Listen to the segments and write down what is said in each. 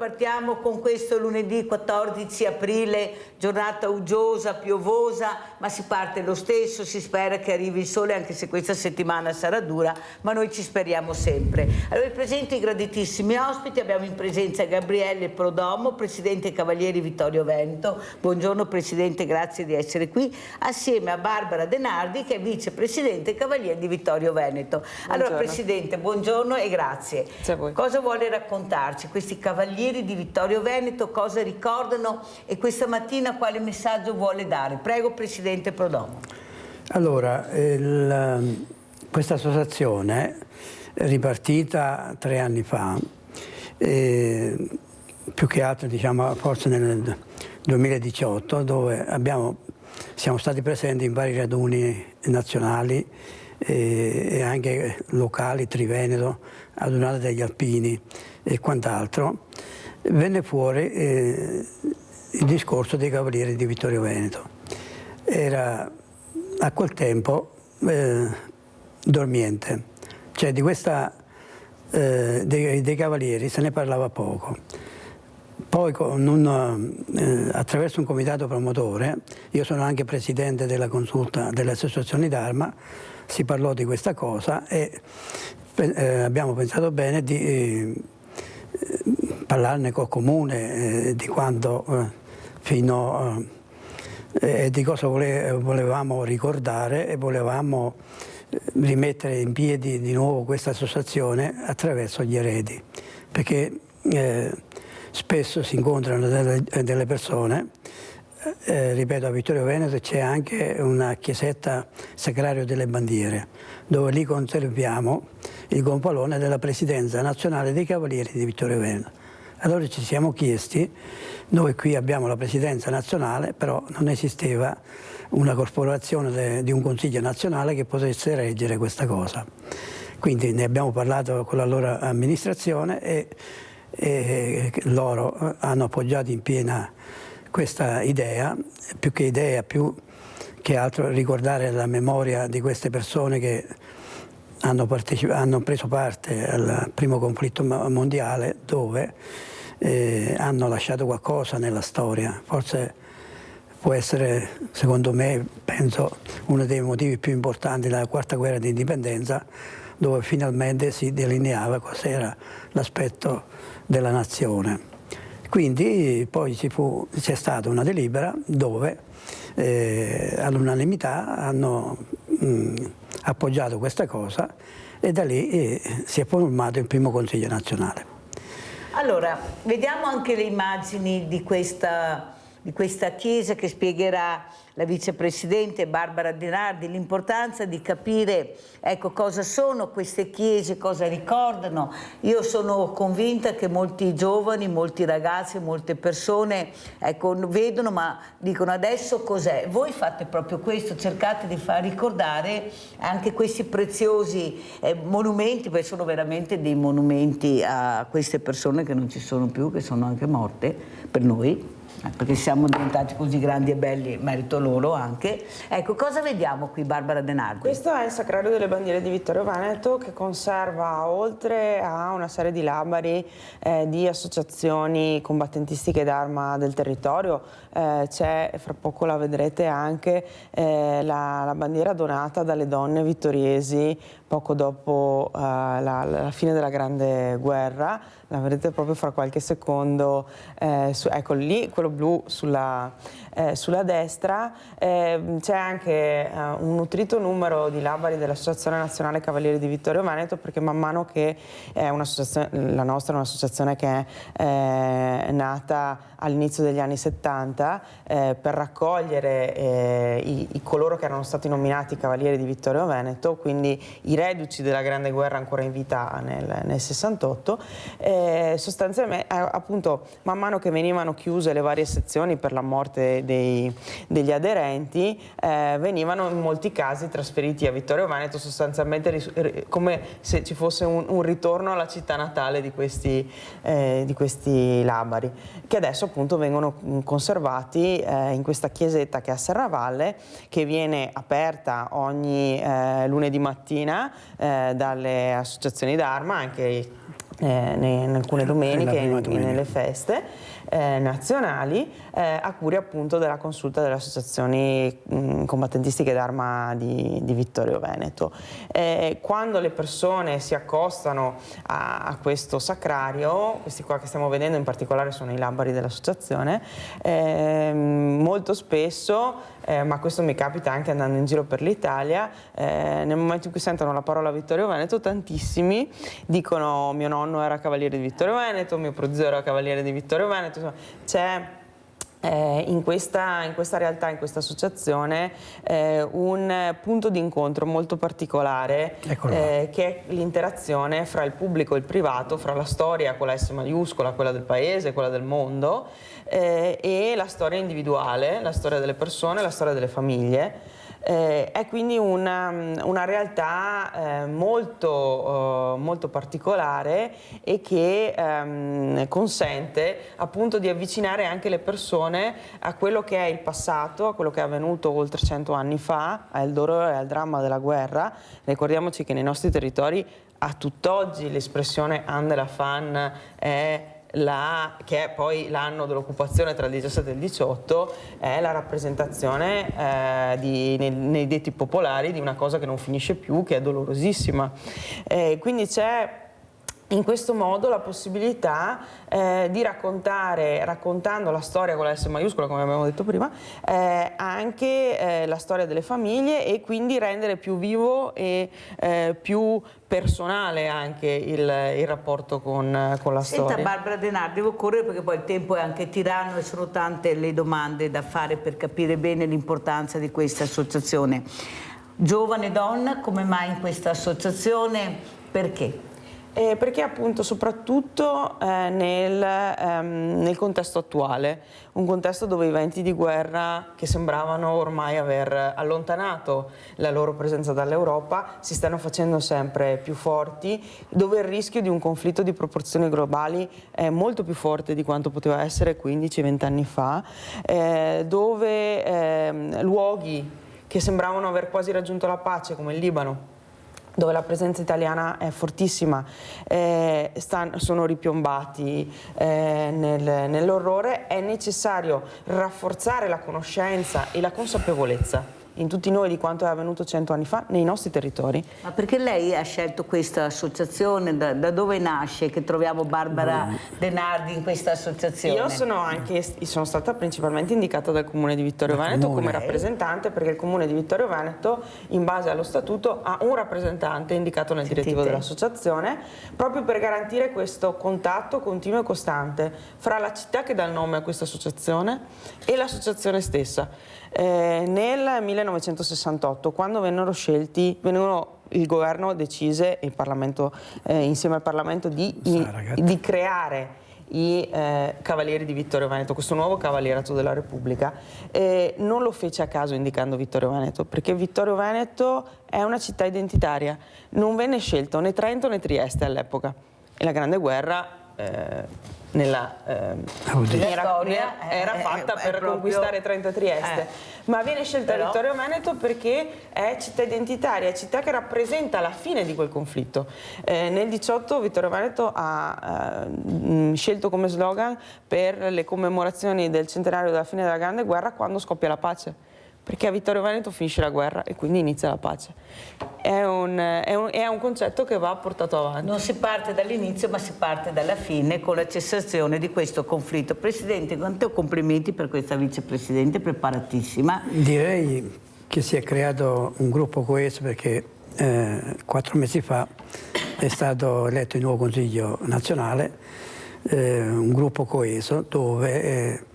partiamo con questo lunedì 14 aprile, giornata uggiosa, piovosa, ma si parte lo stesso, si spera che arrivi il sole anche se questa settimana sarà dura, ma noi ci speriamo sempre. Allora vi presento i graditissimi ospiti, abbiamo in presenza Gabriele Prodomo, Presidente Cavalieri Vittorio Veneto. Buongiorno Presidente, grazie di essere qui, assieme a Barbara De Nardi che è Vicepresidente Cavaliere di Vittorio Veneto. Buongiorno. Allora Presidente, buongiorno e grazie. Grazie a voi. Cosa vuole raccontarci questi Cavalieri di Vittorio Veneto, cosa ricordano e questa mattina quale messaggio vuole dare? Prego Presidente Prodomo. Allora, questa associazione è ripartita 3 anni fa, più che altro diciamo forse nel 2018, dove siamo stati presenti in vari raduni nazionali e anche locali, Triveneto, adunate degli alpini e quant'altro. Venne fuori il discorso dei Cavalieri di Vittorio Veneto. Era a quel tempo dormiente, cioè di dei Cavalieri se ne parlava poco. Poi attraverso un comitato promotore, io sono anche presidente della consulta delle associazioni d'Arma, si parlò di questa cosa e abbiamo pensato bene di parlarne col comune di quanto di cosa volevamo ricordare e volevamo rimettere in piedi di nuovo questa associazione attraverso gli eredi, perché spesso si incontrano delle persone, ripeto, a Vittorio Veneto c'è anche una chiesetta Sacrario delle Bandiere, dove lì conserviamo il gonfalone della Presidenza Nazionale dei Cavalieri di Vittorio Veneto. Allora ci siamo chiesti, noi qui abbiamo la Presidenza Nazionale, però non esisteva una corporazione di un Consiglio Nazionale che potesse reggere questa cosa. Quindi ne abbiamo parlato con la loro amministrazione e loro hanno appoggiato in piena questa idea, più che altro ricordare la memoria di queste persone che hanno preso parte al primo conflitto mondiale, dove hanno lasciato qualcosa nella storia. Forse può essere, secondo me, penso, uno dei motivi più importanti della quarta guerra di indipendenza, dove finalmente si delineava cos'era l'aspetto della nazione. Quindi poi c'è stata una delibera dove all'unanimità hanno appoggiato questa cosa e da lì si è formato il primo Consiglio nazionale. Allora, vediamo anche le immagini di questa chiesa che spiegherà la vicepresidente Barbara De Nardi, l'importanza di capire cosa sono queste chiese, cosa ricordano. Io sono convinta che molti giovani, molti ragazzi, molte persone vedono ma dicono adesso cos'è? Voi fate proprio questo, cercate di far ricordare anche questi preziosi monumenti, perché sono veramente dei monumenti a queste persone che non ci sono più, che sono anche morte per noi, perché siamo diventati così grandi e belli, merito loro anche. Ecco, cosa vediamo qui, Barbara De Nardi? Questo è il Sacrario delle Bandiere di Vittorio Veneto, che conserva, oltre a una serie di labari di associazioni combattentistiche d'arma del territorio, c'è, fra poco la vedrete anche, la bandiera donata dalle donne vittoriesi poco dopo la fine della Grande Guerra. La vedrete proprio fra qualche secondo, ecco lì, quello blu sulla destra. C'è anche un nutrito numero di labari dell'Associazione Nazionale Cavalieri di Vittorio Veneto, perché man mano che la nostra è un'associazione che è nata all'inizio degli anni 70 per raccogliere coloro che erano stati nominati Cavalieri di Vittorio Veneto, quindi i reduci della Grande Guerra ancora in vita nel 68. Sostanzialmente, appunto, man mano che venivano chiuse le varie sezioni per la morte degli aderenti, venivano in molti casi trasferiti a Vittorio Veneto, sostanzialmente come se ci fosse un ritorno alla città natale di questi labari, che adesso appunto vengono conservati in questa chiesetta che è a Serravalle, che viene aperta ogni lunedì mattina dalle associazioni d'arma, anche in alcune domeniche e nelle feste nazionali, a cura appunto della consulta delle associazioni combattentistiche d'arma di Vittorio Veneto. Quando le persone si accostano a questo sacrario, questi qua che stiamo vedendo in particolare sono i labari dell'associazione, molto spesso, ma questo mi capita anche andando in giro per l'Italia, nel momento in cui sentono la parola Vittorio Veneto, tantissimi dicono: mio nonno era cavaliere di Vittorio Veneto, mio prozio era cavaliere di Vittorio Veneto. C'è in questa realtà, in questa associazione, un punto di incontro molto particolare, che è l'interazione fra il pubblico e il privato, fra la storia con la S maiuscola, quella del paese, quella del mondo, e la storia individuale, la storia delle persone, la storia delle famiglie. È quindi una realtà molto particolare e che consente appunto di avvicinare anche le persone a quello che è il passato, a quello che è avvenuto oltre 100 anni fa, al dolore e al dramma della guerra. Ricordiamoci che nei nostri territori a tutt'oggi l'espressione An de la Fan che è poi l'anno dell'occupazione tra il 17 e il 18, è la rappresentazione nei detti popolari di una cosa che non finisce più, che è dolorosissima. Quindi c'è in questo modo la possibilità di raccontando la storia con la S maiuscola, come abbiamo detto prima, anche la storia delle famiglie, e quindi rendere più vivo e più personale anche il rapporto con la storia. Senta Barbara Denardi, devo correre perché poi il tempo è anche tiranno e sono tante le domande da fare per capire bene l'importanza di questa associazione. Giovane donna, come mai in questa associazione? Perché? Perché appunto soprattutto nel contesto attuale, un contesto dove i venti di guerra, che sembravano ormai aver allontanato la loro presenza dall'Europa, si stanno facendo sempre più forti, dove il rischio di un conflitto di proporzioni globali è molto più forte di quanto poteva essere 15-20 anni fa, dove luoghi che sembravano aver quasi raggiunto la pace, come il Libano, dove la presenza italiana è fortissima, sono ripiombati nell'orrore. È necessario rafforzare la conoscenza e la consapevolezza in tutti noi di quanto è avvenuto 100 anni fa nei nostri territori. Ma perché lei ha scelto questa associazione? Da dove nasce che troviamo Barbara Denardi in questa associazione? Io sono stata principalmente indicata dal Comune di Vittorio Veneto come rappresentante, perché il Comune di Vittorio Veneto, in base allo statuto, ha un rappresentante indicato nel direttivo dell'associazione, proprio per garantire questo contatto continuo e costante fra la città che dà il nome a questa associazione e l'associazione stessa. Nel 1968, quando vennero il governo decise, il Parlamento, insieme al Parlamento, di creare i Cavalieri di Vittorio Veneto, questo nuovo Cavalierato della Repubblica, non lo fece a caso indicando Vittorio Veneto, perché Vittorio Veneto è una città identitaria, non venne scelto né Trento né Trieste all'epoca, e la Grande Guerra nella storia era fatta per conquistare Trento e Trieste, ma viene scelta Vittorio Veneto perché è città identitaria, è città che rappresenta la fine di quel conflitto. Nel 18 Vittorio Veneto ha scelto come slogan per le commemorazioni del centenario della fine della Grande Guerra: quando scoppia la pace, perché a Vittorio Veneto finisce la guerra e quindi inizia la pace. È un concetto che va portato avanti. Non si parte dall'inizio, ma si parte dalla fine, con la cessazione di questo conflitto. Presidente, quanti complimenti per questa vicepresidente preparatissima. Direi che si è creato un gruppo coeso, perché 4 mesi fa è stato eletto il nuovo Consiglio nazionale, un gruppo coeso dove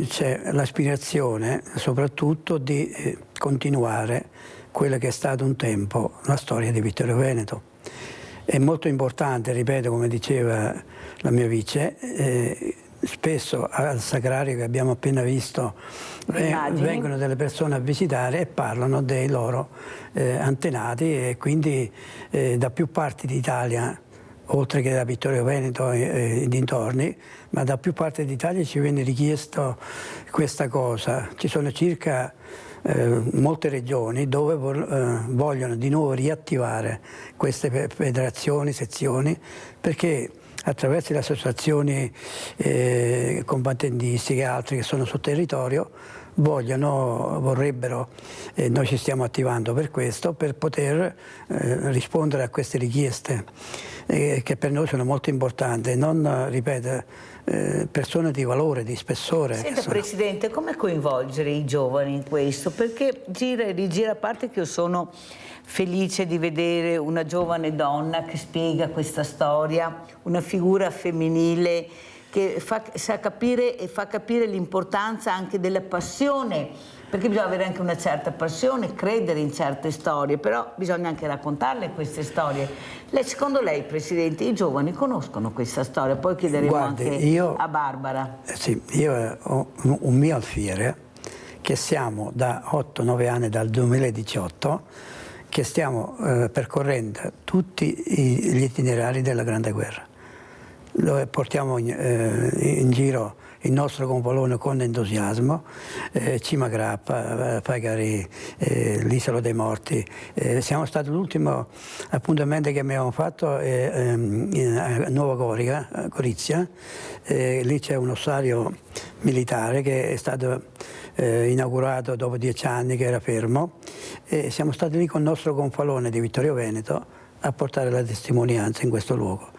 c'è l'aspirazione soprattutto di continuare quella che è stato un tempo la storia di Vittorio Veneto. È molto importante, ripeto, come diceva la mia vice, spesso al Sacrario che abbiamo appena visto vengono delle persone a visitare e parlano dei loro antenati, e quindi da più parti d'Italia, oltre che da Vittorio Veneto e dintorni, ma da più parti d'Italia ci viene richiesto questa cosa. Ci sono circa molte regioni dove vogliono di nuovo riattivare queste federazioni, sezioni, perché attraverso le associazioni combattentistiche e altre che sono sul territorio vorrebbero, e noi ci stiamo attivando per questo, per poter rispondere a queste richieste che per noi sono molto importanti, non, ripeto, persone di valore, di spessore. Senta Presidente, come coinvolgere i giovani in questo? Perché gira e rigira, a parte che io sono felice di vedere una giovane donna che spiega questa storia, una figura femminile che sa capire e fa capire l'importanza anche della passione, perché bisogna avere anche una certa passione, credere in certe storie, però bisogna anche raccontarle queste storie. Secondo lei, Presidente, i giovani conoscono questa storia? Poi chiederemo anche a Barbara. Sì, io ho un mio alfiere che siamo da 8-9 anni, dal 2018, che stiamo percorrendo tutti gli itinerari della Grande Guerra. Dove portiamo in giro il nostro gonfalone con entusiasmo, Cima Grappa, Pagari, l'Isola dei Morti. Siamo stati l'ultimo appuntamento che abbiamo fatto a Nuova Gorizia, lì c'è un ossario militare che è stato inaugurato dopo 10 anni che era fermo, e siamo stati lì con il nostro gonfalone di Vittorio Veneto a portare la testimonianza in questo luogo.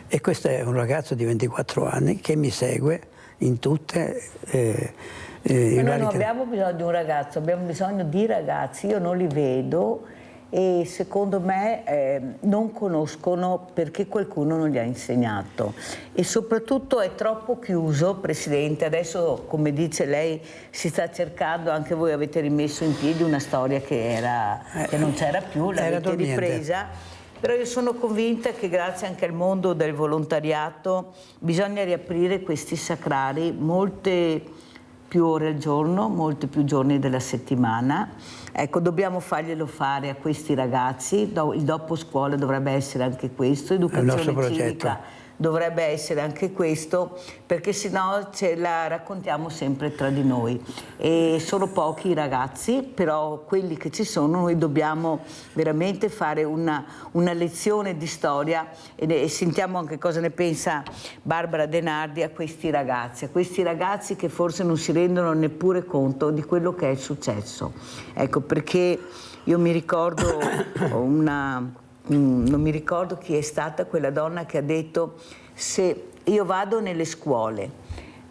E questo è un ragazzo di 24 anni che mi segue in tutte Ma noi non abbiamo bisogno di un ragazzo, abbiamo bisogno di ragazzi. Io non li vedo e secondo me non conoscono perché qualcuno non gli ha insegnato. E soprattutto è troppo chiuso, Presidente. Adesso, come dice lei, si sta cercando, anche voi avete rimesso in piedi una storia che non c'era più, l'avete ripresa. Però io sono convinta che grazie anche al mondo del volontariato bisogna riaprire questi sacrari molte più ore al giorno, molti più giorni della settimana. Ecco, dobbiamo farglielo fare a questi ragazzi. Il dopo scuola dovrebbe essere anche questo, educazione civica dovrebbe essere anche questo, perché sennò ce la raccontiamo sempre tra di noi. E sono pochi i ragazzi, però quelli che ci sono noi dobbiamo veramente fare una lezione di storia e sentiamo anche cosa ne pensa Barbara De Nardi a questi ragazzi che forse non si rendono neppure conto di quello che è successo. Ecco, perché io mi ricordo non mi ricordo chi è stata quella donna che ha detto: se io vado nelle scuole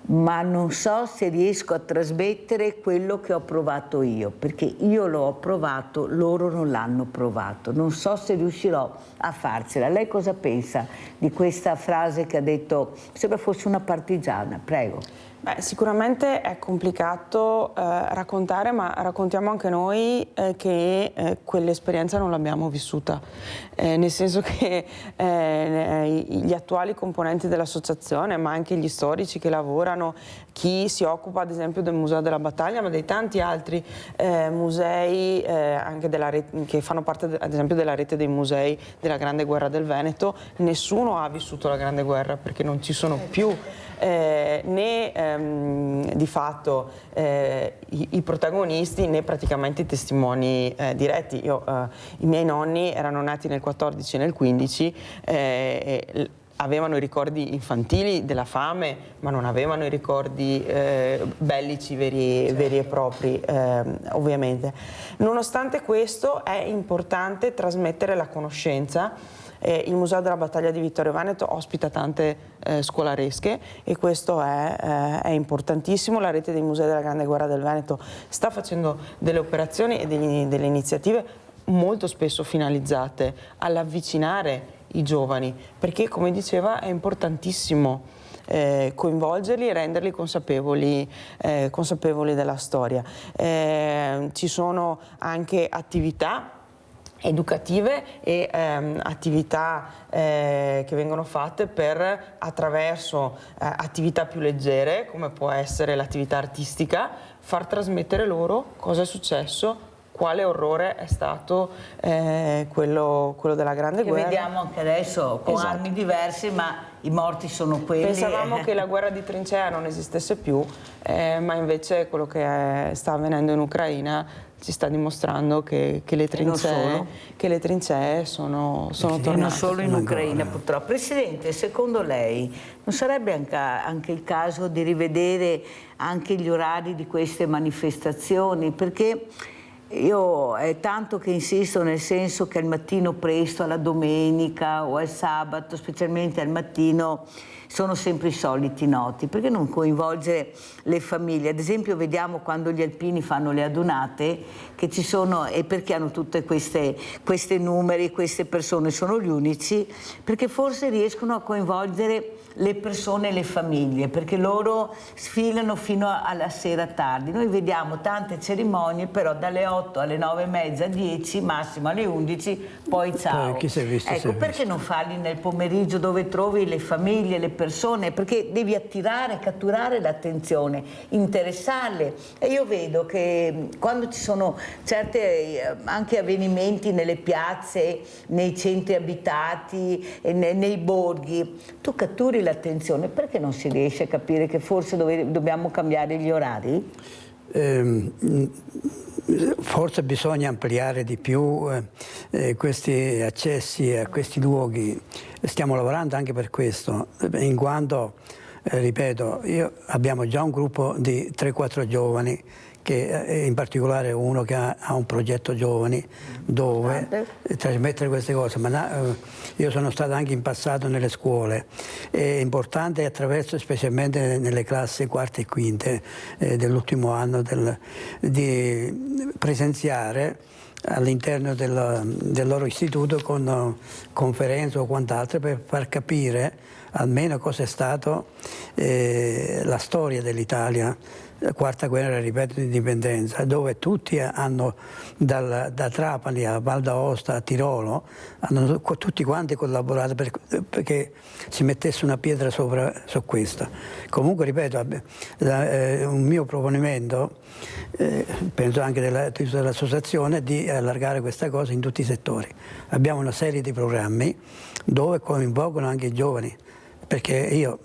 ma non so se riesco a trasmettere quello che ho provato io, perché io l'ho provato, loro non l'hanno provato, non so se riuscirò a farcela. Lei cosa pensa di questa frase che ha detto? Sembra fosse una partigiana. Prego. Beh, sicuramente è complicato raccontare, ma raccontiamo anche noi che quell'esperienza non l'abbiamo vissuta, nel senso che gli attuali componenti dell'associazione, ma anche gli storici che lavorano, chi si occupa ad esempio del Museo della Battaglia, ma dei tanti altri musei anche che fanno parte ad esempio della rete dei musei della Grande Guerra del Veneto, nessuno ha vissuto la Grande Guerra perché non ci sono più né di fatto i protagonisti né praticamente i testimoni diretti. I miei nonni erano nati nel 14 e nel 15, avevano i ricordi infantili della fame, ma non avevano i ricordi bellici veri e propri, ovviamente. Nonostante questo è importante trasmettere la conoscenza. Il Museo della Battaglia di Vittorio Veneto ospita tante scolaresche e questo è importantissimo. La rete dei musei della Grande Guerra del Veneto sta facendo delle operazioni e delle iniziative molto spesso finalizzate all'avvicinare i giovani, perché come diceva è importantissimo coinvolgerli e renderli consapevoli della storia. Ci sono anche attività educative e attività che vengono fatte attraverso attività più leggere, come può essere l'attività artistica, far trasmettere loro cosa è successo, quale orrore è stato quello della Grande Guerra. Vediamo anche adesso con armi diverse, ma i morti sono quelli. Pensavamo che la guerra di trincea non esistesse più, ma invece quello che sta avvenendo in Ucraina ci sta dimostrando che le trincee sono tornate. Non solo in Ucraina purtroppo. Presidente, secondo lei non sarebbe anche il caso di rivedere anche gli orari di queste manifestazioni? Perché io è tanto che insisto nel senso che al mattino presto, alla domenica o al sabato, specialmente al mattino, sono sempre i soliti noti. Perché non coinvolgere le famiglie? Ad esempio vediamo quando gli alpini fanno le adunate che ci sono, e perché hanno tutte queste numeri, queste persone sono gli unici, perché forse riescono a coinvolgere le persone e le famiglie, perché loro sfilano fino alla sera tardi. Noi vediamo tante cerimonie, però dalle 8 alle 9:30, 10, massimo alle 11, poi ciao. Chi si è visto, ecco, perché non farli nel pomeriggio dove trovi le famiglie, le persone? Perché devi attirare, catturare l'attenzione, interessarle. E io vedo che quando ci sono certi anche avvenimenti nelle piazze, nei centri abitati, nei borghi, tu catturi l'attenzione. Perché non si riesce a capire che forse dobbiamo cambiare gli orari? Forse bisogna ampliare di più questi accessi a questi luoghi. Stiamo lavorando anche per questo, in quanto, ripeto, abbiamo già un gruppo di 3-4 giovani, che in particolare uno che ha un progetto giovani dove trasmettere queste cose, ma io sono stato anche in passato nelle scuole. È importante attraverso, specialmente nelle classi quarte e quinte dell'ultimo anno, di presenziare all'interno del loro istituto con conferenze o quant'altro, per far capire almeno cosa è stato la storia dell'Italia, la quarta guerra, ripeto, di indipendenza, dove tutti hanno, da Trapani a Val d'Aosta a Tirolo, hanno tutti quanti collaborato perché si mettesse una pietra su questo. Comunque, ripeto, un mio proponimento, penso anche dell'associazione, è di allargare questa cosa in tutti i settori. Abbiamo una serie di programmi dove coinvolgono anche i giovani, perché io,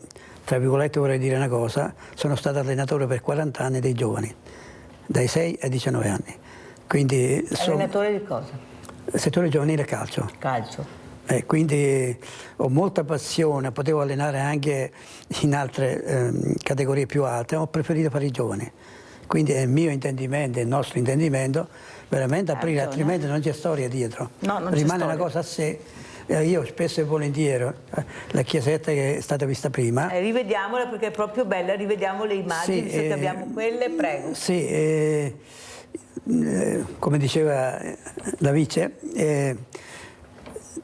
tra virgolette, vorrei dire una cosa: sono stato allenatore per 40 anni dei giovani, dai 6 ai 19 anni. Quindi allenatore di cosa? Settore giovanile calcio. Calcio. Quindi ho molta passione, potevo allenare anche in altre categorie più alte, ho preferito fare i giovani. Quindi è il mio intendimento, il nostro intendimento, veramente aprire, altrimenti non c'è storia dietro. No, non rimane c'è una cosa a sé. Io spesso e volentieri, la chiesetta che è stata vista prima. Rivediamola perché è proprio bella, rivediamo le immagini, sì, visto che abbiamo quelle, prego. Sì, come diceva la vice,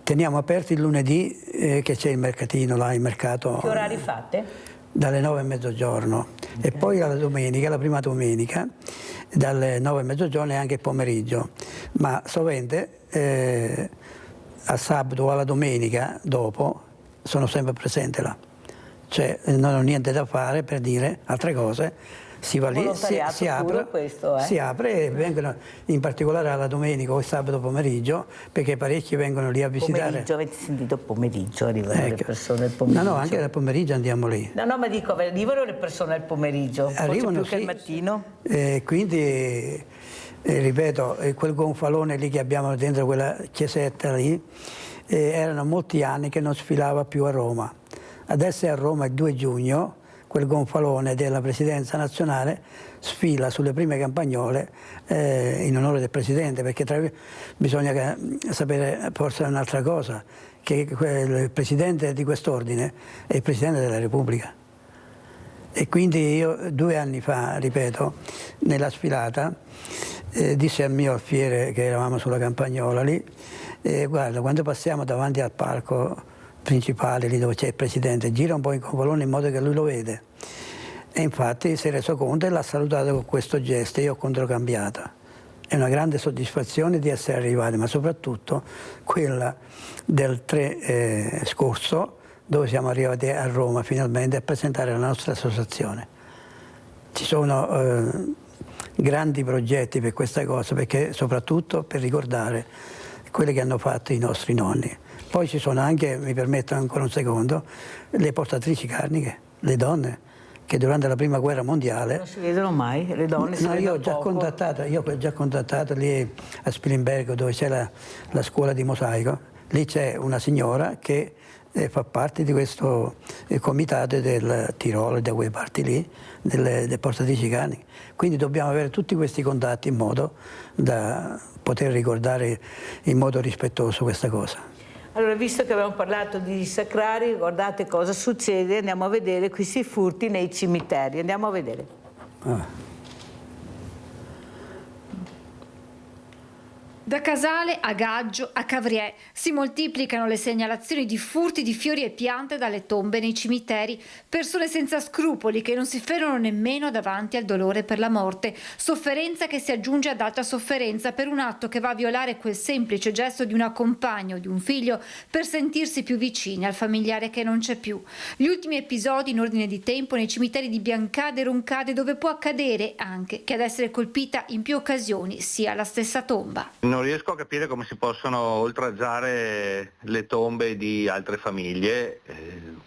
teniamo aperti il lunedì, che c'è il mercatino là, il mercato. Che orari fate? Dalle 9 a mezzogiorno, e poi la domenica, la prima domenica, dalle 9 a mezzogiorno e anche il pomeriggio, ma sovente al sabato o alla domenica dopo sono sempre presente là, cioè non ho niente da fare, per dire altre cose, si va lì, si apre e vengono, in particolare alla domenica o il sabato pomeriggio, perché parecchi vengono lì a visitare. Pomeriggio, avete sentito pomeriggio, arrivano le persone al pomeriggio? No, anche dal pomeriggio andiamo lì. No, ma dico, arrivano le persone al pomeriggio, arrivano, forse più che al mattino? Quindi, ripeto, quel gonfalone lì che abbiamo dentro quella chiesetta lì, erano molti anni che non sfilava più a Roma. Adesso è a Roma il 2 giugno, quel gonfalone della Presidenza nazionale sfila sulle prime campagnole in onore del Presidente, perché bisogna sapere forse un'altra cosa, che il Presidente di quest'ordine è il Presidente della Repubblica. E quindi io 2 anni fa, ripeto, nella sfilata, dissi al mio alfiere, che eravamo sulla campagnola lì, guarda, quando passiamo davanti al palco principale, lì dove c'è il Presidente, gira un po' in gonfalone in modo che lui lo vede. E infatti si è reso conto e l'ha salutato con questo gesto, e io ho controcambiato. È una grande soddisfazione di essere arrivati, ma soprattutto quella del 3 scorso, dove siamo arrivati a Roma finalmente a presentare la nostra associazione. Ci sono grandi progetti per questa cosa, perché soprattutto per ricordare quelli che hanno fatto i nostri nonni. Poi ci sono anche, mi permetto ancora un secondo, le portatrici carniche, le donne, che durante la prima guerra mondiale... Non si vedono mai, le donne si No, io ho già poco. contattato lì a Spilimbergo, dove c'è la scuola di mosaico, lì c'è una signora che fa parte di questo comitato del Tirolo, da quelle parti lì, delle portatrici cani. Quindi dobbiamo avere tutti questi contatti in modo da poter ricordare in modo rispettoso questa cosa. Allora, visto che abbiamo parlato di sacrari, guardate cosa succede, andiamo a vedere questi furti nei cimiteri, andiamo a vedere. Da Casale a Gaggio a Cavriè si moltiplicano le segnalazioni di furti di fiori e piante dalle tombe nei cimiteri, persone senza scrupoli che non si fermano nemmeno davanti al dolore per la morte, sofferenza che si aggiunge ad altra sofferenza per un atto che va a violare quel semplice gesto di una compagna o di un figlio per sentirsi più vicini al familiare che non c'è più. Gli ultimi episodi in ordine di tempo nei cimiteri di Biancade e Roncade, dove può accadere anche che ad essere colpita in più occasioni sia la stessa tomba. Non riesco a capire come si possono oltraggiare le tombe di altre famiglie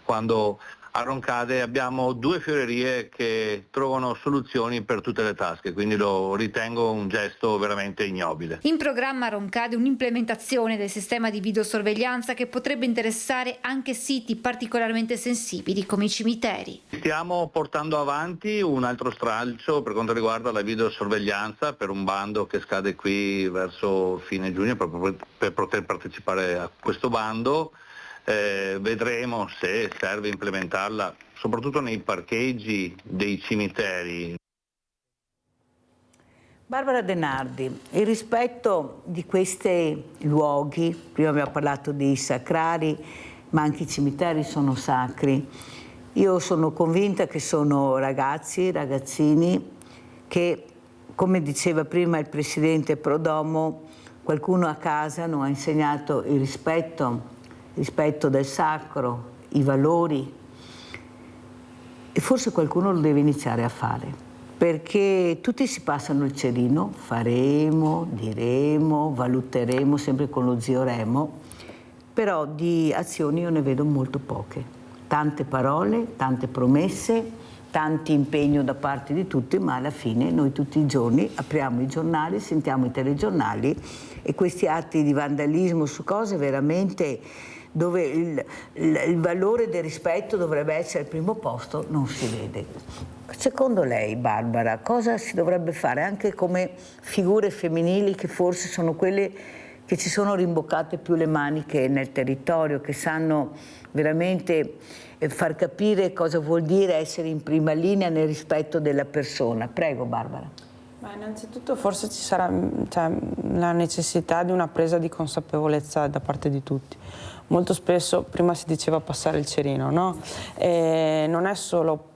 quando a Roncade abbiamo 2 fiorerie che trovano soluzioni per tutte le tasche, quindi lo ritengo un gesto veramente ignobile. In programma a Roncade un'implementazione del sistema di videosorveglianza che potrebbe interessare anche siti particolarmente sensibili come i cimiteri. Stiamo portando avanti un altro stralcio per quanto riguarda la videosorveglianza per un bando che scade qui verso fine giugno proprio per poter partecipare a questo bando. Vedremo se serve implementarla soprattutto nei parcheggi dei cimiteri. Barbara De Nardi, il rispetto di questi luoghi, prima abbiamo parlato dei sacrari, ma anche i cimiteri sono sacri. Io sono convinta che sono ragazzi, ragazzini che, come diceva prima il presidente Prodomo, qualcuno a casa non ha insegnato il rispetto del sacro, i valori, e forse qualcuno lo deve iniziare a fare, perché tutti si passano il cerino, faremo, diremo, valuteremo, sempre con lo zio Remo, però di azioni io ne vedo molto poche. Tante parole, tante promesse, tanto impegno da parte di tutti, ma alla fine noi tutti i giorni apriamo i giornali, sentiamo i telegiornali e questi atti di vandalismo su cose veramente dove il valore del rispetto dovrebbe essere al primo posto, non si vede. Secondo lei, Barbara, cosa si dovrebbe fare anche come figure femminili che forse sono quelle che ci sono rimboccate più le maniche nel territorio, che sanno veramente far capire cosa vuol dire essere in prima linea nel rispetto della persona? Prego, Barbara. Ma innanzitutto forse ci sarà la necessità di una presa di consapevolezza da parte di tutti. Molto spesso, prima si diceva passare il cerino, no? E non è solo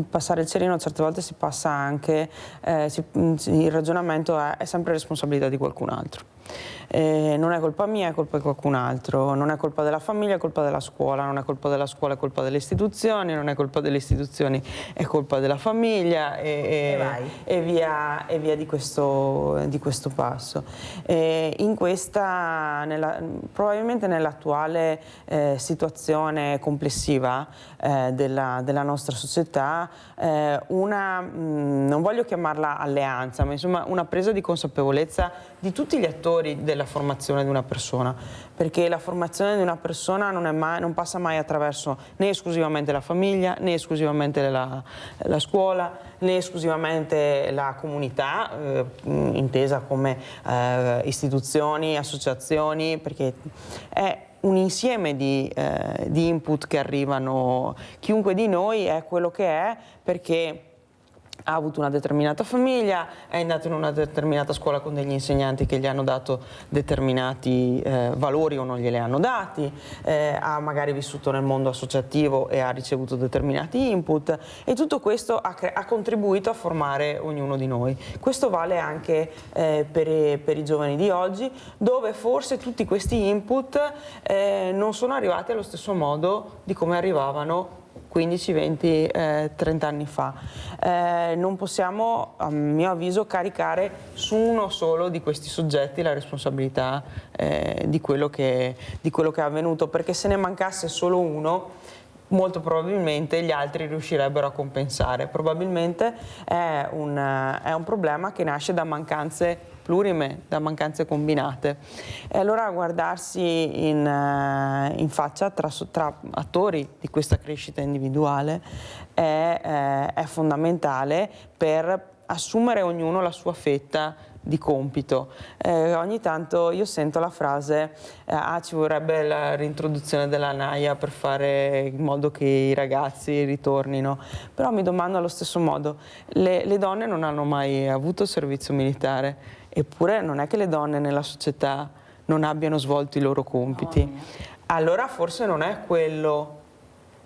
passare il cerino, certe volte si passa anche, il ragionamento è sempre responsabilità di qualcun altro. Non è colpa mia, è colpa di qualcun altro, non è colpa della famiglia, è colpa della scuola, non è colpa della scuola, è colpa delle istituzioni, non è colpa delle istituzioni, è colpa della famiglia e via di questo passo. Probabilmente nell'attuale situazione complessiva della nostra società, non voglio chiamarla alleanza, ma insomma una presa di consapevolezza di tutti gli attori della formazione di una persona, perché la formazione di una persona non passa mai attraverso né esclusivamente la famiglia, né esclusivamente la scuola, né esclusivamente la comunità, intesa come istituzioni, associazioni, perché è un insieme di input che arrivano. Chiunque di noi è quello che è perché ha avuto una determinata famiglia, è andato in una determinata scuola con degli insegnanti che gli hanno dato determinati valori o non glieli hanno dati, ha magari vissuto nel mondo associativo e ha ricevuto determinati input, e tutto questo ha contribuito a formare ognuno di noi. Questo vale anche per i giovani di oggi, dove forse tutti questi input non sono arrivati allo stesso modo di come arrivavano 15, 20, 30 anni fa. Non possiamo, a mio avviso, caricare su uno solo di questi soggetti la responsabilità di quello che è avvenuto, perché se ne mancasse solo uno molto probabilmente gli altri riuscirebbero a compensare. Probabilmente è un problema che nasce da mancanze plurime, da mancanze combinate. E allora guardarsi in faccia tra attori di questa crescita individuale è fondamentale per assumere ognuno la sua fetta di compito. Ogni tanto io sento la frase ci vorrebbe la reintroduzione della naia per fare in modo che i ragazzi ritornino, però mi domando allo stesso modo, le donne non hanno mai avuto servizio militare, eppure non è che le donne nella società non abbiano svolto i loro compiti. Allora forse non è quello,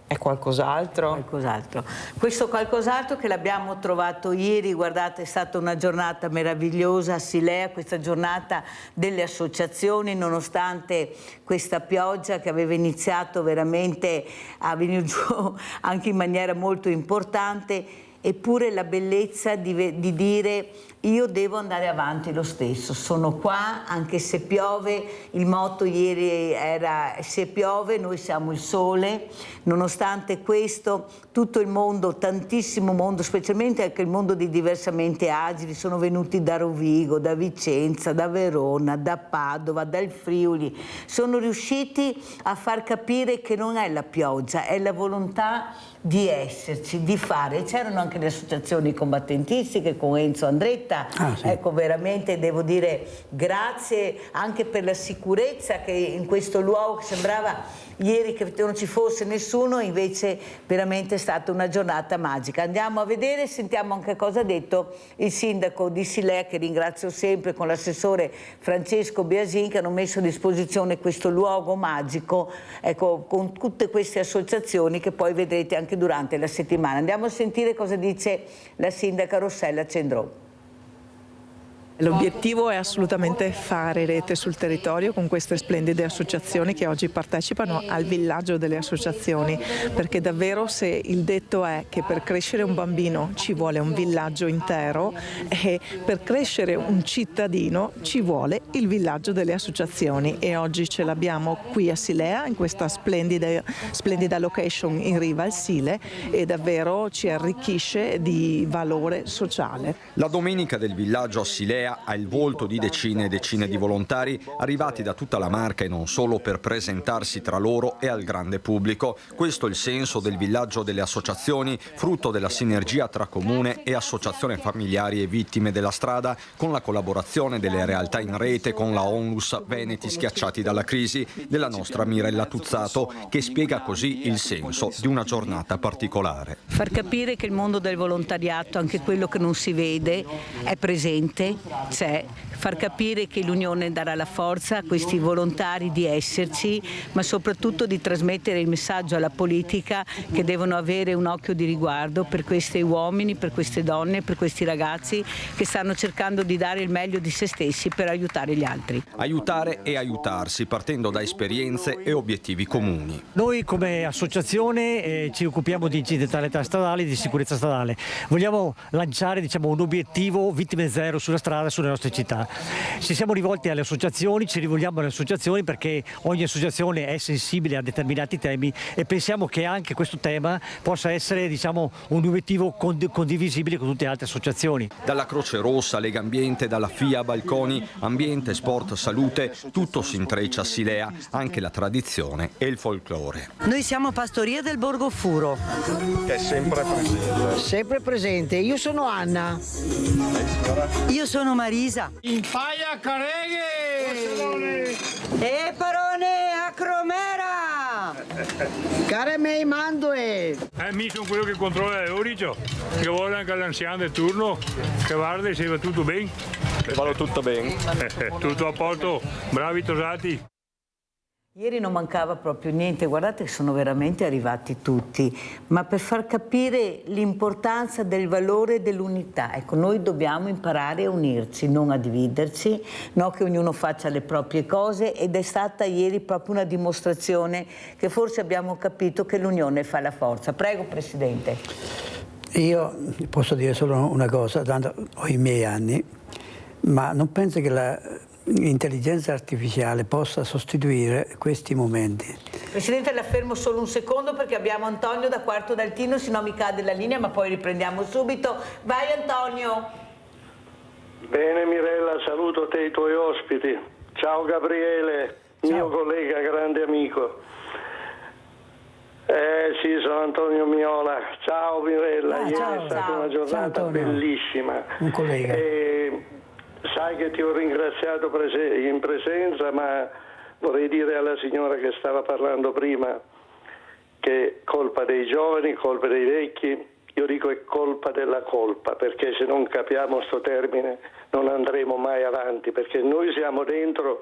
è qualcos'altro. Qualcos'altro. Questo qualcos'altro che l'abbiamo trovato ieri, guardate, è stata una giornata meravigliosa a Silea, questa giornata delle associazioni, nonostante questa pioggia che aveva iniziato veramente a venire giù anche in maniera molto importante, eppure la bellezza di dire io devo andare avanti lo stesso, sono qua anche se piove, il motto ieri era se piove noi siamo il sole, nonostante questo tutto il mondo, tantissimo mondo, specialmente anche il mondo dei diversamente agili, sono venuti da Rovigo, da Vicenza, da Verona, da Padova, dal Friuli, sono riusciti a far capire che non è la pioggia, è la volontà di esserci, di fare. C'erano anche le associazioni combattentistiche con Enzo Andretti. Sì. Ecco, veramente devo dire grazie anche per la sicurezza che in questo luogo che sembrava ieri che non ci fosse nessuno, invece veramente è stata una giornata magica. Andiamo a vedere, sentiamo anche cosa ha detto il sindaco di Silea, che ringrazio sempre, con l'assessore Francesco Biasin, che hanno messo a disposizione questo luogo magico, ecco, con tutte queste associazioni che poi vedrete anche durante la settimana. Andiamo a sentire cosa dice la sindaca Rossella Cendrò. L'obiettivo è assolutamente fare rete sul territorio con queste splendide associazioni che oggi partecipano al villaggio delle associazioni, perché davvero se il detto è che per crescere un bambino ci vuole un villaggio intero e per crescere un cittadino ci vuole il villaggio delle associazioni, e oggi ce l'abbiamo qui a Silea in questa splendida location in riva al Sile, e davvero ci arricchisce di valore sociale. La domenica del villaggio a Silea ha il volto di decine e decine di volontari arrivati da tutta la Marca e non solo, per presentarsi tra loro e al grande pubblico. Questo è il senso del villaggio delle associazioni, frutto della sinergia tra comune e associazione familiari e vittime della strada, con la collaborazione delle realtà in rete con la Onlus Veneti schiacciati dalla crisi, della nostra Mirella Tuzzato, che spiega così il senso di una giornata particolare. Far capire che il mondo del volontariato, anche quello che non si vede, è presente, c'è, far capire che l'Unione darà la forza a questi volontari di esserci, ma soprattutto di trasmettere il messaggio alla politica che devono avere un occhio di riguardo per questi uomini, per queste donne, per questi ragazzi che stanno cercando di dare il meglio di se stessi per aiutare gli altri. Aiutare e aiutarsi partendo da esperienze e obiettivi comuni. Noi come associazione ci occupiamo di incidentalità stradale e di sicurezza stradale. Vogliamo lanciare un obiettivo vittime zero sulla strada, sulle nostre città. Ci siamo rivolti alle associazioni, ci rivolgiamo alle associazioni perché ogni associazione è sensibile a determinati temi e pensiamo che anche questo tema possa essere un obiettivo condivisibile con tutte le altre associazioni. Dalla Croce Rossa, Lega Ambiente, dalla FIA Balconi, ambiente, sport, salute, tutto si intreccia a Silea, anche la tradizione e il folklore. Noi siamo Pastoria del Borgo Furo. Che è sempre presente. Sempre presente. Io sono Anna. Io sono Marisa. Impaglia careghe! E parone a Cromera! Care mei mandue! Mi sono quello che controlla l'origine, che vuole anche l'anziano del turno, che guarda se va tutto bene. Va tutto bene. Tutto a posto, bravi tosati. Ieri non mancava proprio niente, guardate che sono veramente arrivati tutti, ma per far capire l'importanza del valore dell'unità. Ecco, noi dobbiamo imparare a unirci, non a dividerci, no, che ognuno faccia le proprie cose, ed è stata ieri proprio una dimostrazione che forse abbiamo capito che l'unione fa la forza. Prego, Presidente. Io posso dire solo una cosa, tanto ho i miei anni, ma non penso che l'intelligenza artificiale possa sostituire questi momenti. Presidente, la fermo solo un secondo perché abbiamo Antonio da Quarto d'Altino, se no mi cade la linea, ma poi riprendiamo subito. Vai Antonio! Bene Mirella, saluto te e i tuoi ospiti. Ciao Gabriele, mio collega, grande amico. Sì, sono Antonio Miola. Ciao Mirella, ieri è stata una giornata bellissima. Un collega. Sai che ti ho ringraziato in presenza, ma vorrei dire alla signora che stava parlando prima che colpa dei giovani, colpa dei vecchi, io dico è colpa della colpa, perché se non capiamo sto termine non andremo mai avanti, perché noi siamo dentro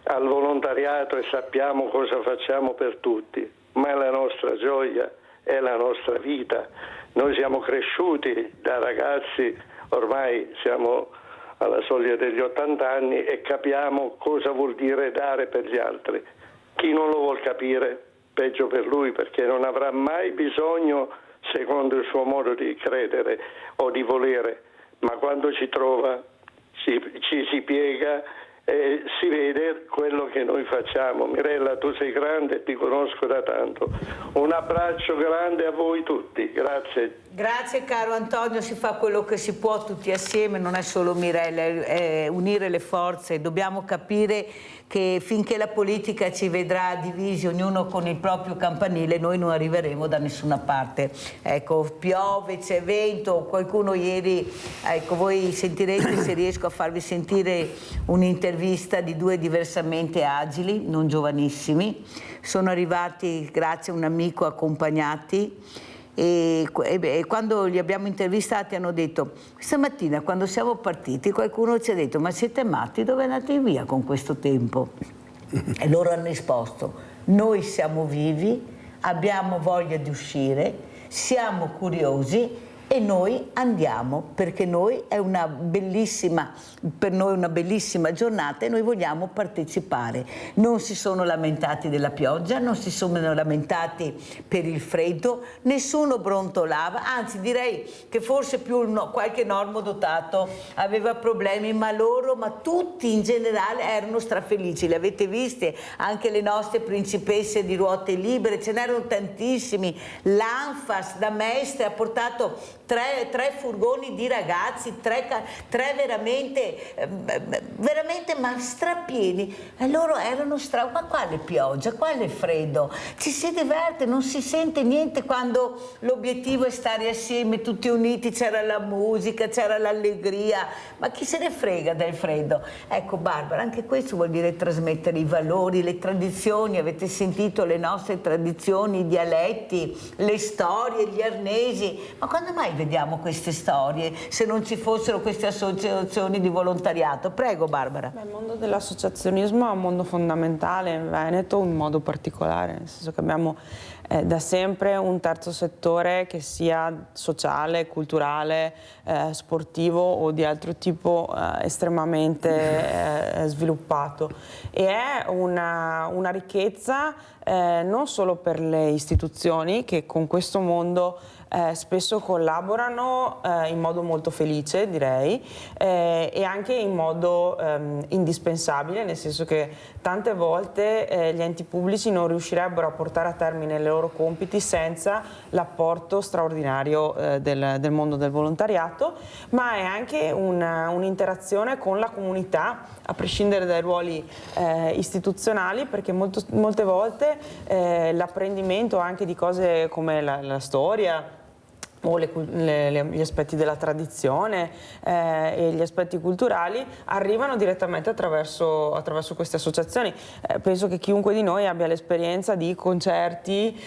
al volontariato e sappiamo cosa facciamo per tutti, ma è la nostra gioia, è la nostra vita. Noi siamo cresciuti da ragazzi, ormai siamo alla soglia degli 80 anni e capiamo cosa vuol dire dare per gli altri. Chi non lo vuol capire, peggio per lui, perché non avrà mai bisogno, secondo il suo modo di credere o di volere, ma quando ci trova ci si piega e si vede quello che noi facciamo. Mirella, tu sei grande, ti conosco da tanto. Un abbraccio grande a voi tutti, grazie. Grazie caro Antonio, si fa quello che si può tutti assieme, non è solo Mirella, è unire le forze. Dobbiamo capire che finché la politica ci vedrà divisi, ognuno con il proprio campanile, noi non arriveremo da nessuna parte. Ecco, piove, c'è vento, qualcuno ieri, ecco, voi sentirete se riesco a farvi sentire un'intervista di due diversamente agili, non giovanissimi, sono arrivati grazie a un amico accompagnati. E quando li abbiamo intervistati hanno detto: questa mattina quando siamo partiti qualcuno ci ha detto ma siete matti, dove andate via con questo tempo? E loro hanno risposto: noi siamo vivi, abbiamo voglia di uscire, siamo curiosi e noi andiamo, perché noi è una bellissima, per noi una bellissima giornata e noi vogliamo partecipare. Non si sono lamentati della pioggia, non si sono lamentati per il freddo, nessuno brontolava, anzi direi che forse più qualche normodotato aveva problemi, ma tutti in generale erano strafelici. Le avete viste anche le nostre principesse di ruote libere, ce n'erano tantissimi. L'Anfas da Mestre ha portato tre furgoni di ragazzi, tre veramente ma strapieni, e loro erano ma quale pioggia, quale freddo, ci si diverte, non si sente niente quando l'obiettivo è stare assieme tutti uniti, c'era la musica, c'era l'allegria, ma chi se ne frega del freddo? Ecco Barbara, anche questo vuol dire trasmettere i valori, le tradizioni, avete sentito le nostre tradizioni, i dialetti, le storie, gli arnesi, ma quando mai vediamo queste storie se non ci fossero queste associazioni di volontariato? Prego Barbara. Il mondo dell'associazionismo è un mondo fondamentale in Veneto, in modo particolare, nel senso che abbiamo da sempre un terzo settore che sia sociale, culturale, sportivo o di altro tipo estremamente sviluppato, e è una ricchezza non solo per le istituzioni che con questo mondo spesso collaborano in modo molto felice, direi, e anche in modo indispensabile, nel senso che tante volte gli enti pubblici non riuscirebbero a portare a termine i loro compiti senza l'apporto straordinario del mondo del volontariato, ma è anche un'interazione con la comunità, a prescindere dai ruoli istituzionali, perché molte volte l'apprendimento anche di cose come la storia o gli aspetti della tradizione e gli aspetti culturali arrivano direttamente attraverso queste associazioni. Penso che chiunque di noi abbia l'esperienza di concerti,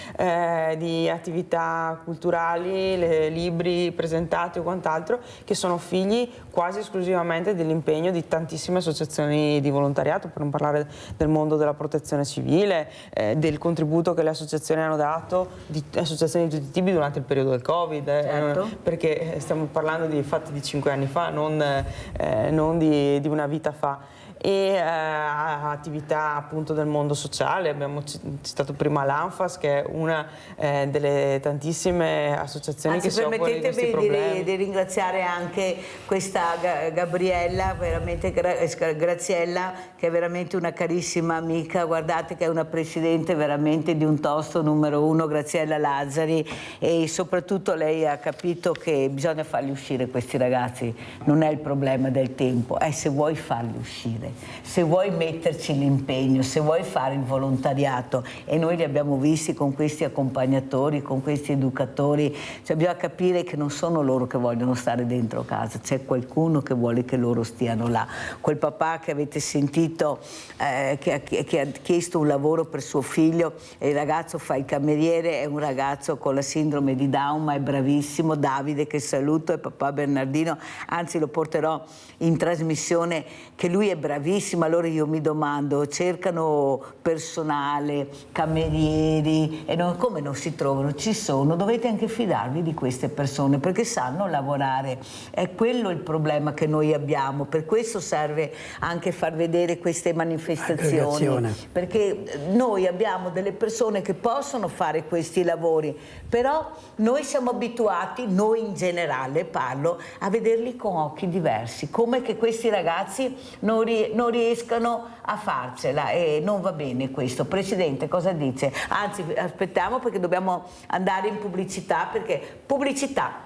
di attività culturali, libri presentati o quant'altro, che sono figli quasi esclusivamente dell'impegno di tantissime associazioni di volontariato, per non parlare del mondo della protezione civile, del contributo che le associazioni hanno dato, di associazioni di tutti i tipi durante il periodo del Covid. Certo. Perché stiamo parlando di fatti di 5 anni fa, non di una vita fa. e attività appunto del mondo sociale. Abbiamo citato prima l'ANFAS, che è una delle tantissime associazioni che si occupano di questi problemi. Permettetemi di ringraziare anche questa Gabriella, veramente Graziella, che è veramente una carissima amica. Guardate che è una presidente veramente di un tosto numero 1, Graziella Lazzari, e soprattutto lei ha capito che bisogna farli uscire questi ragazzi. Non è il problema del tempo, è se vuoi farli uscire, se vuoi metterci l'impegno, se vuoi fare il volontariato, e noi li abbiamo visti con questi accompagnatori, con questi educatori. Cioè, bisogna capire che non sono loro che vogliono stare dentro casa, c'è qualcuno che vuole che loro stiano là. Quel papà che avete sentito che ha chiesto un lavoro per suo figlio, e il ragazzo fa il cameriere, è un ragazzo con la sindrome di Down, ma è bravissimo. Davide, che saluto, e papà Bernardino, anzi lo porterò in trasmissione, che lui è bravissimo. Allora io mi domando, cercano personale, camerieri, e come non si trovano? Ci sono, dovete anche fidarvi di queste persone perché sanno lavorare, è quello il problema che noi abbiamo. Per questo serve anche far vedere queste manifestazioni, perché noi abbiamo delle persone che possono fare questi lavori, però noi siamo abituati, noi in generale parlo, a vederli con occhi diversi, come che questi ragazzi non riescano a farcela, e non va bene questo. Presidente, cosa dice? Anzi, aspettiamo perché dobbiamo andare in pubblicità, perché pubblicità.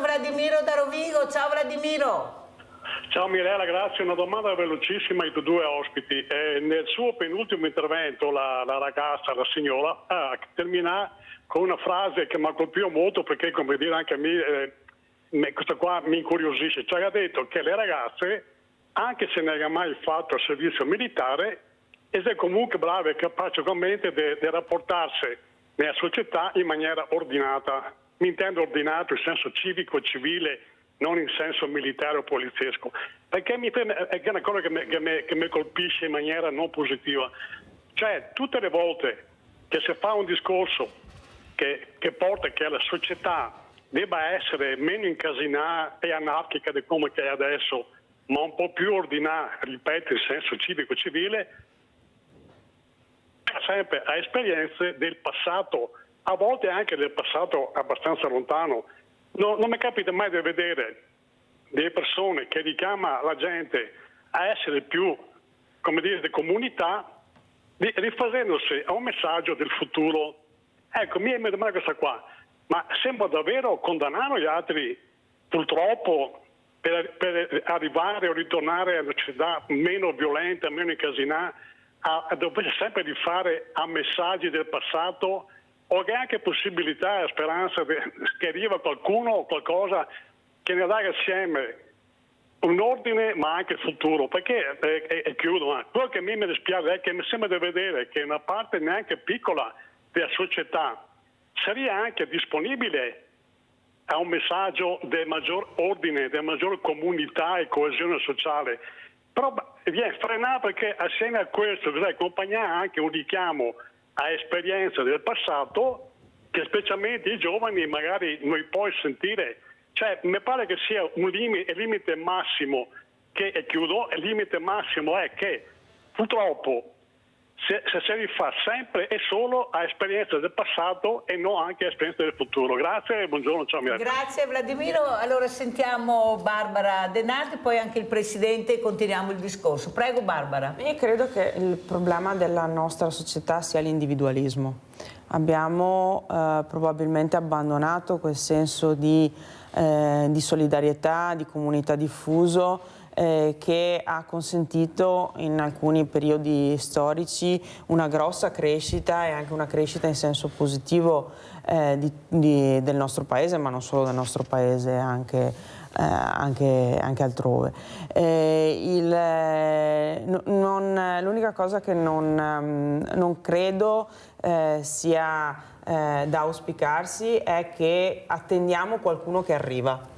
Vladimiro da Rovigo. Ciao Vladimiro. Ciao Mirella, grazie. Una domanda velocissima ai due ospiti. Nel suo penultimo intervento la ragazza, la signora, termina con una frase che mi ha colpito molto, perché, come dire, anche a me questo qua mi incuriosisce. Cioè, ha detto che le ragazze, anche se non ha mai fatto il servizio militare, sono comunque brave e capaci ugualmente di rapportarsi nella società in maniera ordinata. Mi intendo ordinato in senso civico e civile, non in senso militare o poliziesco, perché è una cosa che mi colpisce in maniera non positiva. Cioè, tutte le volte che si fa un discorso che porta che la società debba essere meno incasinata e anarchica di come è adesso, ma un po' più ordinata, ripeto, in senso civico-civile, sempre a esperienze del passato, a volte anche del passato abbastanza lontano. Non mi capita mai di vedere delle persone che richiama la gente a essere più, come dire, di comunità, rifacendosi a un messaggio del futuro. Ecco, mi domanda questa qua, ma sembra davvero condannare gli altri, purtroppo, per arrivare o ritornare a una società meno violenta, meno incasinata, a dover sempre rifare a messaggi del passato, o che anche possibilità e speranza che arriva qualcuno o qualcosa che ne dà assieme un ordine ma anche il futuro. Perché, e chiudo, quello che a me mi dispiace è che mi sembra di vedere che una parte neanche piccola della società sarebbe anche disponibile a un messaggio del maggior ordine, della maggior comunità e coesione sociale, però viene frenato perché assieme a questo bisogna accompagnare anche un richiamo a esperienze del passato che specialmente i giovani magari non puoi sentire. Cioè, mi pare che sia un limite massimo, e chiudo, il limite massimo è che purtroppo se si rifà sempre e solo a esperienze del passato e non anche a esperienze del futuro. Grazie e buongiorno, ciao Mirella. Grazie Vladimiro, allora sentiamo Barbara Denardi, poi anche il Presidente, e continuiamo il discorso. Prego Barbara. Io credo che il problema della nostra società sia l'individualismo. Abbiamo probabilmente abbandonato quel senso di solidarietà, di comunità diffuso, che ha consentito in alcuni periodi storici una grossa crescita e anche una crescita in senso positivo del nostro paese, ma non solo del nostro paese, anche altrove. L'unica cosa che non credo sia da auspicarsi è che attendiamo qualcuno che arriva.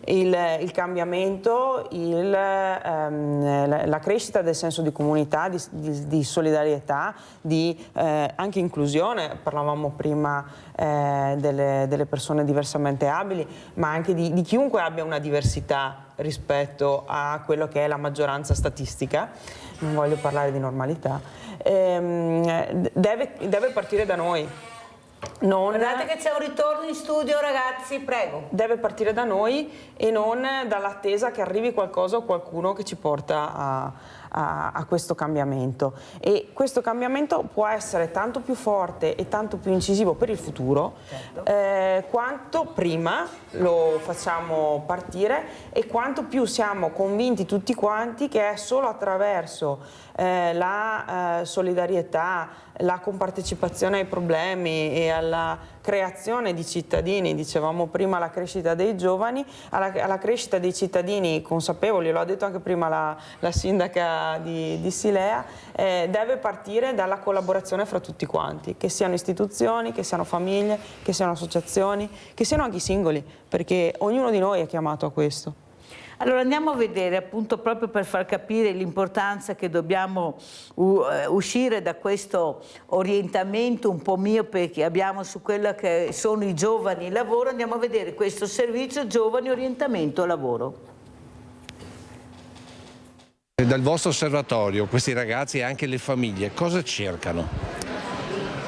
Il cambiamento, la crescita del senso di comunità, di solidarietà, di anche inclusione, parlavamo prima delle persone diversamente abili, ma anche di chiunque abbia una diversità rispetto a quello che è la maggioranza statistica, non voglio parlare di normalità, deve partire da noi. Guardate che c'è un ritorno in studio, ragazzi, prego. Deve partire da noi e non dall'attesa che arrivi qualcosa o qualcuno che ci porta a questo cambiamento. E questo cambiamento può essere tanto più forte e tanto più incisivo per il futuro, certo, quanto prima lo facciamo partire e quanto più siamo convinti tutti quanti che è solo attraverso la solidarietà, la compartecipazione ai problemi e alla creazione di cittadini, dicevamo prima la crescita dei giovani, alla crescita dei cittadini consapevoli, lo ha detto anche prima la sindaca di Silea, deve partire dalla collaborazione fra tutti quanti, che siano istituzioni, che siano famiglie, che siano associazioni, che siano anche i singoli, perché ognuno di noi è chiamato a questo. Allora andiamo a vedere, appunto, proprio per far capire l'importanza che dobbiamo uscire da questo orientamento un po' miope che abbiamo su quello che sono i giovani lavoro, andiamo a vedere questo servizio giovani orientamento lavoro. Dal vostro osservatorio questi ragazzi e anche le famiglie cosa cercano?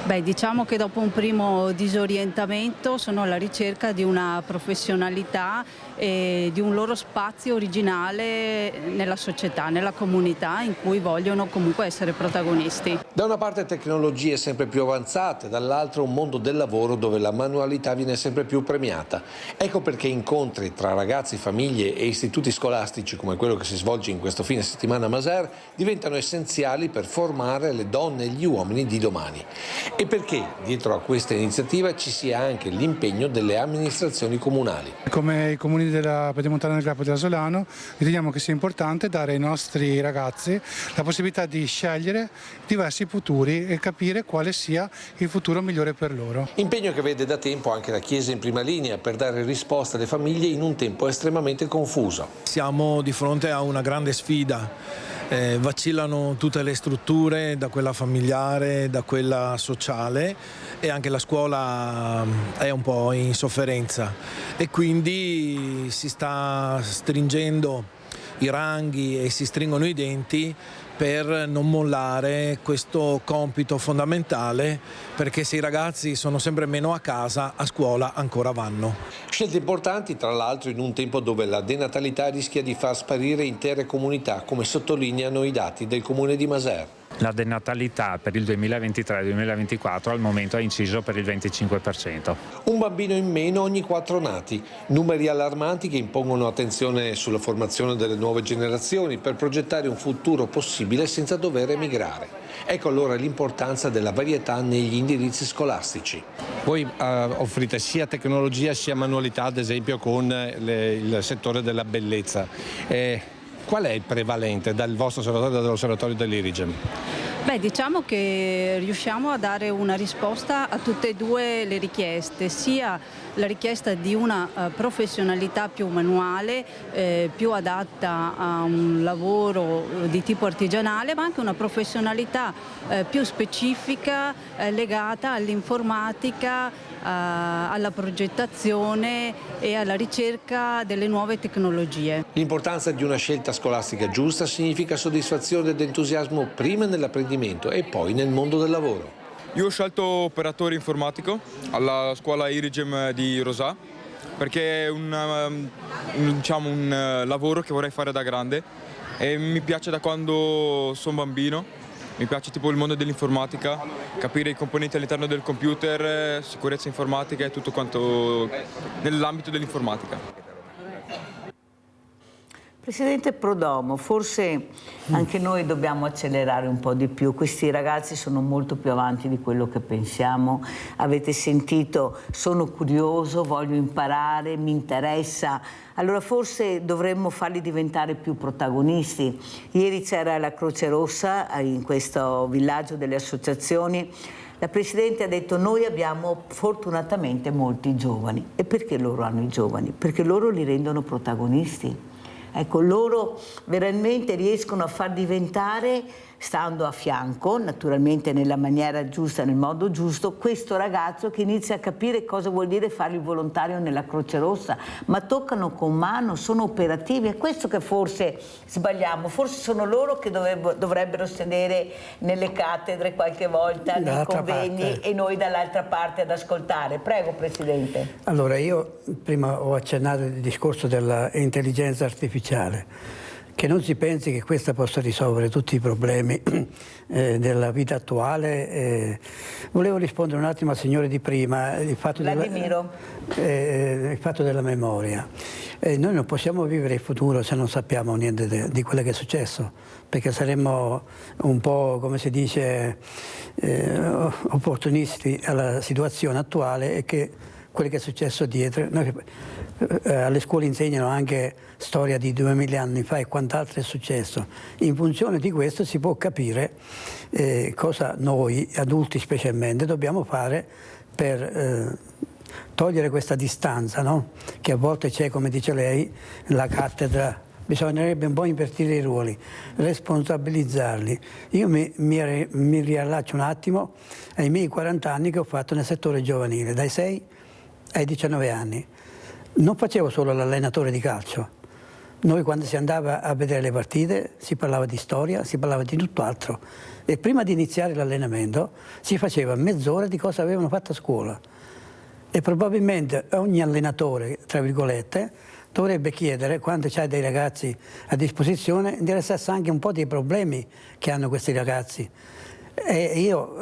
Beh, diciamo che dopo un primo disorientamento sono alla ricerca di una professionalità e di un loro spazio originale nella società, nella comunità in cui vogliono comunque essere protagonisti. Da una parte tecnologie sempre più avanzate, dall'altra un mondo del lavoro dove la manualità viene sempre più premiata. Ecco perché incontri tra ragazzi, famiglie e istituti scolastici come quello che si svolge in questo fine settimana a Maser diventano essenziali per formare le donne e gli uomini di domani. E perché dietro a questa iniziativa ci sia anche l'impegno delle amministrazioni comunali. Come i comuni della Pedemontana del Grappa e della Solano riteniamo che sia importante dare ai nostri ragazzi la possibilità di scegliere diversi futuri e capire quale sia il futuro migliore per loro. Impegno che vede da tempo anche la Chiesa in prima linea per dare risposta alle famiglie in un tempo estremamente confuso. Siamo di fronte a una grande sfida. Vacillano tutte le strutture, da quella familiare, da quella sociale, e anche la scuola è un po' in sofferenza e quindi si sta stringendo i ranghi e si stringono i denti per non mollare questo compito fondamentale, perché se i ragazzi sono sempre meno a casa, a scuola ancora vanno. Scelte importanti, tra l'altro, in un tempo dove la denatalità rischia di far sparire intere comunità, come sottolineano i dati del comune di Maser. La denatalità per il 2023-2024 al momento ha inciso per il 25%. Un bambino in meno ogni 4 nati, numeri allarmanti che impongono attenzione sulla formazione delle nuove generazioni per progettare un futuro possibile senza dover emigrare. Ecco allora l'importanza della varietà negli indirizzi scolastici. Voi offrite sia tecnologia sia manualità, ad esempio con il settore della bellezza. Qual è il prevalente dal vostro osservatorio e dall'osservatorio dell'Irigem? Beh, diciamo che riusciamo a dare una risposta a tutte e due le richieste, sia la richiesta di una professionalità più manuale, più adatta a un lavoro di tipo artigianale, ma anche una professionalità più specifica legata all'informatica, alla progettazione e alla ricerca delle nuove tecnologie. L'importanza di una scelta scolastica giusta significa soddisfazione ed entusiasmo prima nell'apprendimento e poi nel mondo del lavoro. Io ho scelto operatore informatico alla scuola Irigem di Rosà perché è un lavoro che vorrei fare da grande e mi piace da quando sono bambino. Mi piace tipo il mondo dell'informatica, capire i componenti all'interno del computer, sicurezza informatica e tutto quanto nell'ambito dell'informatica. Presidente Prodomo, forse anche noi dobbiamo accelerare un po' di più. Questi ragazzi sono molto più avanti di quello che pensiamo. Avete sentito, sono curioso, voglio imparare, mi interessa. Allora forse dovremmo farli diventare più protagonisti. Ieri c'era la Croce Rossa in questo villaggio delle associazioni. La Presidente ha detto: noi abbiamo fortunatamente molti giovani. E perché loro hanno i giovani? Perché loro li rendono protagonisti. Ecco, loro veramente riescono a far diventare, stando a fianco, naturalmente nella maniera giusta, nel modo giusto, questo ragazzo che inizia a capire cosa vuol dire fare il volontario nella Croce Rossa, ma toccano con mano, sono operativi. È questo che forse sbagliamo, forse sono loro che dovrebbero sedere nelle cattedre qualche volta, nei convegni, e noi dall'altra parte ad ascoltare. Prego, Presidente. Allora, io prima ho accennato il discorso dell'intelligenza artificiale. Che non si pensi che questa possa risolvere tutti i problemi della vita attuale. Volevo rispondere un attimo al signore di prima, il fatto della memoria. Noi non possiamo vivere il futuro se non sappiamo niente di quello che è successo, perché saremmo un po', come si dice, opportunisti alla situazione attuale e che quello che è successo dietro. Noi, alle scuole insegnano anche storia di 2000 anni fa e quant'altro è successo. In funzione di questo si può capire cosa noi, adulti specialmente, dobbiamo fare per togliere questa distanza, no? Che a volte c'è, come dice lei, la cattedra. Bisognerebbe un po' invertire i ruoli, responsabilizzarli. Io mi riallaccio un attimo ai miei 40 anni che ho fatto nel settore giovanile, dai 6 ai 19 anni. Non facevo solo l'allenatore di calcio. Noi quando si andava a vedere le partite si parlava di storia, si parlava di tutt'altro. E prima di iniziare l'allenamento si faceva mezz'ora di cosa avevano fatto a scuola. E probabilmente ogni allenatore, tra virgolette, dovrebbe chiedere, quando c'è dei ragazzi a disposizione, interessarsi anche un po' dei problemi che hanno questi ragazzi. E io,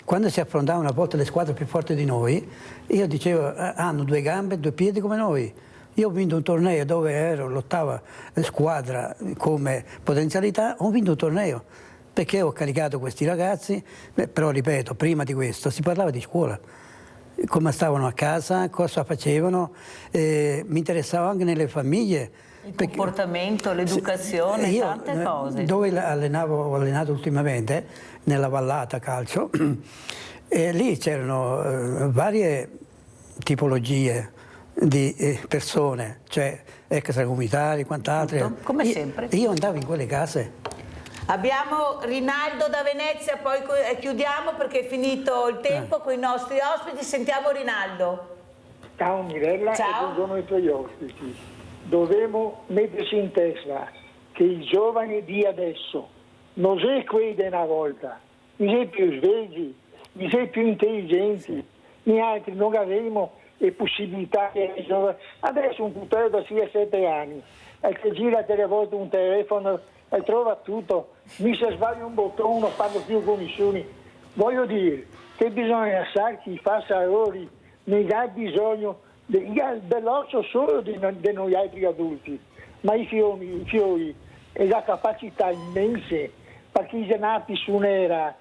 quando si affrontavano a volte le squadre più forti di noi, io dicevo, hanno 2 gambe, 2 piedi come noi. Io ho vinto un torneo dove ero l'8ª squadra come potenzialità, ho vinto un torneo perché ho caricato questi ragazzi. Però ripeto, prima di questo si parlava di scuola, come stavano a casa, cosa facevano, mi interessava anche nelle famiglie. Il comportamento, l'educazione, tante cose. Dove ho allenato ultimamente, nella Vallata Calcio, e lì c'erano varie tipologie di persone, cioè extracomunitari, quant'altro. Come sempre. Io andavo in quelle case. Abbiamo Rinaldo da Venezia, poi chiudiamo perché è finito il tempo con i nostri ospiti. Sentiamo Rinaldo. Ciao Mirella. Ciao. E buongiorno ai tuoi ospiti. Dobbiamo mettersi in testa che i giovani di adesso non sono quelli di una volta, mi sei più svegli, mi sei più intelligenti, noi altri non avremo le possibilità che i giovani. Adesso un puttano da 6 a 7 anni, che gira delle volte un telefono e trova tutto, mi se sbaglia un bottone non parlo più con nessuno. Voglio dire che bisogna sapere chi fa errori, non ha bisogno dell'osso solo di noi altri adulti, ma i fiori e la capacità immense perché i nati su un'era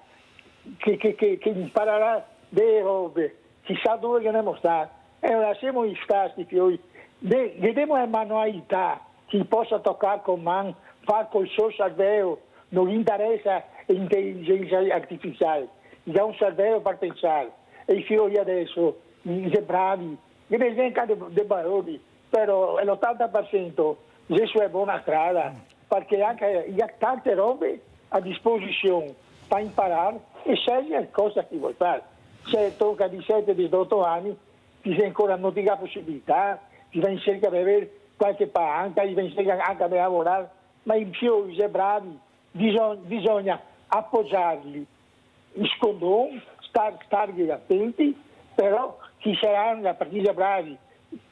che imparerà delle robe, chissà dove che ne mostrare. E ora siamo gli stati fiori, vediamo la manualità, chi possa toccare con mano, fare col suo cervello, non gli interessa l'intelligenza artificiale, gli dà un cervello per pensare. E i fiori adesso, i bravi, ne vengono dei baroni, però l'80% adesso è buona strada, perché anche il y a tante robe a disposizione per imparare e scegliere cosa ti vuoi fare. Se tocca di 17-18 anni, ti sei ancora non ti dà possibilità, ti vai in cerca di avere qualche panca, ti vai in cerca anche di lavorare, ma i fiori, se bravi, bisogna appoggiarli, scondoni, stargli attenti, però chi saranno a partire bravi,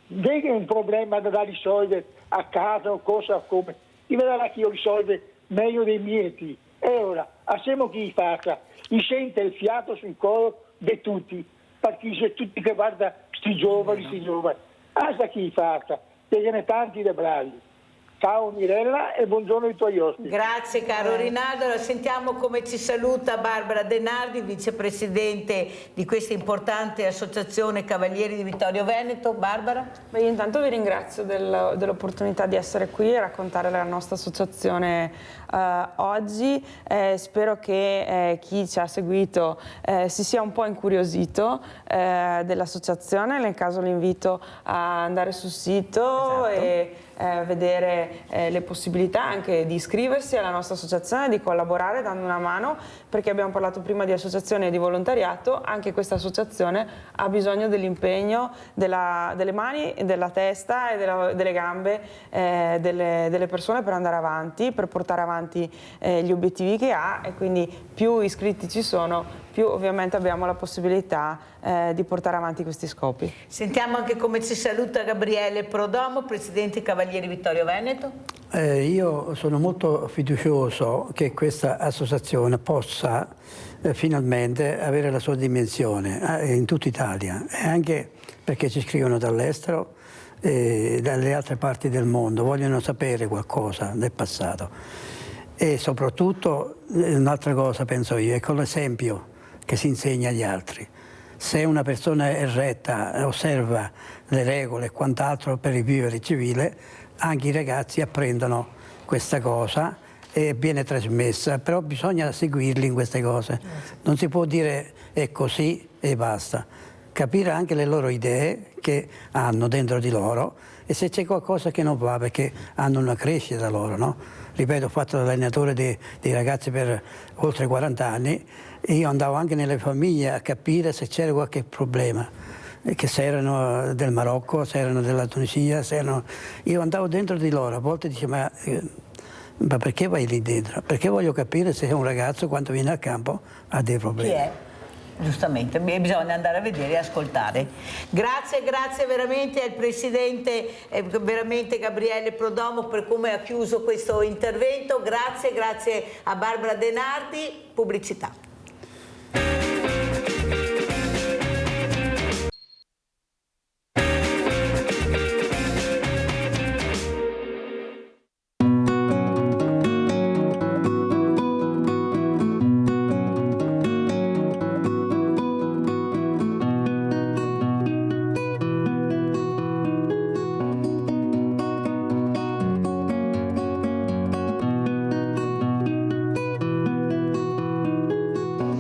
vedi un problema da risolvere a casa o cosa come, ti vedrà chi lo risolve meglio dei miei. E ora, assieme chi faccia, mi sente il fiato sul collo di tutti, perché c'è tutti che guarda sti giovani, hasta chi faccia, perché ne tanti dei bravi. Ciao Mirella e buongiorno ai tuoi ospiti. Grazie caro Rinaldo. Allora, sentiamo come ci saluta Barbara Denardi, vicepresidente di questa importante associazione Cavalieri di Vittorio Veneto. Barbara? Beh, io intanto vi ringrazio dell'opportunità di essere qui e raccontare la nostra associazione oggi. Spero che chi ci ha seguito si sia un po' incuriosito dell'associazione. Nel caso l'invito a andare sul sito e vedere le possibilità anche di iscriversi alla nostra associazione, di collaborare dando una mano, perché abbiamo parlato prima di associazione e di volontariato. Anche questa associazione ha bisogno dell'impegno delle mani, della testa e delle gambe delle persone per andare avanti, per portare avanti gli obiettivi che ha, e quindi più iscritti ci sono, più ovviamente abbiamo la possibilità di portare avanti questi scopi. Sentiamo anche come ci saluta Gabriele Prodomo, presidente Cavalieri Vittorio Veneto. Io sono molto fiducioso che questa associazione possa finalmente avere la sua dimensione in tutta Italia, e anche perché ci scrivono dall'estero e dalle altre parti del mondo, vogliono sapere qualcosa del passato. E soprattutto un'altra cosa, penso io, è con l'esempio che si insegna agli altri. Se una persona è retta, osserva le regole e quant'altro per il vivere civile, anche i ragazzi apprendono questa cosa e viene trasmessa, però bisogna seguirli in queste cose. Non si può dire è così e basta. Capire anche le loro idee che hanno dentro di loro, e se c'è qualcosa che non va, perché hanno una crescita loro, no? Ripeto, ho fatto l'allenatore dei ragazzi per oltre 40 anni e io andavo anche nelle famiglie a capire se c'era qualche problema, che se erano del Marocco, se erano della Tunisia, io andavo dentro di loro, a volte dicevo ma perché vai lì dentro? Perché voglio capire se un ragazzo quando viene a campo ha dei problemi. Chi è? Giustamente, bisogna andare a vedere e ascoltare. Grazie veramente al Presidente veramente Gabriele Prodomo per come ha chiuso questo intervento. Grazie a Barbara Denardi. Pubblicità.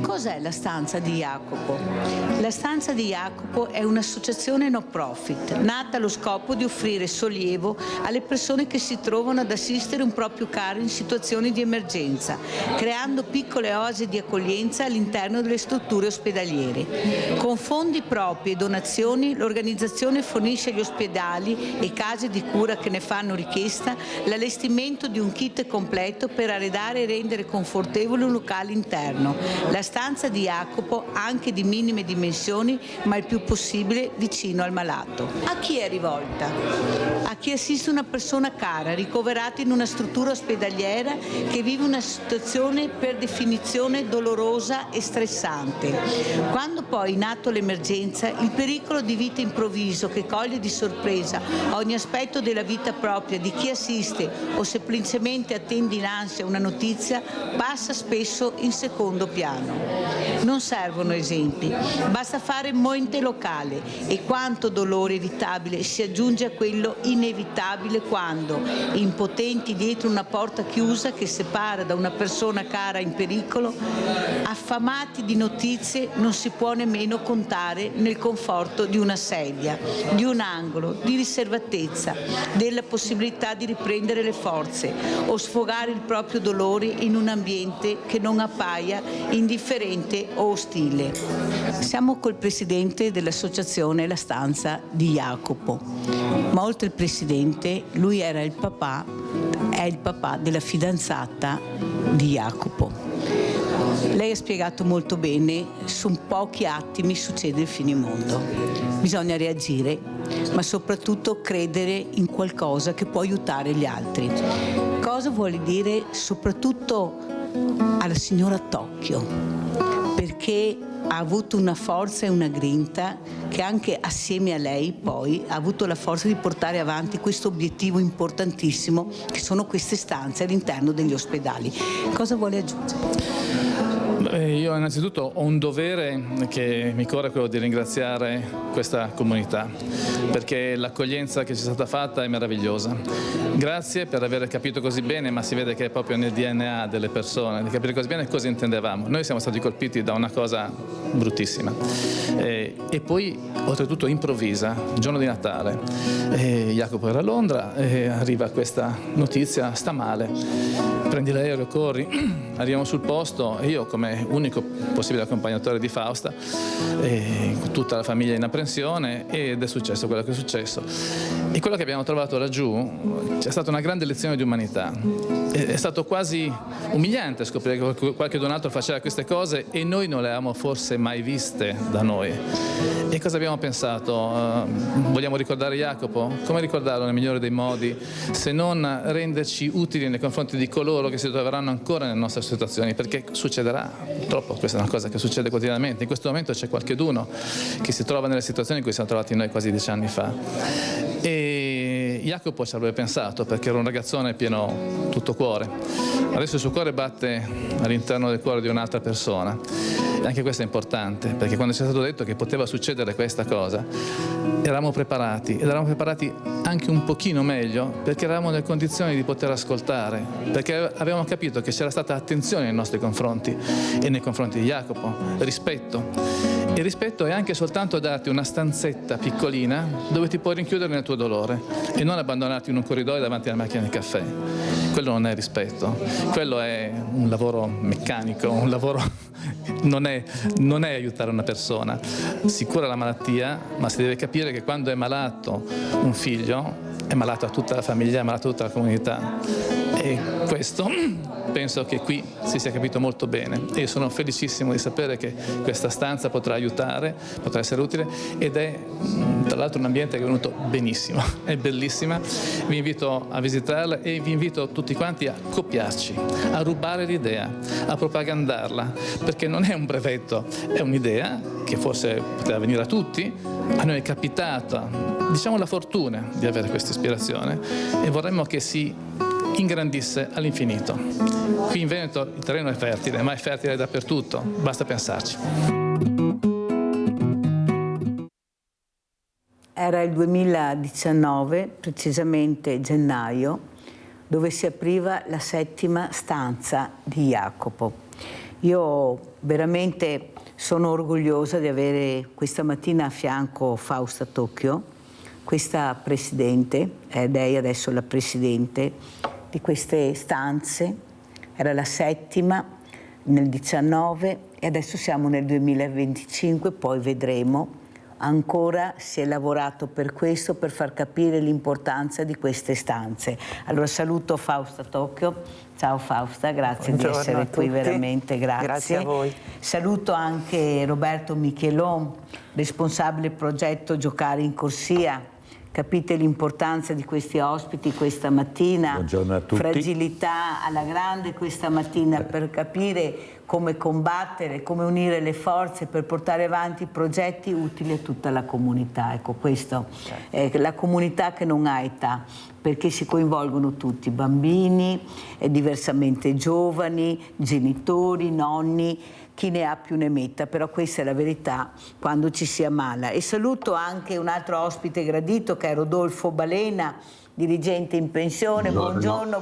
Cos'è la Stanza di Jacopo? La Stanza di Jacopo è un'associazione no profit, nata allo scopo di offrire sollievo alle persone che si trovano ad assistere un proprio caro in situazioni di emergenza, creando piccole oasi di accoglienza all'interno delle strutture ospedaliere. Con fondi propri e donazioni l'organizzazione fornisce agli ospedali e case di cura che ne fanno richiesta l'allestimento di un kit completo per arredare e rendere confortevole un locale interno. La Stanza di Jacopo, anche di minime dimensioni, ma il più possibile vicino al malato. A chi è rivolta? A chi assiste una persona cara, ricoverata in una struttura ospedaliera che vive una situazione per definizione dolorosa e stressante. Quando poi, in atto l'emergenza, il pericolo di vita improvviso che coglie di sorpresa ogni aspetto della vita propria di chi assiste o semplicemente attende in ansia una notizia, passa spesso in secondo piano. Non servono esempi, basta fare monte locale e quanto dolore evitabile si aggiunge a quello inevitabile quando, impotenti dietro una porta chiusa che separa da una persona cara in pericolo, affamati di notizie, non si può nemmeno contare nel conforto di una sedia, di un angolo, di riservatezza, della possibilità di riprendere le forze o sfogare il proprio dolore in un ambiente che non appaia indifferente o ostile. Siamo col presidente dell'associazione La Stanza di Jacopo, ma oltre il presidente lui era il papà, è il papà della fidanzata di Jacopo. Lei ha spiegato molto bene, su pochi attimi succede il finimondo. Bisogna reagire, ma soprattutto credere in qualcosa che può aiutare gli altri. Cosa vuole dire soprattutto alla signora Tocchio? Perché ha avuto una forza e una grinta che anche assieme a lei poi ha avuto la forza di portare avanti questo obiettivo importantissimo che sono queste stanze all'interno degli ospedali. Cosa vuole aggiungere? Io innanzitutto ho un dovere che mi corre, quello di ringraziare questa comunità, perché l'accoglienza che ci è stata fatta è meravigliosa. Grazie per aver capito così bene, ma si vede che è proprio nel DNA delle persone, di capire così bene cosa intendevamo. Noi siamo stati colpiti da una cosa bruttissima e poi oltretutto improvvisa, il giorno di Natale. Jacopo era a Londra e arriva questa notizia, sta male, prendi l'aereo, corri, arriviamo sul posto e io come unico possibile accompagnatore di Fausta, tutta la famiglia in apprensione, ed è successo quello che è successo. E quello che abbiamo trovato laggiù c'è stata una grande lezione di umanità. È stato quasi umiliante scoprire che qualche altro faceva queste cose e noi non le avevamo forse mai viste da noi. E cosa abbiamo pensato? Vogliamo ricordare Jacopo? Come ricordarlo nel migliore dei modi se non renderci utili nei confronti di coloro che si troveranno ancora nelle nostre situazioni, perché succederà, purtroppo questa è una cosa che succede quotidianamente. In questo momento c'è qualcheduno che si trova nelle situazioni in cui siamo trovati noi quasi 10 anni fa. E Jacopo ci avrebbe pensato, perché era un ragazzone pieno tutto cuore. Adesso il suo cuore batte all'interno del cuore di un'altra persona. E anche questo è importante, perché quando ci è stato detto che poteva succedere questa cosa, eravamo preparati, ed eravamo preparati anche un pochino meglio, perché eravamo nelle condizioni di poter ascoltare, perché avevamo capito che c'era stata attenzione nei nostri confronti e nei confronti di Jacopo, rispetto. Il rispetto è anche soltanto darti una stanzetta piccolina dove ti puoi rinchiudere nel tuo dolore e non abbandonarti in un corridoio davanti alla macchina di caffè. Quello non è rispetto, quello è un lavoro meccanico, un lavoro non è aiutare una persona. Si cura la malattia, ma si deve capire che quando è malato un figlio è malato a tutta la famiglia, è malato a tutta la comunità. E questo penso che qui si sia capito molto bene e io sono felicissimo di sapere che questa stanza potrà aiutare, potrà essere utile, ed è tra l'altro un ambiente che è venuto benissimo, è bellissima. Vi invito a visitarla e vi invito tutti quanti a copiarci, a rubare l'idea, a propagandarla, perché non è un brevetto, è un'idea che forse poteva venire a tutti. A noi è capitata, diciamo, la fortuna di avere questa ispirazione e vorremmo che si ingrandisse all'infinito. Qui in Veneto il terreno è fertile, ma è fertile dappertutto, basta pensarci. Era il 2019, precisamente gennaio, dove si apriva la 7ª stanza di Jacopo. Io veramente sono orgogliosa di avere questa mattina a fianco Fausta Tocchio, questa presidente, ed è adesso la presidente di queste stanze. Era la 7ª nel 19 e adesso siamo nel 2025, poi vedremo. Ancora si è lavorato per questo, per far capire l'importanza di queste stanze. Allora saluto Fausta Tocchio. Ciao Fausta, grazie di essere qui, veramente grazie. Grazie a voi. Saluto anche Roberto Michelon, responsabile progetto Giocare in Corsia. Capite l'importanza di questi ospiti questa mattina. Buongiorno a tutti. Fragilità alla grande questa mattina per capire come combattere, come unire le forze per portare avanti progetti utili a tutta la comunità. Ecco, questo è la comunità che non ha età, perché si coinvolgono tutti, bambini, diversamente giovani, genitori, nonni, chi ne ha più ne metta, però questa è la verità quando ci si ammala. E saluto anche un altro ospite gradito che è Rodolfo Balena, dirigente in pensione. Buongiorno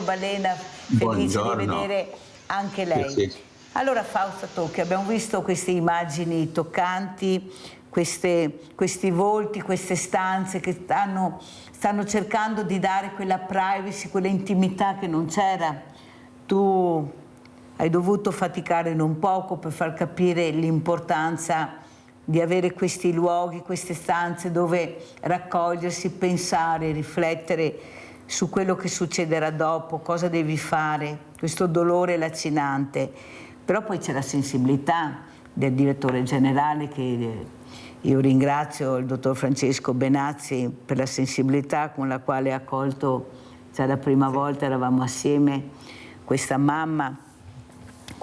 Balena, felice di vedere anche lei. Sì. Allora Fausta Tocchio, abbiamo visto queste immagini toccanti, questi volti, queste stanze che stanno cercando di dare quella privacy, quella intimità che non c'era. Tu hai dovuto faticare non poco per far capire l'importanza di avere questi luoghi, queste stanze dove raccogliersi, pensare, riflettere su quello che succederà dopo, cosa devi fare, questo dolore lacinante. Però poi c'è la sensibilità del direttore generale, che io ringrazio, il dottor Francesco Benazzi, per la sensibilità con la quale ha accolto, già la prima volta eravamo assieme, questa mamma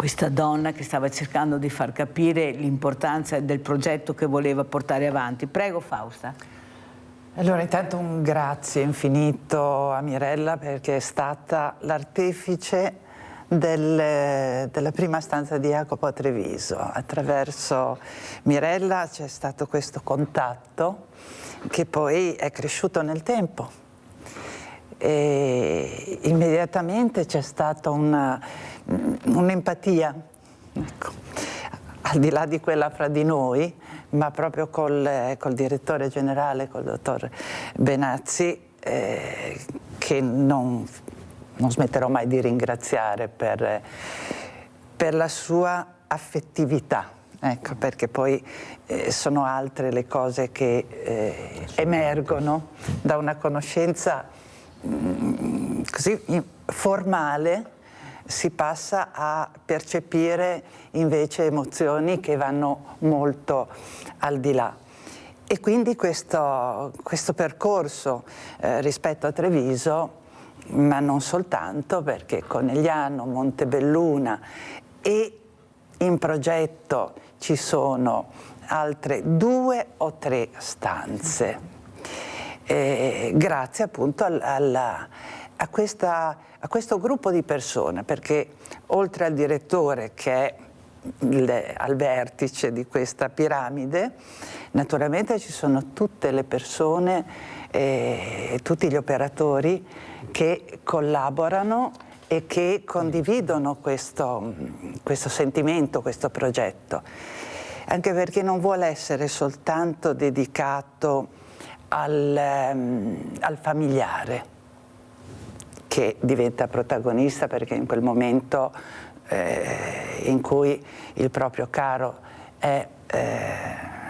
questa donna che stava cercando di far capire l'importanza del progetto che voleva portare avanti. Prego Fausta. Allora, intanto un grazie infinito a Mirella, perché è stata l'artefice della prima stanza di Jacopo a Treviso. Attraverso Mirella c'è stato questo contatto che poi è cresciuto nel tempo e immediatamente c'è stata un'empatia, ecco, al di là di quella fra di noi, ma proprio col direttore generale, col dottor Benazzi, che non smetterò mai di ringraziare per la sua affettività, ecco, perché poi sono altre le cose che emergono da una conoscenza così formale, si passa a percepire invece emozioni che vanno molto al di là. E quindi questo percorso rispetto a Treviso, ma non soltanto, perché Conegliano, Montebelluna e in progetto ci sono altre 2 o 3 stanze, grazie appunto a questo gruppo di persone, perché oltre al direttore che è al vertice di questa piramide, naturalmente ci sono tutte le persone, tutti gli operatori che collaborano e che condividono questo sentimento, questo progetto, anche perché non vuole essere soltanto dedicato al familiare, che diventa protagonista perché in quel momento in cui il proprio caro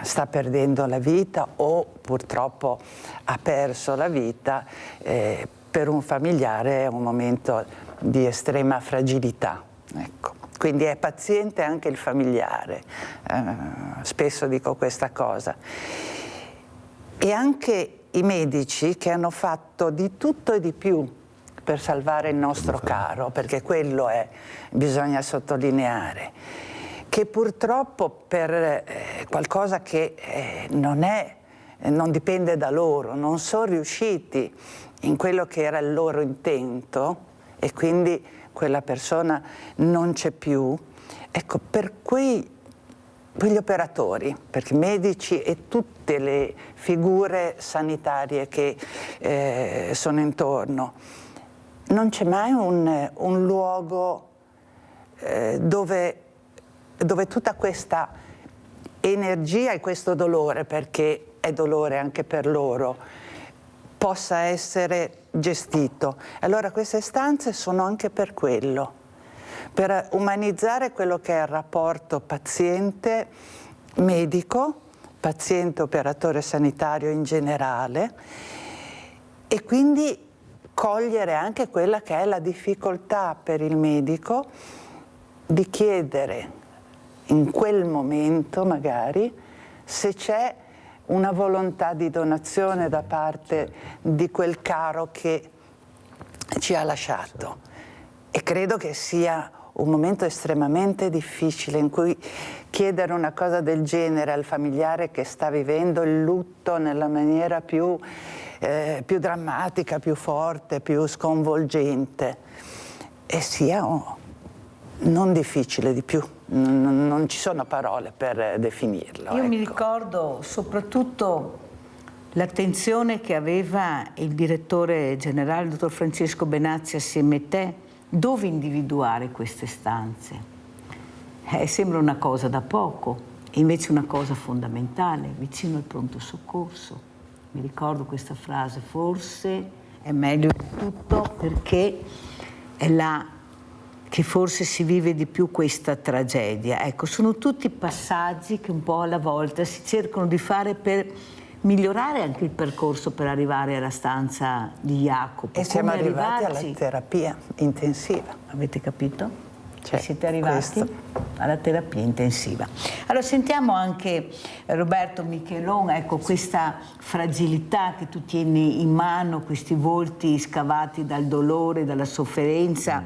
sta perdendo la vita o purtroppo ha perso la vita, per un familiare è un momento di estrema fragilità. Ecco. Quindi è paziente anche il familiare, spesso dico questa cosa. E anche i medici che hanno fatto di tutto e di più per salvare il nostro caro, perché quello bisogna sottolineare, che purtroppo per qualcosa che non dipende da loro, non sono riusciti in quello che era il loro intento e quindi quella persona non c'è più. Ecco, per quegli operatori, perché medici e tutte le figure sanitarie che sono intorno, non c'è mai un luogo dove tutta questa energia e questo dolore, perché è dolore anche per loro, possa essere gestito. Allora queste stanze sono anche per quello, per umanizzare quello che è il rapporto paziente-medico, paziente-operatore sanitario in generale, e quindi cogliere anche quella che è la difficoltà per il medico di chiedere in quel momento magari se c'è una volontà di donazione da parte di quel caro che ci ha lasciato. E credo che sia un momento estremamente difficile in cui chiedere una cosa del genere al familiare che sta vivendo il lutto nella maniera più drammatica, più forte, più sconvolgente, e sia non difficile di più. Non ci sono parole per definirlo. Io mi ricordo soprattutto l'attenzione che aveva il direttore generale, il dottor Francesco Benazzi, assieme a te, dove individuare queste stanze. Sembra una cosa da poco, invece una cosa fondamentale, vicino al pronto soccorso. Mi ricordo questa frase, forse è meglio di tutto perché è là che forse si vive di più questa tragedia. Ecco, sono tutti passaggi che un po' alla volta si cercano di fare per migliorare anche il percorso per arrivare alla stanza di Jacopo. E siamo arrivati alla terapia intensiva. Avete capito? Siete arrivati alla terapia intensiva. Allora sentiamo anche Roberto Michelon, ecco, questa fragilità che tu tieni in mano, questi volti scavati dal dolore, dalla sofferenza,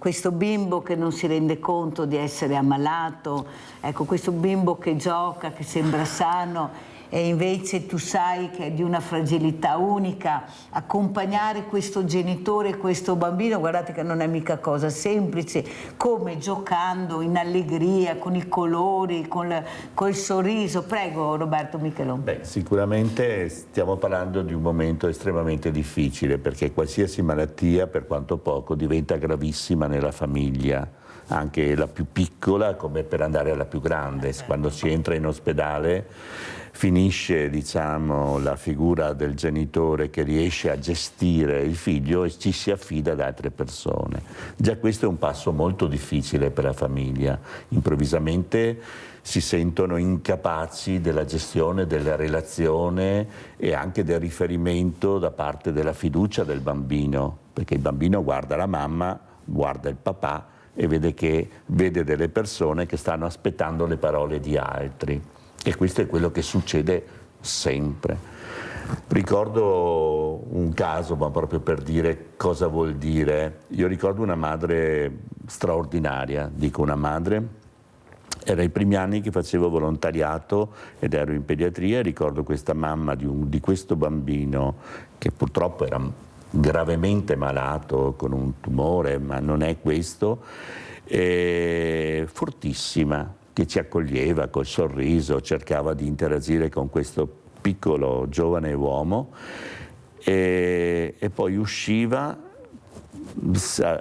questo bimbo che non si rende conto di essere ammalato, ecco, questo bimbo che gioca, che sembra sano e invece tu sai che è di una fragilità unica. Accompagnare questo genitore, questo bambino, guardate che non è mica cosa semplice, come giocando in allegria, con i colori, col sorriso. Prego Roberto Michelon. Beh, sicuramente stiamo parlando di un momento estremamente difficile, perché qualsiasi malattia, per quanto poco, diventa gravissima nella famiglia, anche la più piccola come per andare alla più grande. Quando si entra in ospedale finisce, diciamo, la figura del genitore che riesce a gestire il figlio e ci si affida ad altre persone. Già questo è un passo molto difficile per la famiglia. Improvvisamente si sentono incapaci della gestione della relazione e anche del riferimento da parte della fiducia del bambino, perché il bambino guarda la mamma, guarda il papà e vede delle persone che stanno aspettando le parole di altri. E questo è quello che succede sempre. Ricordo un caso, ma proprio per dire cosa vuol dire. Io ricordo una madre straordinaria, dico una madre. Era i primi anni che facevo volontariato ed ero in pediatria, e ricordo questa mamma di questo bambino che purtroppo era gravemente malato con un tumore, ma non è questo, fortissima, che ci accoglieva col sorriso, cercava di interagire con questo piccolo giovane uomo e poi usciva,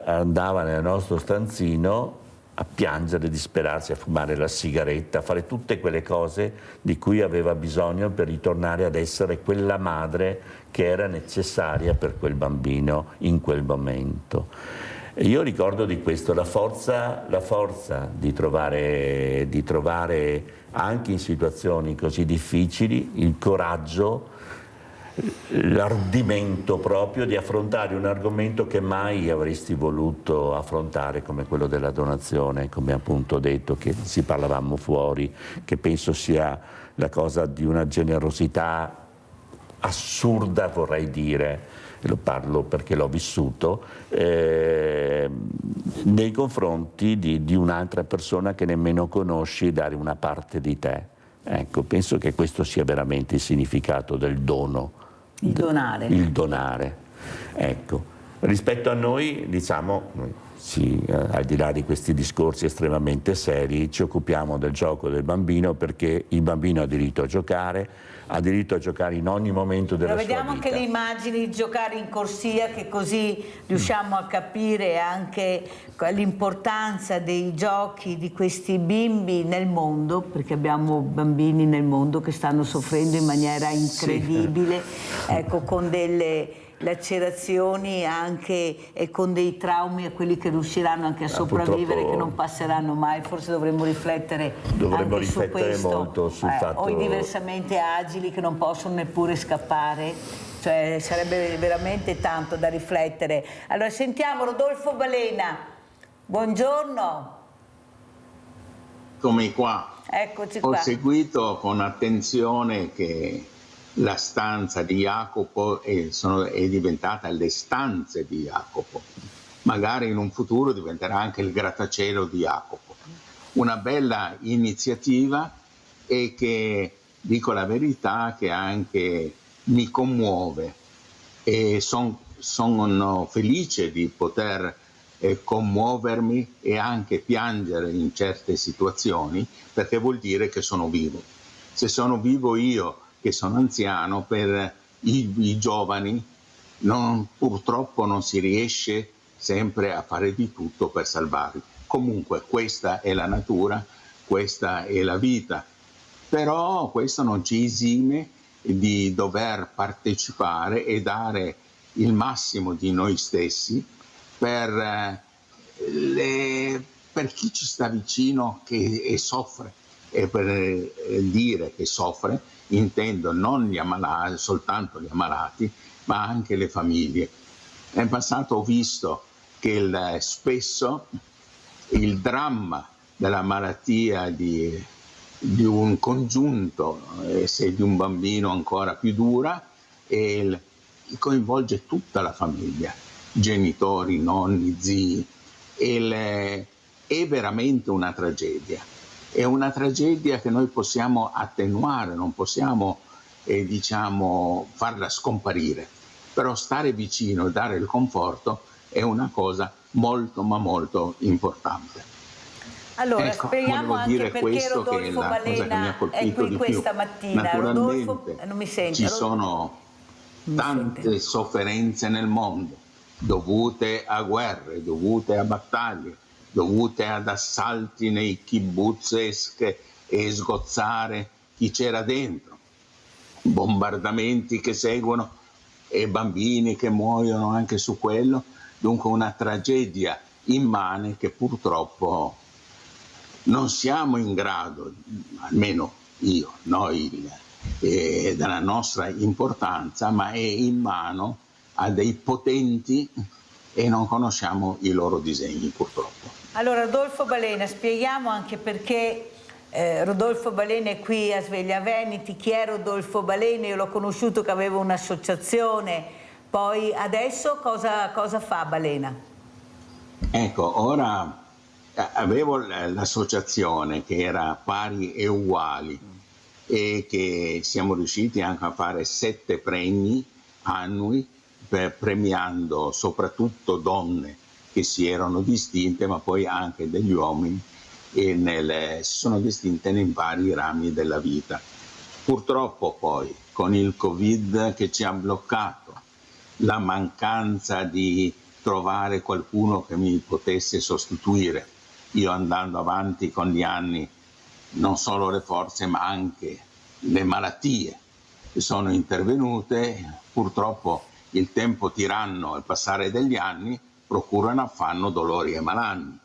andava nel nostro stanzino a piangere, disperarsi, a fumare la sigaretta, a fare tutte quelle cose di cui aveva bisogno per ritornare ad essere quella madre che era necessaria per quel bambino in quel momento. E io ricordo di questo, la forza di trovare anche in situazioni così difficili il coraggio, l'ardimento proprio di affrontare un argomento che mai avresti voluto affrontare, come quello della donazione, come appunto detto, che ci parlavamo fuori, che penso sia la cosa di una generosità assurda, vorrei dire, lo parlo perché l'ho vissuto, nei confronti di un'altra persona che nemmeno conosci, dare una parte di te. Ecco, penso che questo sia veramente il significato del dono. Il donare. Il donare. Ecco, rispetto a noi, diciamo, al di là di questi discorsi estremamente seri, ci occupiamo del gioco del bambino, perché il bambino ha diritto a giocare in ogni momento della sua vita. Vediamo anche le immagini di giocare in corsia, che così riusciamo a capire anche l'importanza dei giochi di questi bimbi nel mondo, perché abbiamo bambini nel mondo che stanno soffrendo in maniera incredibile, ecco, con delle lacerazioni anche e con dei traumi a quelli che riusciranno anche a sopravvivere, che non passeranno mai. Forse dovremmo riflettere anche su questo, molto sul fatto, o i diversamente agili che non possono neppure scappare, cioè sarebbe veramente tanto da riflettere. Allora sentiamo Rodolfo Balena, buongiorno. Eccomi qua. Eccoci qua. Ho seguito con attenzione che la stanza di Jacopo è diventata le stanze di Jacopo. Magari in un futuro diventerà anche il grattacielo di Jacopo. Una bella iniziativa, e che, dico la verità, che anche mi commuove, e sono felice di poter commuovermi e anche piangere in certe situazioni, perché vuol dire che sono vivo. Se sono vivo io, che sono anziano, per i giovani purtroppo non si riesce sempre a fare di tutto per salvarli. Comunque questa è la natura, questa è la vita, però questo non ci esime di dover partecipare e dare il massimo di noi stessi per chi ci sta vicino e soffre. E per dire che soffre intendo non soltanto gli ammalati, ma anche le famiglie. In passato ho visto che spesso il dramma della malattia di un congiunto, se di un bambino ancora più dura, coinvolge tutta la famiglia, genitori, nonni, zii, è veramente una tragedia. È una tragedia che noi possiamo attenuare, non possiamo diciamo, farla scomparire, però stare vicino e dare il conforto è una cosa molto ma molto importante. Allora, ecco, speriamo anche perché che Rodolfo è la cosa che mi ha Balena è colpito qui di questa più. mattina. Naturalmente Rodolfo, non mi sente. ci sono tante sofferenze nel mondo dovute a guerre, dovute a battaglie, dovute ad assalti nei kibbutz e sgozzare chi c'era dentro, bombardamenti che seguono e bambini che muoiono anche su quello, dunque una tragedia immane che purtroppo non siamo in grado, almeno io, noi, della nostra importanza, ma è in mano a dei potenti e non conosciamo i loro disegni purtroppo. Allora, Rodolfo Balena, spieghiamo anche perché Rodolfo Balena è qui a Sveglia Veneti. Chi è Rodolfo Balena? Io l'ho conosciuto che aveva un'associazione, poi adesso cosa fa Balena? Ecco, ora avevo l'associazione che era Pari e Uguali e che siamo riusciti anche a fare 7 premi annui premiando soprattutto donne che si erano distinte, ma poi anche degli uomini e si sono distinte nei vari rami della vita. Purtroppo poi con il Covid che ci ha bloccato, la mancanza di trovare qualcuno che mi potesse sostituire, io andando avanti con gli anni, non solo le forze ma anche le malattie che sono intervenute, purtroppo il tempo tiranno e il passare degli anni procurano affanno, dolori e malanni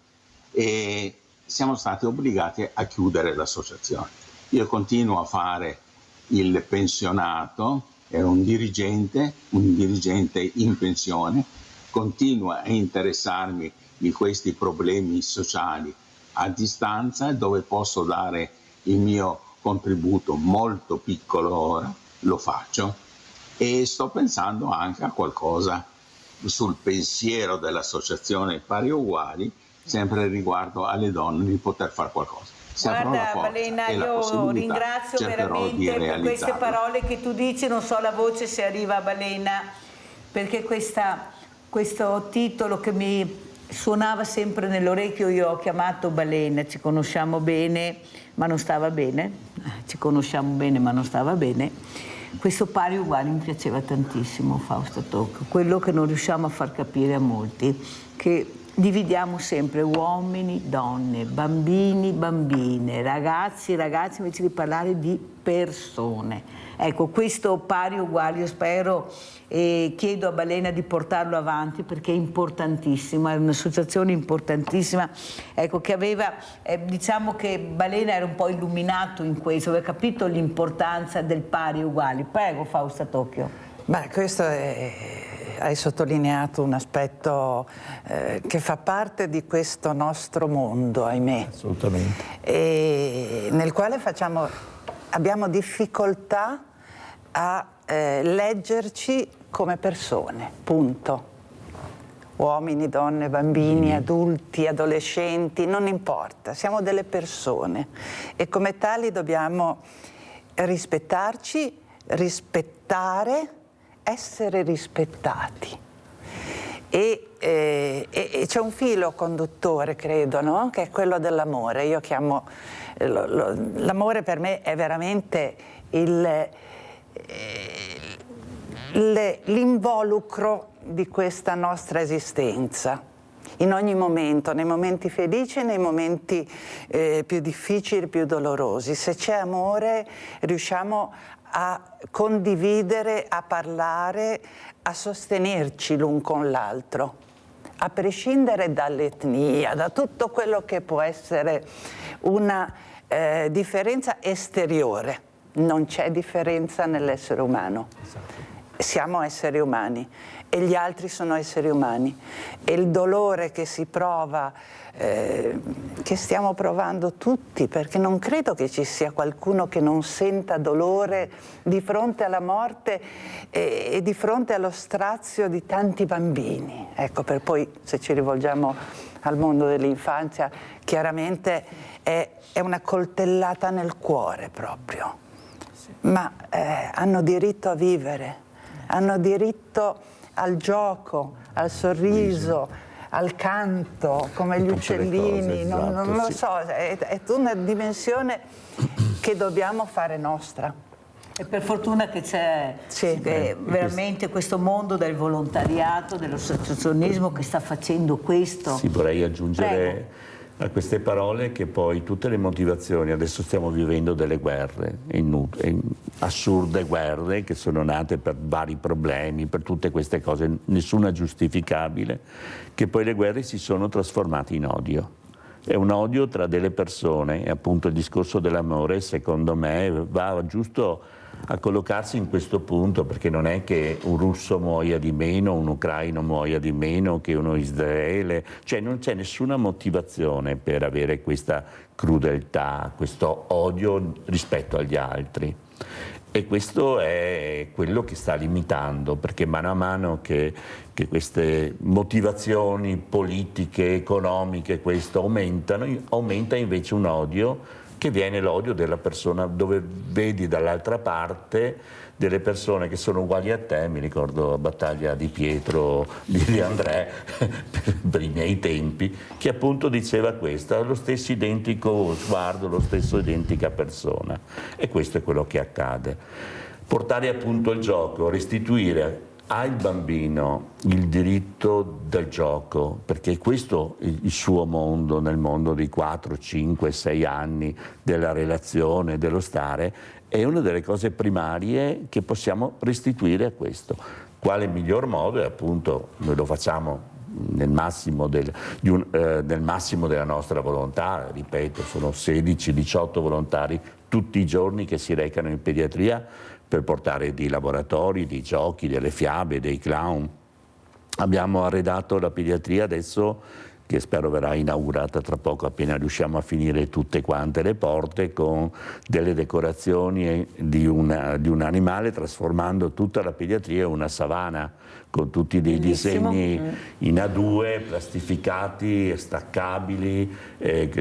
e siamo stati obbligati a chiudere l'associazione. Io continuo a fare il pensionato, ero un dirigente in pensione, continuo a interessarmi di questi problemi sociali a distanza, dove posso dare il mio contributo molto piccolo ora, lo faccio e sto pensando anche a qualcosa sul pensiero dell'associazione Pari Uguali, sempre riguardo alle donne, di poter fare qualcosa. Guarda Balena, io ringrazio veramente per queste parole che tu dici, non so la voce se arriva a Balena, perché questo titolo che mi suonava sempre nell'orecchio, io ho chiamato Balena, ci conosciamo bene ma non stava bene, ci conosciamo bene ma non stava bene. Questo Pari Uguali mi piaceva tantissimo, Fausto Tocco, quello che non riusciamo a far capire a molti, che dividiamo sempre uomini, donne, bambini, bambine, ragazzi, ragazzi, invece di parlare di persone. Ecco, questo Pari Uguali io spero e chiedo a Balena di portarlo avanti perché è importantissimo, è un'associazione importantissima, ecco, che aveva, diciamo che Balena era un po' illuminato in questo, aveva capito l'importanza del Pari Uguali. Prego Fausta Tocchio. Beh, questo hai sottolineato un aspetto che fa parte di questo nostro mondo, ahimè. Assolutamente. E nel quale abbiamo difficoltà a leggerci come persone, punto. Uomini, donne, bambini, adulti, adolescenti, non importa, siamo delle persone e come tali dobbiamo rispettarci, rispettare, essere rispettati. E c'è un filo conduttore, credo, no? Che è quello dell'amore. Io chiamo l'amore, per me è veramente l'involucro di questa nostra esistenza, in ogni momento, nei momenti felici e nei momenti più difficili, più dolorosi. Se c'è amore riusciamo a condividere, a parlare, a sostenerci l'un con l'altro, a prescindere dall'etnia, da tutto quello che può essere una differenza esteriore. Non c'è differenza nell'essere umano. Siamo esseri umani e gli altri sono esseri umani e il dolore che si prova, che stiamo provando tutti, perché non credo che ci sia qualcuno che non senta dolore di fronte alla morte e di fronte allo strazio di tanti bambini. Ecco, per poi se ci rivolgiamo al mondo dell'infanzia, chiaramente è una coltellata nel cuore proprio. Ma hanno diritto a vivere, hanno diritto al gioco, al sorriso, al canto, come gli uccellini, esatto, non lo so, è una dimensione che dobbiamo fare nostra. E per fortuna che c'è veramente questo mondo del volontariato, dell'associazionismo che sta facendo questo. Sì, vorrei aggiungere a queste parole che poi tutte le motivazioni, adesso stiamo vivendo delle guerre, assurde guerre che sono nate per vari problemi, per tutte queste cose, nessuna giustificabile, che poi le guerre si sono trasformate in odio. È un odio tra delle persone, e appunto il discorso dell'amore secondo me va giusto a collocarsi in questo punto, perché non è che un russo muoia di meno, un ucraino muoia di meno che uno Israele, cioè non c'è nessuna motivazione per avere questa crudeltà, questo odio rispetto agli altri. E questo è quello che sta limitando, perché mano a mano che queste motivazioni politiche, economiche, questo aumenta invece un odio che viene l'odio della persona, dove vedi dall'altra parte delle persone che sono uguali a te. Mi ricordo la battaglia di Pietro di André per i miei tempi, che appunto diceva questo, ha lo stesso identico sguardo, lo stesso identica persona, e questo è quello che accade. Portare appunto il gioco, restituire al bambino il diritto del gioco, perché questo è il suo mondo, nel mondo dei 4, 5, 6 anni, della relazione, dello stare, è una delle cose primarie che possiamo restituire a questo. Quale miglior modo? È appunto, noi lo facciamo nel massimo della nostra volontà, ripeto, sono 16-18 volontari tutti i giorni che si recano in pediatria per portare dei laboratori, dei giochi, delle fiabe, dei clown. Abbiamo arredato la pediatria adesso, che spero verrà inaugurata tra poco appena riusciamo a finire tutte quante le porte, con delle decorazioni di un animale, trasformando tutta la pediatria in una savana, con tutti dei disegni in A2, plastificati, staccabili,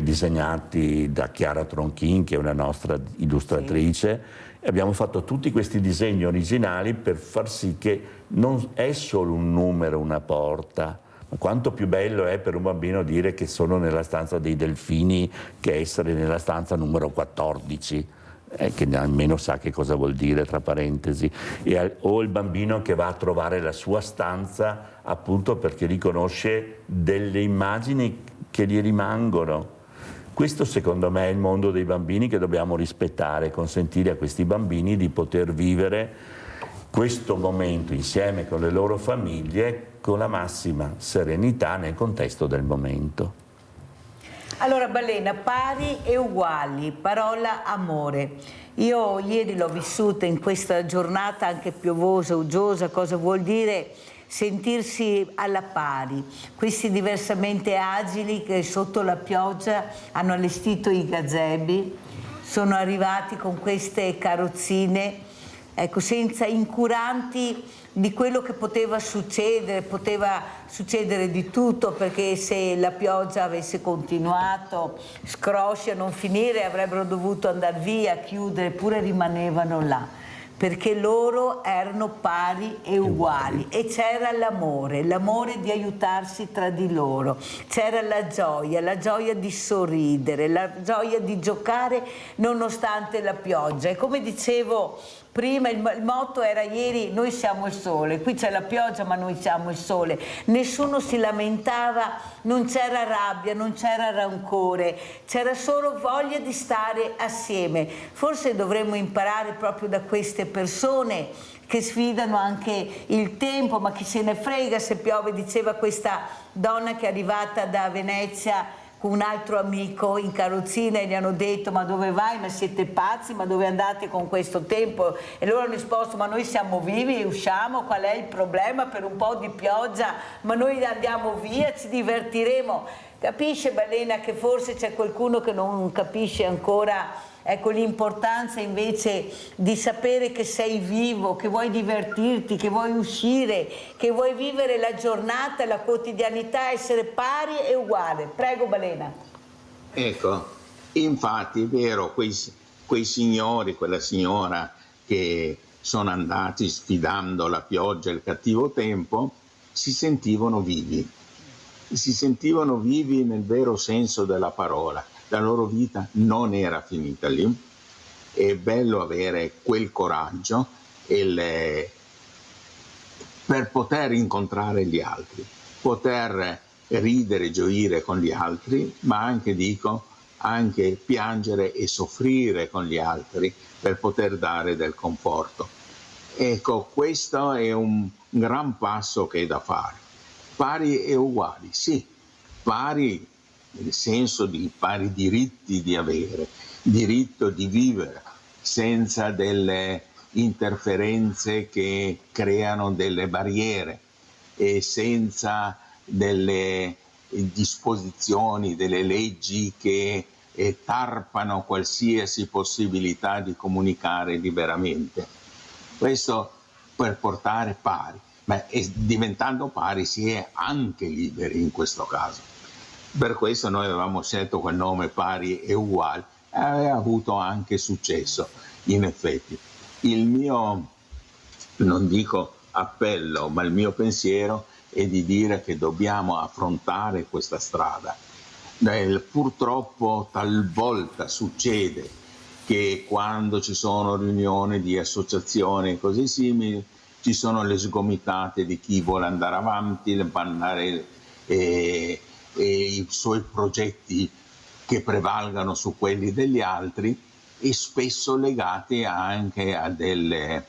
disegnati da Chiara Tronchin, che è una nostra illustratrice. Abbiamo fatto tutti questi disegni originali per far sì che non è solo un numero, una porta, ma quanto più bello è per un bambino dire che sono nella stanza dei delfini che essere nella stanza numero 14, che almeno sa che cosa vuol dire, tra parentesi, o il bambino che va a trovare la sua stanza appunto perché riconosce delle immagini che gli rimangono. Questo secondo me è il mondo dei bambini che dobbiamo rispettare, consentire a questi bambini di poter vivere questo momento insieme con le loro famiglie con la massima serenità nel contesto del momento. Allora Balena, pari e uguali, parola amore. Io ieri l'ho vissuta in questa giornata anche piovosa, uggiosa, cosa vuol dire sentirsi alla pari, questi diversamente agili che sotto la pioggia hanno allestito i gazebi, sono arrivati con queste carrozzine, ecco, senza incuranti di quello che poteva succedere di tutto, perché se la pioggia avesse continuato, scrosci a non finire, avrebbero dovuto andare via, chiudere, eppure rimanevano là, perché loro erano pari e uguali, e c'era l'amore di aiutarsi tra di loro, c'era la gioia di sorridere, la gioia di giocare nonostante la pioggia. E come dicevo prima, il motto era ieri: noi siamo il sole, qui c'è la pioggia ma noi siamo il sole. Nessuno si lamentava, non c'era rabbia, non c'era rancore, c'era solo voglia di stare assieme. Forse dovremmo imparare proprio da queste persone che sfidano anche il tempo, ma chi se ne frega se piove. Diceva questa donna che è arrivata da Venezia con un altro amico in carrozzina e gli hanno detto: ma dove vai? Ma siete pazzi? Ma dove andate con questo tempo? E loro hanno risposto: ma noi siamo vivi e usciamo, qual è il problema per un po' di pioggia? Ma noi andiamo via, ci divertiremo. Capisce Balena che forse c'è qualcuno che non capisce ancora ecco, l'importanza invece di sapere che sei vivo, che vuoi divertirti, che vuoi uscire, che vuoi vivere la giornata, la quotidianità, essere pari e uguale. Prego Balena. Ecco, infatti è vero, quei signori, quella signora che sono andati sfidando la pioggia e il cattivo tempo, si sentivano vivi nel vero senso della parola. La loro vita non era finita lì. È bello avere quel coraggio per poter incontrare gli altri, poter ridere e gioire con gli altri, ma anche, anche piangere e soffrire con gli altri per poter dare del conforto. Ecco, questo è un gran passo che è da fare. Pari e uguali, sì, pari nel senso di pari diritti di avere, diritto di vivere senza delle interferenze che creano delle barriere e senza delle disposizioni, delle leggi che tarpano qualsiasi possibilità di comunicare liberamente. Questo per portare pari, ma diventando pari si è anche liberi in questo caso. Per questo noi avevamo scelto quel nome Pari e Uguali e aveva avuto anche successo, in effetti. Il mio, non dico appello, ma il mio pensiero è di dire che dobbiamo affrontare questa strada. Purtroppo talvolta succede che quando ci sono riunioni di associazioni e così simili ci sono le sgomitate di chi vuole andare avanti, i suoi progetti che prevalgano su quelli degli altri e spesso legati anche a delle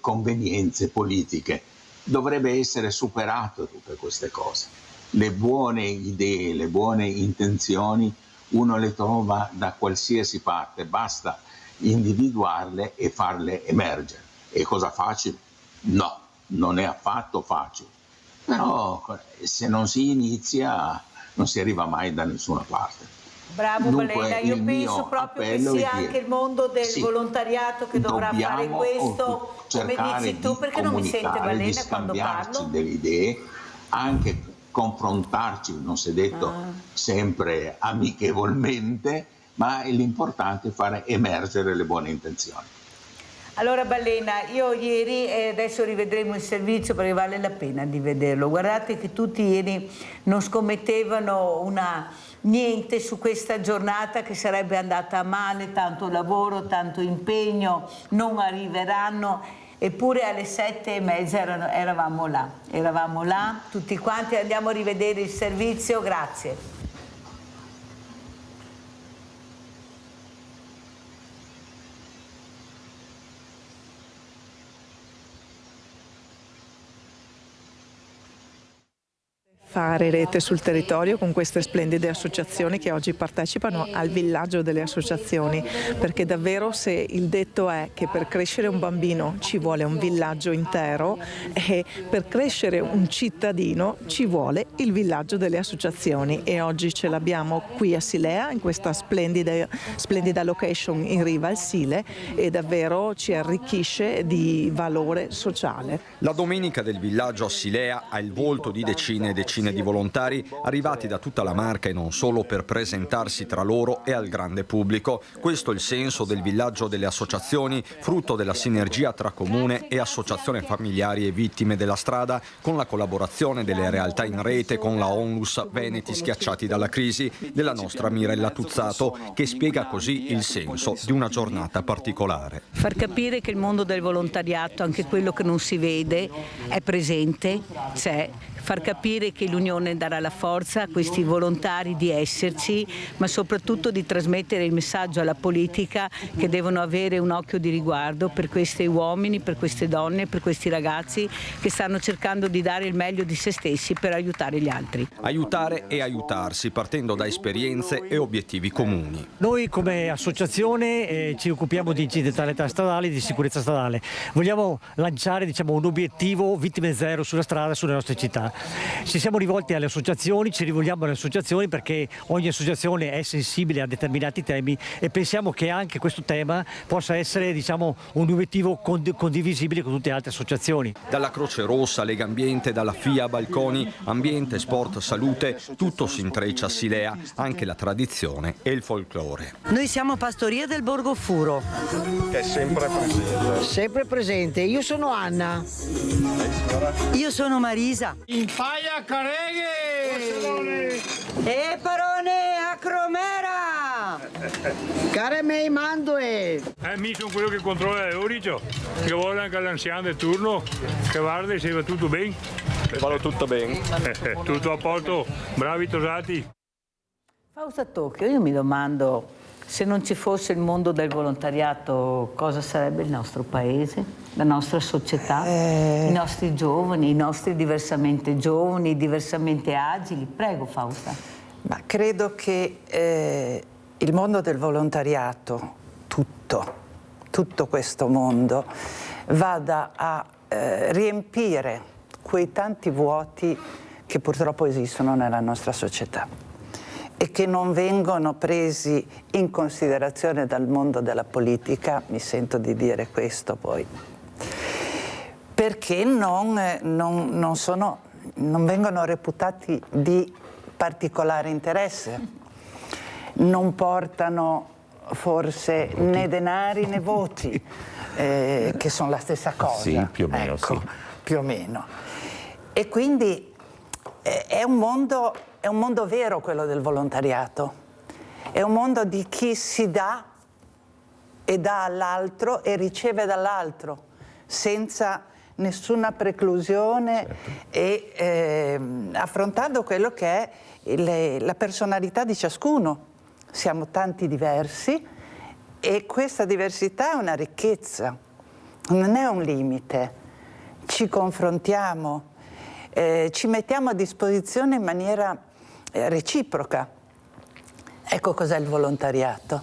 convenienze politiche. Dovrebbe essere superato tutte queste cose. Le buone idee, le buone intenzioni uno le trova da qualsiasi parte, basta individuarle e farle emergere. È cosa facile? No, non è affatto facile. Però se non si inizia non si arriva mai da nessuna parte. Bravo Balena, io penso proprio che sia anche il mondo del volontariato che dovrà fare questo, come dici tu, perché non mi sente Balena quando parlo? Delle idee, anche confrontarci, non si è detto sempre amichevolmente, ma l'importante è fare emergere le buone intenzioni. Allora Balena, io ieri, e adesso rivedremo il servizio perché vale la pena di vederlo, guardate che tutti ieri non scommettevano niente su questa giornata che sarebbe andata male, tanto lavoro, tanto impegno, non arriveranno, eppure alle 7:30 eravamo là, tutti quanti. Andiamo a rivedere il servizio, grazie. Fare rete sul territorio con queste splendide associazioni che oggi partecipano al villaggio delle associazioni, perché davvero se il detto è che per crescere un bambino ci vuole un villaggio intero e per crescere un cittadino ci vuole il villaggio delle associazioni, e oggi ce l'abbiamo qui a Silea in questa splendida location in riva al Sile, e davvero ci arricchisce di valore sociale. La domenica del villaggio a Silea ha il volto di decine e decine di volontari arrivati da tutta la Marca e non solo per presentarsi tra loro e al grande pubblico. Questo è il senso del villaggio delle associazioni, frutto della sinergia tra comune e associazione familiari e vittime della strada, con la collaborazione delle realtà in rete con la Onlus Veneti schiacciati dalla crisi, della nostra Mirella Tuzzato, che spiega così il senso di una giornata particolare. Far capire che il mondo del volontariato, anche quello che non si vede, è presente, c'è. Far capire che l'Unione darà la forza a questi volontari di esserci, ma soprattutto di trasmettere il messaggio alla politica che devono avere un occhio di riguardo per questi uomini, per queste donne, per questi ragazzi che stanno cercando di dare il meglio di se stessi per aiutare gli altri. Aiutare e aiutarsi partendo da esperienze e obiettivi comuni. Noi come associazione ci occupiamo di incidentalità stradale, di sicurezza stradale. Vogliamo lanciare un obiettivo vittime zero sulla strada, sulle nostre città. Ci siamo rivolti alle associazioni, ci rivolgiamo alle associazioni perché ogni associazione è sensibile a determinati temi e pensiamo che anche questo tema possa essere, diciamo, un obiettivo condivisibile con tutte le altre associazioni. Dalla Croce Rossa, Lega Ambiente, dalla FIA Balconi, ambiente, sport, salute, tutto si intreccia a Silea, anche la tradizione e il folklore. Noi siamo Pastoria del Borgo Furo. Che è sempre presente. Sempre presente. Io sono Anna. Io sono Marisa. Impaglia careghe! E parone a Cromera! Care mei mandoe! Mi sono quello che controlla l'Euricio, che vuole anche l'anziano del turno, che guarda se va tutto bene. Va tutto bene. Tutto a posto, bravi tosati. Fausta Tocchio, io mi domando, se non ci fosse il mondo del volontariato, cosa sarebbe il nostro paese, la nostra società, i nostri giovani, i nostri diversamente giovani, diversamente agili? Prego Fausta. Ma credo che il mondo del volontariato, tutto questo mondo, vada a riempire quei tanti vuoti che purtroppo esistono nella nostra società e che non vengono presi in considerazione dal mondo della politica, mi sento di dire questo poi, perché non vengono reputati di particolare interesse, non portano forse né denari né voti, che sono la stessa cosa. Sì, più o meno, ecco, sì. Più o meno. E quindi è un mondo vero quello del volontariato, è un mondo di chi si dà e dà all'altro e riceve dall'altro, senza nessuna preclusione, certo. E affrontando quello che è la personalità di ciascuno. Siamo tanti diversi e questa diversità è una ricchezza, non è un limite. Ci confrontiamo, ci mettiamo a disposizione in maniera reciproca. Ecco cos'è il volontariato.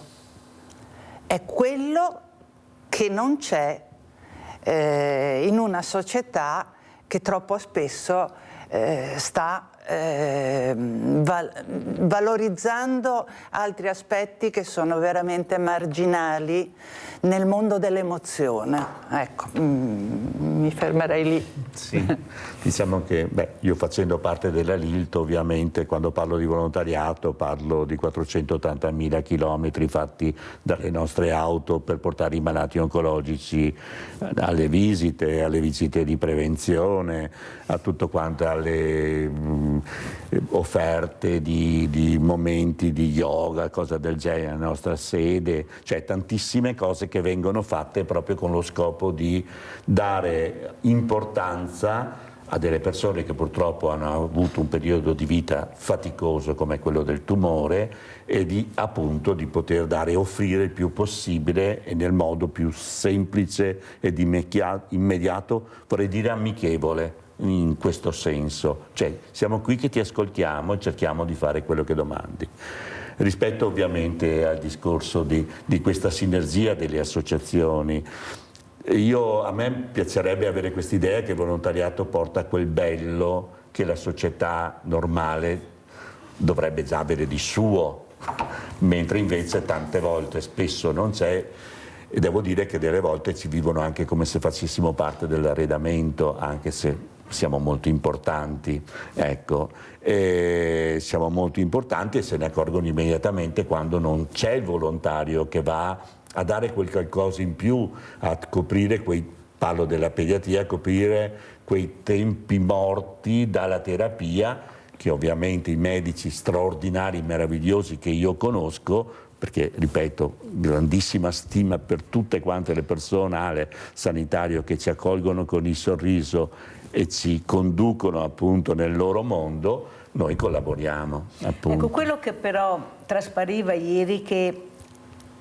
È quello che non c'è in una società che troppo spesso sta valorizzando altri aspetti che sono veramente marginali nel mondo dell'emozione. Ecco, mi fermerei lì. Sì, diciamo che io facendo parte della LILT ovviamente quando parlo di volontariato parlo di 480.000 chilometri fatti dalle nostre auto per portare i malati oncologici alle visite di prevenzione, a tutto quanto alle offerte di momenti di yoga, cose del genere, nella nostra sede, cioè tantissime cose che vengono fatte proprio con lo scopo di dare importanza a delle persone che purtroppo hanno avuto un periodo di vita faticoso come quello del tumore e di poter dare e offrire il più possibile e nel modo più semplice ed immediato, vorrei dire amichevole. In questo senso, cioè siamo qui che ti ascoltiamo e cerchiamo di fare quello che domandi. Rispetto ovviamente al discorso di questa sinergia delle associazioni, a me piacerebbe avere quest'idea che il volontariato porta quel bello che la società normale dovrebbe già avere di suo, mentre invece tante volte spesso non c'è. E devo dire che delle volte ci vivono anche come se facessimo parte dell'arredamento, anche se siamo molto importanti, ecco, siamo molto importanti e se ne accorgono immediatamente quando non c'è il volontario che va a dare quel qualcosa in più, a coprire parlo della pediatria, a coprire quei tempi morti dalla terapia che ovviamente i medici straordinari, meravigliosi che io conosco, perché, ripeto, grandissima stima per tutte quante le personale sanitario che ci accolgono con il sorriso e ci conducono appunto nel loro mondo, noi collaboriamo. Appunto. Ecco, quello che però traspariva ieri, che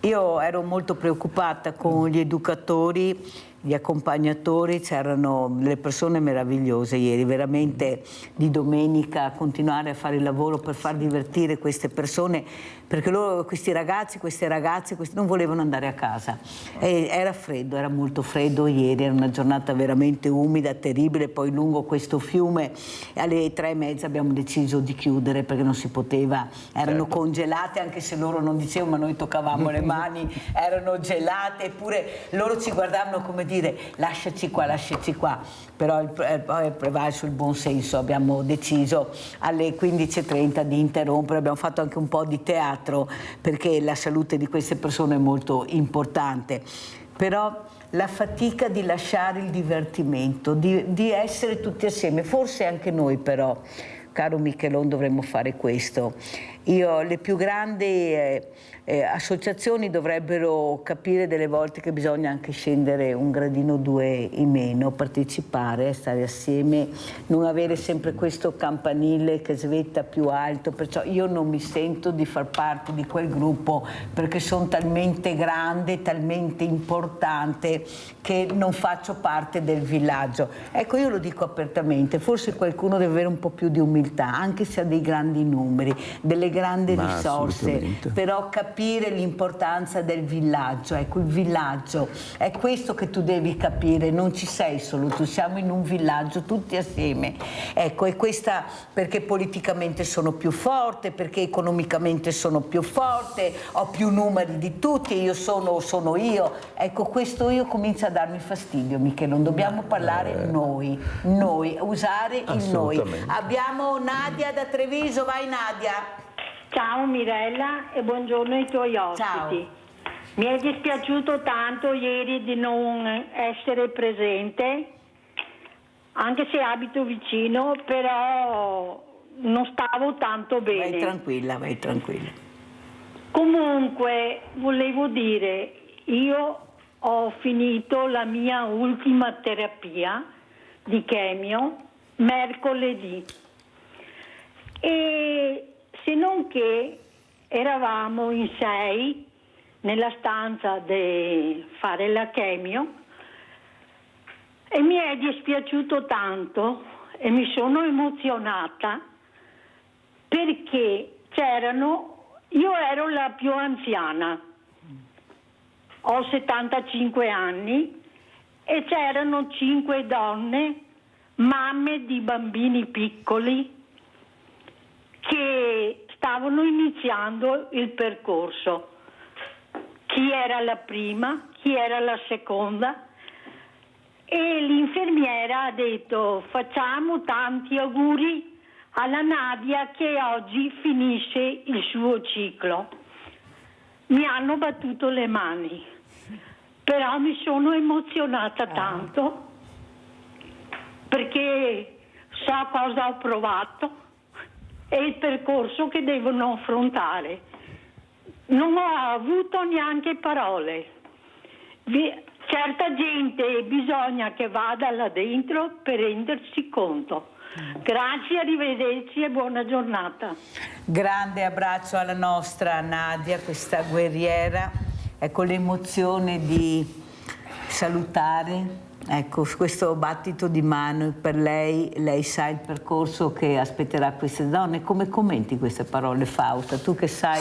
io ero molto preoccupata con gli educatori gli accompagnatori, c'erano delle persone meravigliose ieri, veramente di domenica, continuare a fare il lavoro per far divertire queste persone, perché loro, questi ragazzi, queste ragazze, non volevano andare a casa. E era freddo, era molto freddo ieri, era una giornata veramente umida, terribile, poi lungo questo fiume, alle 3:30 abbiamo deciso di chiudere perché non si poteva, erano congelate, anche se loro non dicevano, ma noi toccavamo le mani, erano gelate, eppure loro ci guardavano come dire lasciaci qua, però poi è prevalso il buon senso, abbiamo deciso alle 15:30 di interrompere, abbiamo fatto anche un po' di teatro perché la salute di queste persone è molto importante, però la fatica di lasciare il divertimento, di essere tutti assieme, forse anche noi però, caro Michelon, dovremmo fare questo. Le più grandi associazioni dovrebbero capire delle volte che bisogna anche scendere un gradino 2 in meno, partecipare, stare assieme, non avere sempre questo campanile che svetta più alto, perciò io non mi sento di far parte di quel gruppo perché sono talmente grande, talmente importante che non faccio parte del villaggio. Ecco, io lo dico apertamente, forse qualcuno deve avere un po' più di umiltà, anche se ha dei grandi numeri, delle grandi risorse, però capire l'importanza del villaggio. Ecco, il villaggio è questo che tu devi capire, non ci sei solo tu, siamo in un villaggio tutti assieme. Ecco, e questa perché politicamente sono più forte, perché economicamente sono più forte, ho più numeri di tutti, io sono io. Ecco, questo io comincia a darmi fastidio, Michele, non dobbiamo parlare noi, usare il noi. Abbiamo Nadia da Treviso, vai Nadia. Ciao Mirella e buongiorno ai tuoi ospiti. Ciao. Mi è dispiaciuto tanto ieri di non essere presente, anche se abito vicino, però non stavo tanto bene. Vai tranquilla. Comunque, volevo dire, io ho finito la mia ultima terapia di chemio mercoledì e se non che eravamo in 6 nella stanza di fare la chemio e mi è dispiaciuto tanto e mi sono emozionata perché io ero la più anziana, ho 75 anni e c'erano 5 donne, mamme di bambini piccoli che stavano iniziando il percorso. Chi era la prima, chi era la seconda, e l'infermiera ha detto facciamo tanti auguri alla Nadia che oggi finisce il suo ciclo. Mi hanno battuto le mani, però mi sono emozionata tanto perché so cosa ho provato e il percorso che devono affrontare. Non ho avuto neanche parole. Certa gente bisogna che vada là dentro per rendersi conto. Grazie, arrivederci e buona giornata. Grande abbraccio alla nostra Nadia, questa guerriera. Ecco l'emozione di salutare. Ecco, questo battito di mano per lei sa il percorso che aspetterà queste donne. Come commenti queste parole, Fausta? Tu che sai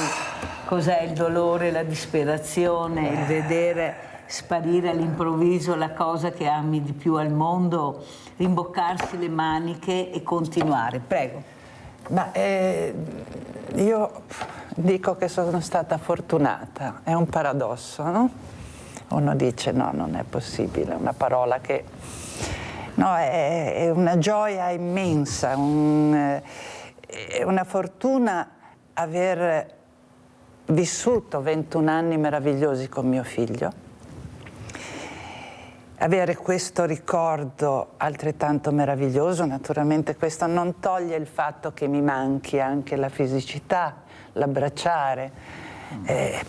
cos'è il dolore, la disperazione, il vedere sparire all'improvviso la cosa che ami di più al mondo, rimboccarsi le maniche e continuare. Prego. Ma io dico che sono stata fortunata, è un paradosso, no? Uno dice no, non è possibile, una parola che... No, è una gioia immensa, è una fortuna aver vissuto 21 anni meravigliosi con mio figlio, avere questo ricordo altrettanto meraviglioso. Naturalmente questo non toglie il fatto che mi manchi anche la fisicità, l'abbracciare,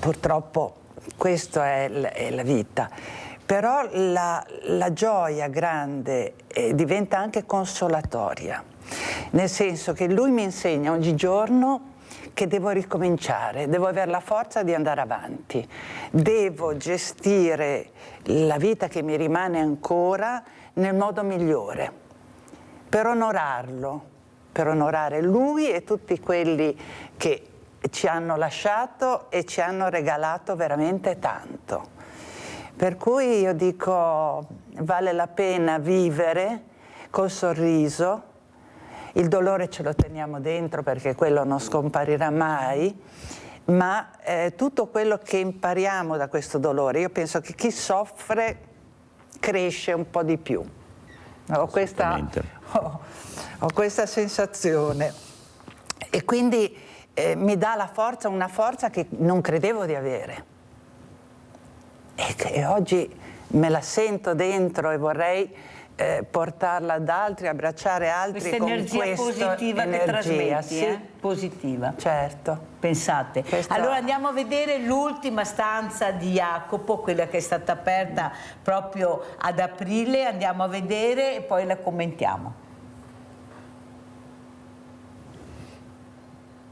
purtroppo questo è la vita, però la gioia grande diventa anche consolatoria, nel senso che lui mi insegna ogni giorno che devo ricominciare, devo avere la forza di andare avanti, devo gestire la vita che mi rimane ancora nel modo migliore, per onorarlo, per onorare lui e tutti quelli che ci hanno lasciato e ci hanno regalato veramente tanto. Per cui io dico, vale la pena vivere col sorriso, il dolore ce lo teniamo dentro perché quello non scomparirà mai, ma tutto quello che impariamo da questo dolore, io penso che chi soffre cresce un po' di più. Ho questa sensazione e quindi mi dà la forza, una forza che non credevo di avere. E che oggi me la sento dentro e vorrei portarla ad altri, abbracciare altri questa con energia positiva che trasmetti, sì. Positiva. Certo. Pensate. Allora andiamo a vedere l'ultima stanza di Jacopo, quella che è stata aperta proprio ad aprile, andiamo a vedere e poi la commentiamo.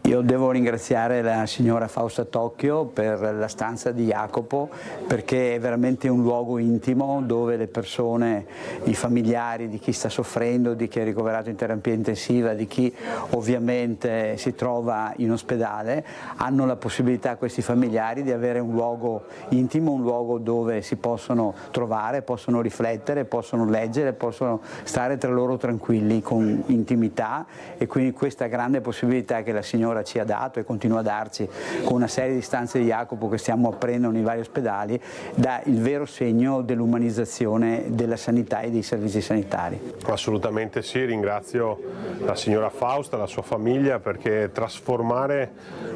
Io devo ringraziare la signora Fausta Tocchio per la stanza di Jacopo, perché è veramente un luogo intimo dove le persone, i familiari di chi sta soffrendo, di chi è ricoverato in terapia intensiva, di chi ovviamente si trova in ospedale, hanno la possibilità, questi familiari, di avere un luogo intimo, un luogo dove si possono trovare, possono riflettere, possono leggere, possono stare tra loro tranquilli con intimità, e quindi questa grande possibilità che la signora ci ha dato e continua a darci con una serie di stanze di Jacopo che stiamo aprendo nei vari ospedali, dà il vero segno dell'umanizzazione della sanità e dei servizi sanitari. Assolutamente sì, ringrazio la signora Fausta, la sua famiglia, perché trasformare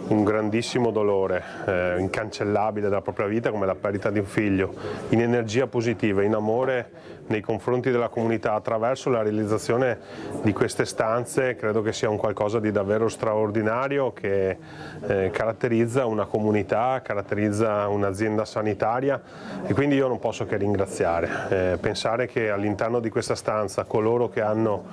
un grandissimo dolore incancellabile dalla propria vita, come la perdita di un figlio, in energia positiva, in amore nei confronti della comunità attraverso la realizzazione di queste stanze, credo che sia un qualcosa di davvero straordinario che caratterizza una comunità, caratterizza un'azienda sanitaria, e quindi io non posso che ringraziare. Pensare che all'interno di questa stanza coloro che hanno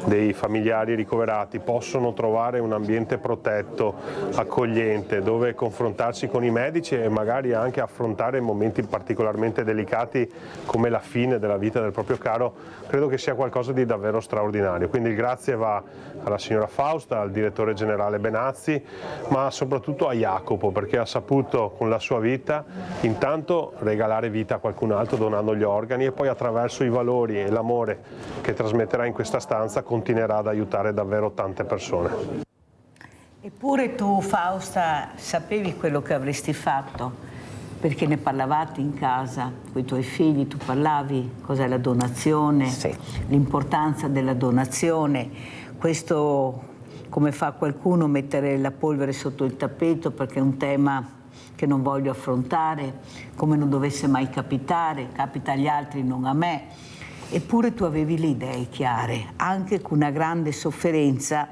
dei familiari ricoverati possono trovare un ambiente protetto, accogliente, dove confrontarsi con i medici e magari anche affrontare momenti particolarmente delicati come la fine della vita del proprio caro, credo che sia qualcosa di davvero straordinario. Quindi il grazie va alla signora Fausta, al direttore generale Benazzi, ma soprattutto a Jacopo, perché ha saputo con la sua vita intanto regalare vita a qualcun altro donando gli organi, e poi attraverso i valori e l'amore che trasmetterà in questa stanza continuerà ad aiutare davvero tante persone. Eppure tu, Fausta, sapevi quello che avresti fatto? Perché ne parlavate in casa con i tuoi figli, tu parlavi cos'è la donazione, sì, l'importanza della donazione, questo come fa qualcuno mettere la polvere sotto il tappeto perché è un tema che non voglio affrontare, come non dovesse mai capitare, capita agli altri, non a me. Eppure tu avevi le idee chiare, anche con una grande sofferenza,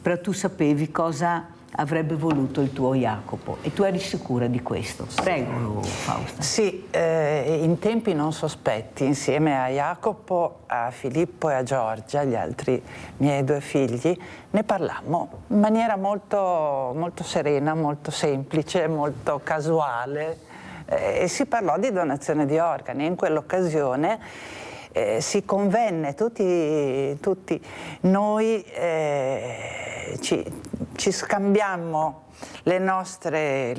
però tu sapevi cosa avrebbe voluto il tuo Jacopo e tu eri sicura di questo. Prego, Fausta. Sì, in tempi non sospetti, insieme a Jacopo, a Filippo e a Giorgia, gli altri miei due figli, ne parlammo in maniera molto, molto serena, molto semplice, molto casuale, e si parlò di donazione di organi. In quell'occasione si convenne, tutti noi ci scambiammo le nostre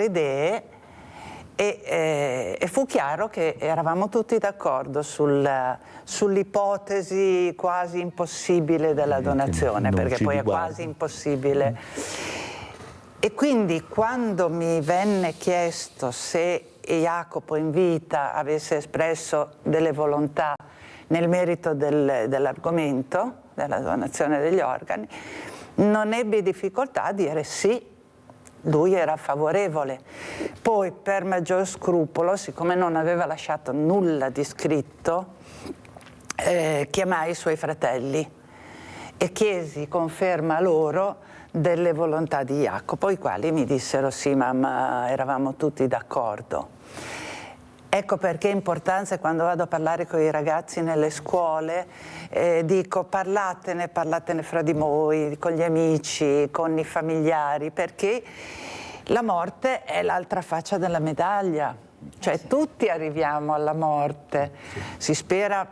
idee e fu chiaro che eravamo tutti d'accordo sull'ipotesi quasi impossibile della donazione, perché poi è quasi impossibile. E quindi quando mi venne chiesto se Jacopo in vita avesse espresso delle volontà nel merito dell'argomento, della donazione degli organi, non ebbi difficoltà a dire sì, lui era favorevole. Poi, per maggior scrupolo, siccome non aveva lasciato nulla di scritto, chiamai i suoi fratelli e chiesi conferma loro delle volontà di Jacopo, i quali mi dissero sì, mamma, eravamo tutti d'accordo. Ecco perché è importante, quando vado a parlare con i ragazzi nelle scuole, dico parlatene fra di voi, con gli amici, con i familiari, perché la morte è l'altra faccia della medaglia, cioè tutti arriviamo alla morte, si spera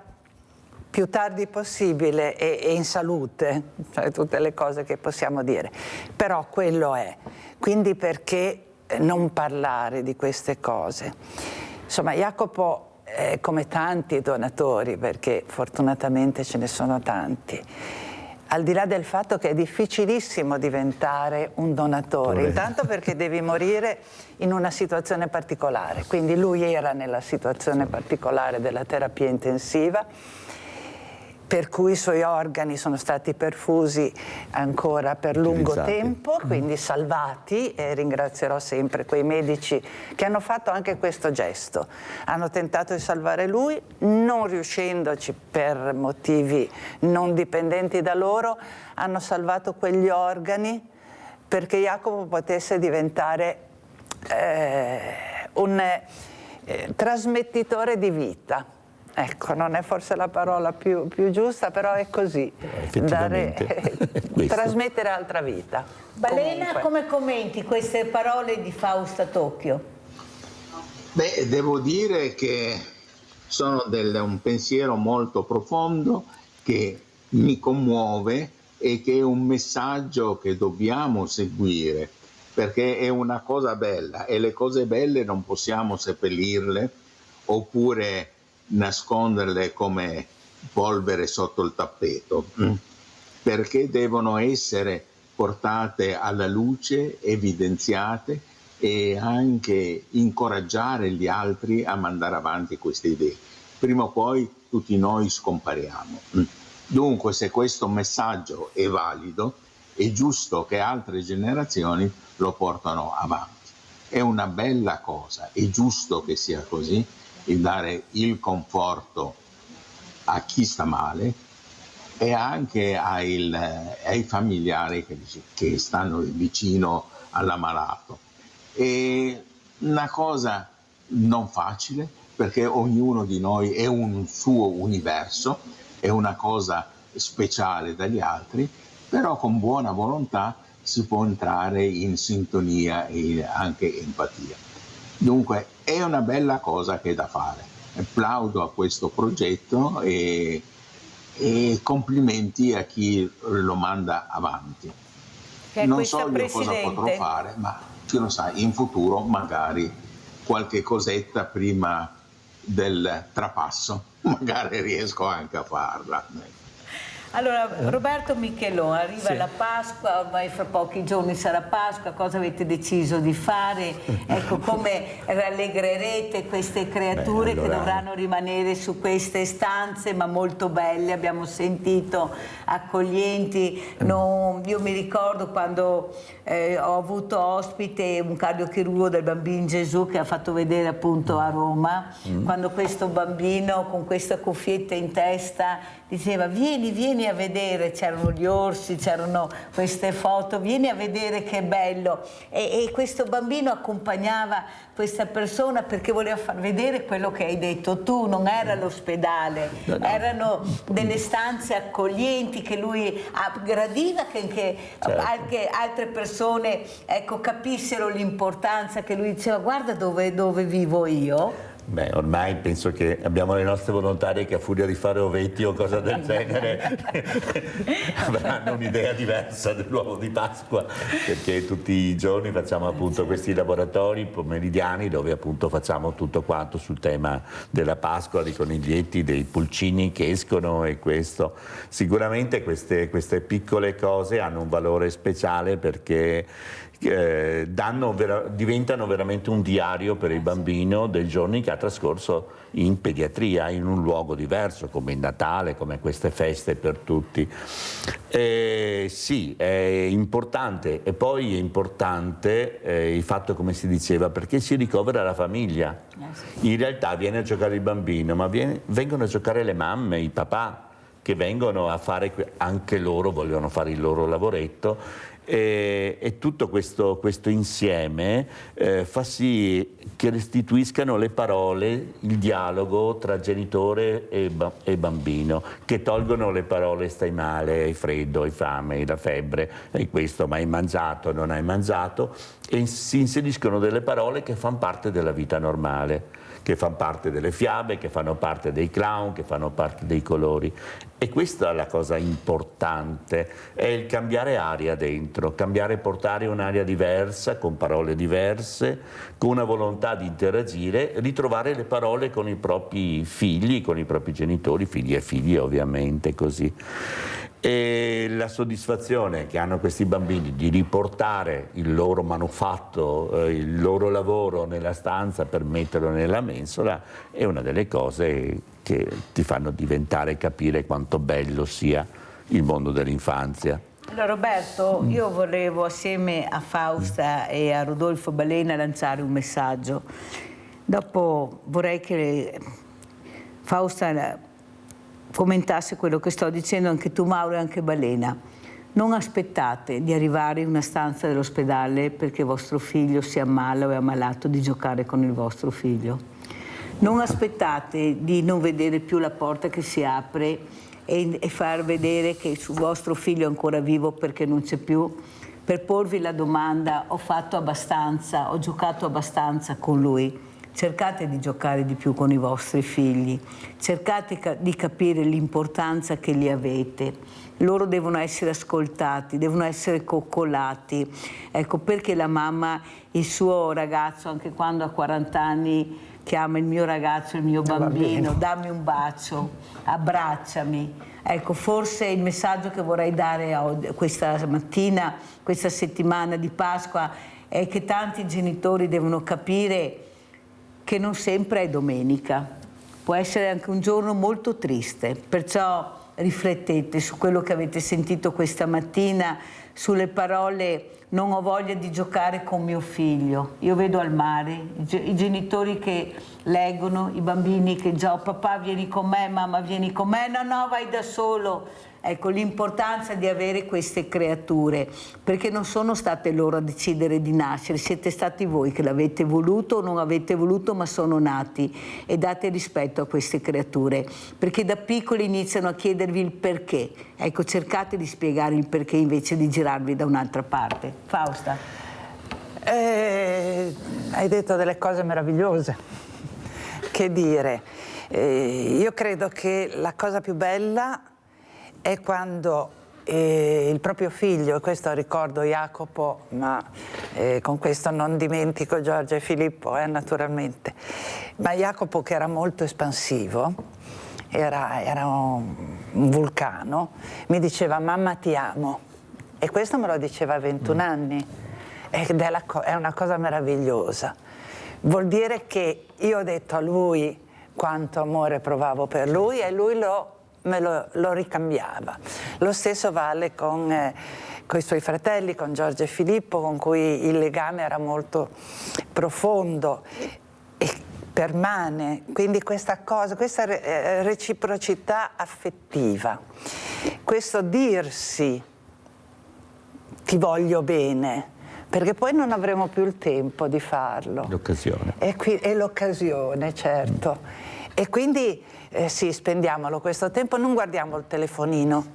più tardi possibile e in salute, cioè tutte le cose che possiamo dire, però quello è. Quindi perché non parlare di queste cose? Insomma, Jacopo, come tanti donatori, perché fortunatamente ce ne sono tanti, al di là del fatto che è difficilissimo diventare un donatore, intanto perché devi morire in una situazione particolare, quindi lui era nella situazione particolare della terapia intensiva, per cui i suoi organi sono stati perfusi ancora per lungo tempo, quindi salvati, e ringrazierò sempre quei medici che hanno fatto anche questo gesto. Hanno tentato di salvare lui, non riuscendoci per motivi non dipendenti da loro, hanno salvato quegli organi perché Jacopo potesse diventare un trasmettitore di vita. Ecco, non è forse la parola più giusta, però è così, trasmettere altra vita. Balena, come commenti queste parole di Fausta Tocchio? Beh, devo dire che sono un pensiero molto profondo che mi commuove e che è un messaggio che dobbiamo seguire, perché è una cosa bella e le cose belle non possiamo seppellirle oppure nasconderle come polvere sotto il tappeto, perché devono essere portate alla luce, evidenziate e anche incoraggiare gli altri a mandare avanti queste idee. Prima o poi tutti noi scompariamo. Dunque, se questo messaggio è valido, è giusto che altre generazioni lo portano avanti. È una bella cosa, è giusto che sia così, il dare il conforto a chi sta male e anche ai familiari che stanno vicino all'ammalato. È una cosa non facile perché ognuno di noi è un suo universo, è una cosa speciale dagli altri, però con buona volontà si può entrare in sintonia e anche empatia. Dunque è una bella cosa che è da fare. Applaudo a questo progetto e complimenti a chi lo manda avanti. Non so io cosa potrò fare, ma chi lo sa, in futuro magari qualche cosetta prima del trapasso, magari riesco anche a farla. Allora, Roberto Michelon, arriva la Pasqua, ormai fra pochi giorni sarà Pasqua, cosa avete deciso di fare? Ecco, come rallegrerete queste creature che dovranno rimanere su queste stanze, ma molto belle, abbiamo sentito, accoglienti. Io mi ricordo quando ho avuto ospite un cardiochirurgo del Bambino Gesù che ha fatto vedere appunto a Roma, quando questo bambino con questa cuffietta in testa diceva vieni a vedere, c'erano gli orsi, c'erano queste foto, vieni a vedere che bello, e questo bambino accompagnava questa persona perché voleva far vedere quello che hai detto tu, non era l'ospedale, erano delle stanze accoglienti che lui gradiva, che anche altre persone capissero l'importanza, che lui diceva guarda dove vivo io. Beh, ormai penso che abbiamo le nostre volontarie che a furia di fare ovetti o cose del genere avranno un'idea diversa dell'uovo di Pasqua, perché tutti i giorni facciamo appunto questi laboratori pomeridiani dove appunto facciamo tutto quanto sul tema della Pasqua, dei coniglietti, dei pulcini che escono, e questo sicuramente queste piccole cose hanno un valore speciale perché diventano veramente un diario per il bambino dei giorni che ha trascorso in pediatria, in un luogo diverso, come il Natale, come queste feste per tutti. Sì, è importante, e poi è importante il fatto, come si diceva, perché si ricovera la famiglia. In realtà viene a giocare il bambino, ma vengono a giocare le mamme, i papà, che vengono a fare, anche loro vogliono fare il loro lavoretto, E tutto questo insieme fa sì che restituiscano le parole, il dialogo tra genitore e bambino, che tolgono le parole stai male, hai freddo, hai fame, hai la febbre, hai questo, ma hai mangiato, non hai mangiato, e si inseriscono delle parole che fanno parte della vita normale, che fanno parte delle fiabe, che fanno parte dei clown, che fanno parte dei colori. E questa è la cosa importante, è il cambiare aria dentro, portare un'aria diversa, con parole diverse, con una volontà di interagire, ritrovare le parole con i propri figli, con i propri genitori, figli e figlie ovviamente, così. E la soddisfazione che hanno questi bambini di riportare il loro manufatto, il loro lavoro nella stanza per metterlo nella mensola è una delle cose che ti fanno diventare, capire quanto bello sia il mondo dell'infanzia. Allora Roberto, io volevo assieme a Fausta e a Rodolfo Balena lanciare un messaggio. Dopo vorrei che Fausta commentasse quello che sto dicendo, anche tu Mauro e anche Balena. Non aspettate di arrivare in una stanza dell'ospedale perché vostro figlio si ammala o è ammalato di giocare con il vostro figlio. Non aspettate di non vedere più la porta che si apre e far vedere che il vostro figlio è ancora vivo perché non c'è più, per porvi la domanda: ho fatto abbastanza, ho giocato abbastanza con lui? Cercate di giocare di più con i vostri figli, cercate di capire l'importanza che li avete. Loro devono essere ascoltati, devono essere coccolati. Ecco perché la mamma, il suo ragazzo, anche quando ha 40 anni, chiama il mio ragazzo, il mio bambino, dammi un bacio, abbracciami. Ecco, forse il messaggio che vorrei dare questa mattina, questa settimana di Pasqua, è che tanti genitori devono capire che non sempre è domenica, può essere anche un giorno molto triste, perciò riflettete su quello che avete sentito questa mattina, sulle parole non ho voglia di giocare con mio figlio, io vedo al mare, i genitori che leggono, i bambini che giocano, papà vieni con me, mamma vieni con me, no vai da solo. Ecco l'importanza di avere queste creature, perché non sono state loro a decidere di nascere, siete stati voi che l'avete voluto o non avete voluto, ma sono nati, e date rispetto a queste creature, perché da piccoli iniziano a chiedervi il perché. Ecco, cercate di spiegare il perché invece di girarvi da un'altra parte. Fausta. Hai detto delle cose meravigliose. Che dire? Io credo che la cosa più bella è quando il proprio figlio, e questo ricordo Jacopo, ma con questo non dimentico Giorgia e Filippo, naturalmente, ma Jacopo, che era molto espansivo, era un vulcano, mi diceva mamma ti amo, e questo me lo diceva a 21 anni, ed è una cosa meravigliosa. Vuol dire che io ho detto a lui quanto amore provavo per lui e lui me lo ricambiava. Lo stesso vale con i suoi fratelli, con Giorgia e Filippo, con cui il legame era molto profondo e permane. Quindi questa reciprocità affettiva, questo dirsi ti voglio bene, perché poi non avremo più il tempo di farlo. L'occasione. E l'occasione, certo. E quindi sì, spendiamolo questo tempo, non guardiamo il telefonino,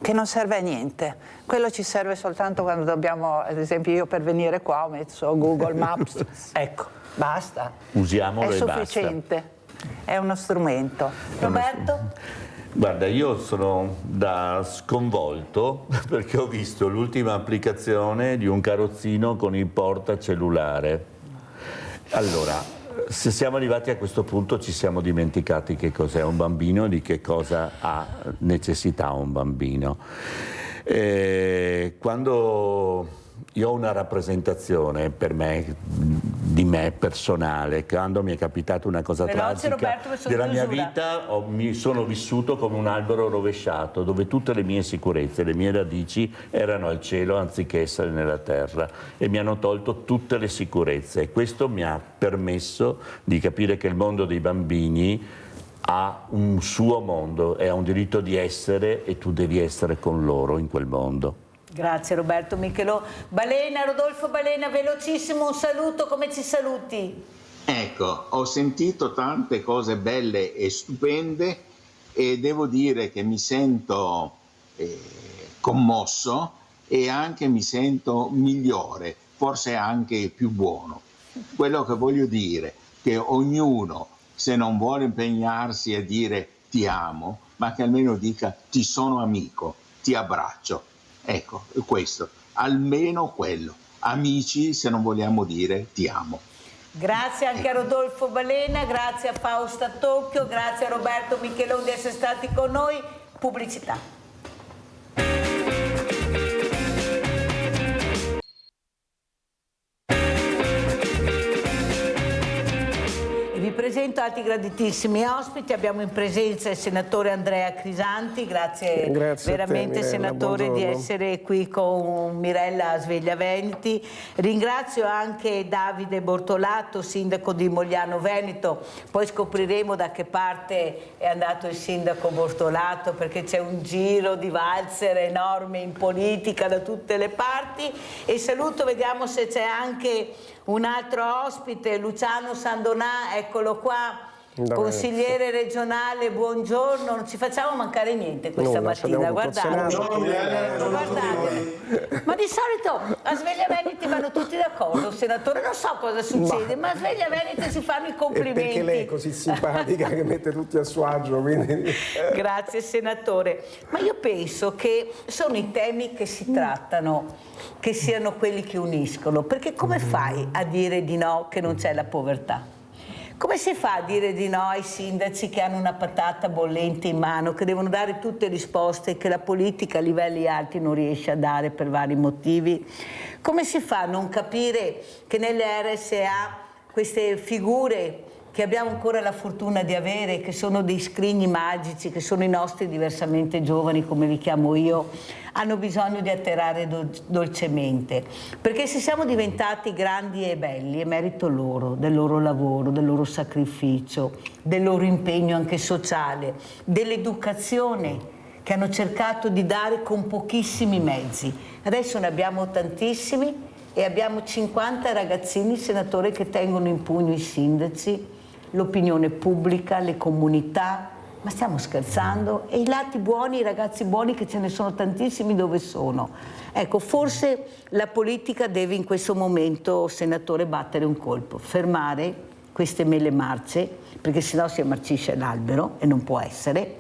che non serve a niente. Quello ci serve soltanto quando dobbiamo, ad esempio io per venire qua ho messo Google Maps, ecco, basta. Usiamolo è e basta. È sufficiente, è uno strumento. Roberto? Guarda, io sono da sconvolto perché ho visto l'ultima applicazione di un carrozzino con il portacellulare. Allora, se siamo arrivati a questo punto ci siamo dimenticati che cos'è un bambino e di che cosa ha necessità un bambino. Quando io ho una rappresentazione per me, di me personale, quando mi è capitata una cosa tragica della mia vita, mi sono vissuto come un albero rovesciato, dove tutte le mie sicurezze, le mie radici erano al cielo anziché essere nella terra, e mi hanno tolto tutte le sicurezze, e questo mi ha permesso di capire che il mondo dei bambini ha un suo mondo e ha un diritto di essere, e tu devi essere con loro in quel mondo. Grazie Roberto Michelò. Balena, Rodolfo Balena, velocissimo un saluto, come ci saluti? Ecco, ho sentito tante cose belle e stupende e devo dire che mi sento commosso e anche mi sento migliore, forse anche più buono. Quello che voglio dire è che ognuno, se non vuole impegnarsi a dire ti amo, ma che almeno dica ti sono amico, ti abbraccio. Ecco, questo, almeno quello. Amici, se non vogliamo dire ti amo. Grazie anche a Rodolfo Balena, grazie a Fausta Tocchio, grazie a Roberto Michelò di essere stati con noi. Pubblicità. Vi presento altri graditissimi ospiti, abbiamo in presenza il senatore Andrea Crisanti, grazie veramente Mirella, senatore buongiorno. di essere qui con Mirella Sveglia Veneti. Ringrazio anche Davide Bortolato, sindaco di Mogliano Veneto, poi scopriremo da che parte è andato il sindaco Bortolato, perché c'è un giro di valzer enorme in politica da tutte le parti, e saluto, vediamo se c'è anche un altro ospite, Luciano Sandonà, eccolo qua, consigliere regionale, buongiorno, non ci facciamo mancare niente questa mattina, guardate. Ma di solito a Sveglia Veneti vanno tutti d'accordo, senatore, non so cosa succede, ma a Sveglia Veneti si fanno i complimenti. Perché lei è così simpatica che mette tutti a suo agio, quindi... Grazie senatore, ma io penso che sono i temi che si trattano che siano quelli che uniscono, perché come fai a dire di no che non c'è la povertà? Come si fa a dire di no ai sindaci che hanno una patata bollente in mano, che devono dare tutte risposte che la politica a livelli alti non riesce a dare per vari motivi? Come si fa a non capire che nelle RSA queste figure che abbiamo ancora la fortuna di avere, che sono dei scrigni magici, che sono i nostri diversamente giovani, come li chiamo io, hanno bisogno di atterrare dolcemente? Perché se siamo diventati grandi e belli è merito loro, del loro lavoro, del loro sacrificio, del loro impegno anche sociale, dell'educazione che hanno cercato di dare con pochissimi mezzi. Adesso ne abbiamo tantissimi e abbiamo 50 ragazzini, senatore, che tengono in pugno i sindaci, l'opinione pubblica, le comunità. Ma stiamo scherzando? E i lati buoni, i ragazzi buoni, che ce ne sono tantissimi, dove sono? Ecco, forse la politica deve in questo momento, senatore, battere un colpo, fermare queste mele marce, perché sennò si ammarcisce l'albero e non può essere,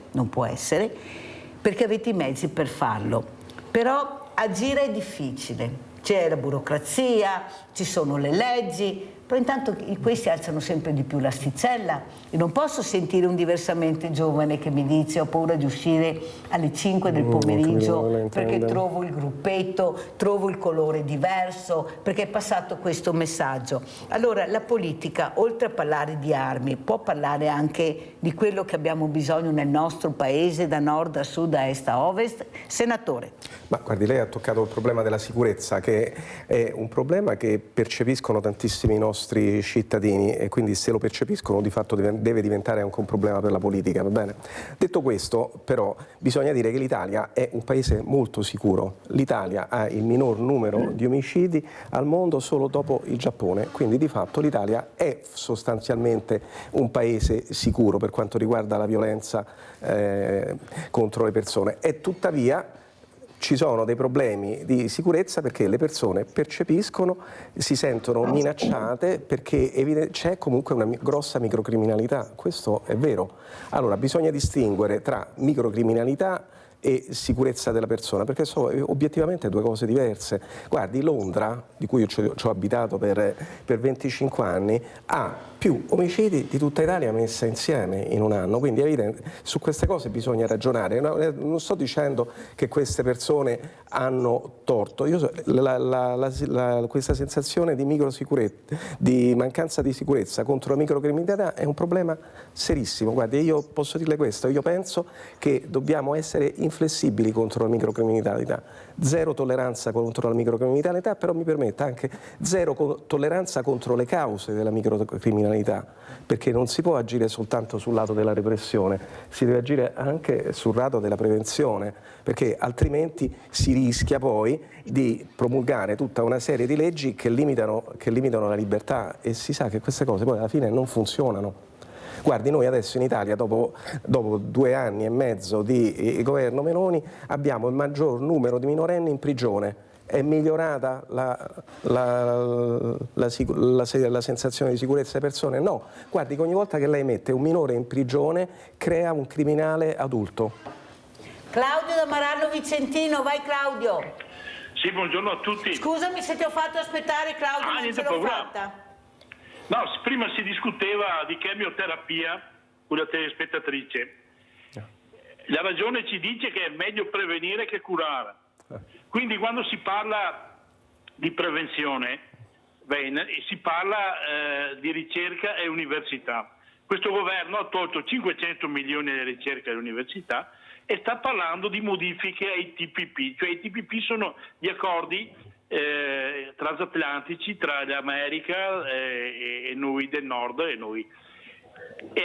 perché avete i mezzi per farlo. Però agire è difficile. C'è la burocrazia, ci sono le leggi, però intanto questi alzano sempre di più l'asticella. Io non posso sentire un diversamente giovane che mi dice ho paura di uscire alle 5 del pomeriggio perché trovo il gruppetto, trovo il colore diverso, perché è passato questo messaggio. Allora la politica, oltre a parlare di armi, può parlare anche di quello che abbiamo bisogno nel nostro paese, da nord a sud, da est a ovest. Senatore. Ma guardi, lei ha toccato il problema della sicurezza, che è un problema che percepiscono tantissimi nostri cittadini, e quindi se lo percepiscono di fatto deve diventare anche un problema per la politica, va bene? Detto questo, però, bisogna dire che l'Italia è un paese molto sicuro. L'Italia ha il minor numero di omicidi al mondo solo dopo il Giappone, quindi di fatto l'Italia è sostanzialmente un paese sicuro per quanto riguarda la violenza contro le persone. E tuttavia ci sono dei problemi di sicurezza perché le persone percepiscono, si sentono minacciate, perché c'è comunque una grossa microcriminalità, questo è vero. Allora bisogna distinguere tra microcriminalità e sicurezza della persona, perché sono obiettivamente due cose diverse. Guardi, Londra, di cui io ci ho abitato per 25 anni, ha più omicidi di tutta Italia messa insieme in un anno, quindi è evidente, su queste cose bisogna ragionare. Non sto dicendo che queste persone hanno torto, questa sensazione di mancanza di sicurezza contro la microcriminalità è un problema serissimo. Guardi, io posso dirle questo, io penso che dobbiamo essere inflessibili contro la microcriminalità, zero tolleranza contro la microcriminalità, però mi permetta anche zero tolleranza contro le cause della microcriminalità. criminalità, perché non si può agire soltanto sul lato della repressione, si deve agire anche sul lato della prevenzione, perché altrimenti si rischia poi di promulgare tutta una serie di leggi che limitano la libertà, e si sa che queste cose poi alla fine non funzionano. Guardi, noi adesso in Italia, dopo 2 anni e mezzo di governo Meloni, abbiamo il maggior numero di minorenni in prigione. È migliorata la sensazione di sicurezza delle persone? No. Guardi che ogni volta che lei mette un minore in prigione crea un criminale adulto. Claudio da Marano Vicentino, vai Claudio. Sì, buongiorno a tutti. Scusami se ti ho fatto aspettare, Claudio, non ce l'ho fatta. No, prima si discuteva di chemioterapia con la telespettatrice. La ragione ci dice che è meglio prevenire che curare. Quindi quando si parla di prevenzione si parla di ricerca e università. Questo governo ha tolto 500 milioni alle ricerche e alle università e sta parlando di modifiche ai TPP, cioè i TPP sono gli accordi transatlantici tra l'America e noi del nord e noi. E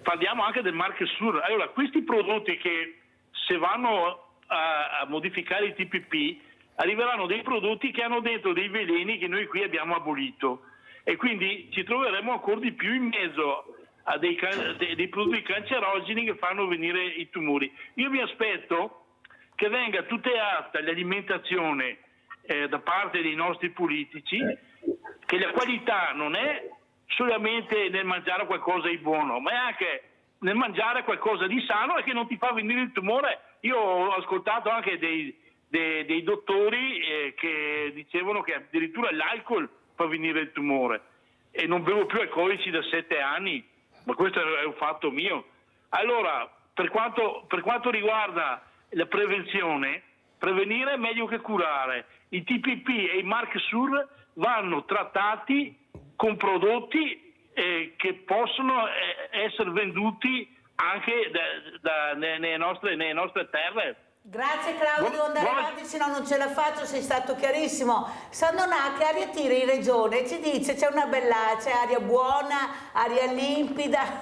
parliamo anche del Mercosur. Allora, questi prodotti che se vanno a modificare i TPP arriveranno dei prodotti che hanno dentro dei veleni che noi qui abbiamo abolito, e quindi ci troveremo ancora di più in mezzo a dei prodotti cancerogeni che fanno venire i tumori. Io mi aspetto che venga tutelata l'alimentazione da parte dei nostri politici, che la qualità non è solamente nel mangiare qualcosa di buono, ma è anche nel mangiare qualcosa di sano e che non ti fa venire il tumore. Io ho ascoltato anche dei dottori che dicevano che addirittura l'alcol fa venire il tumore, e non bevo più alcolici da 7 anni, ma questo è un fatto mio. Allora, per quanto riguarda la prevenzione, prevenire è meglio che curare. I TPP e i Mercosur vanno trattati con prodotti che possono essere venduti anche nelle nostre terre. Grazie Claudio, devo andare avanti, se no non ce la faccio, sei stato chiarissimo. Sandonà, che aria tira in regione? Ci dice c'è aria buona, aria limpida,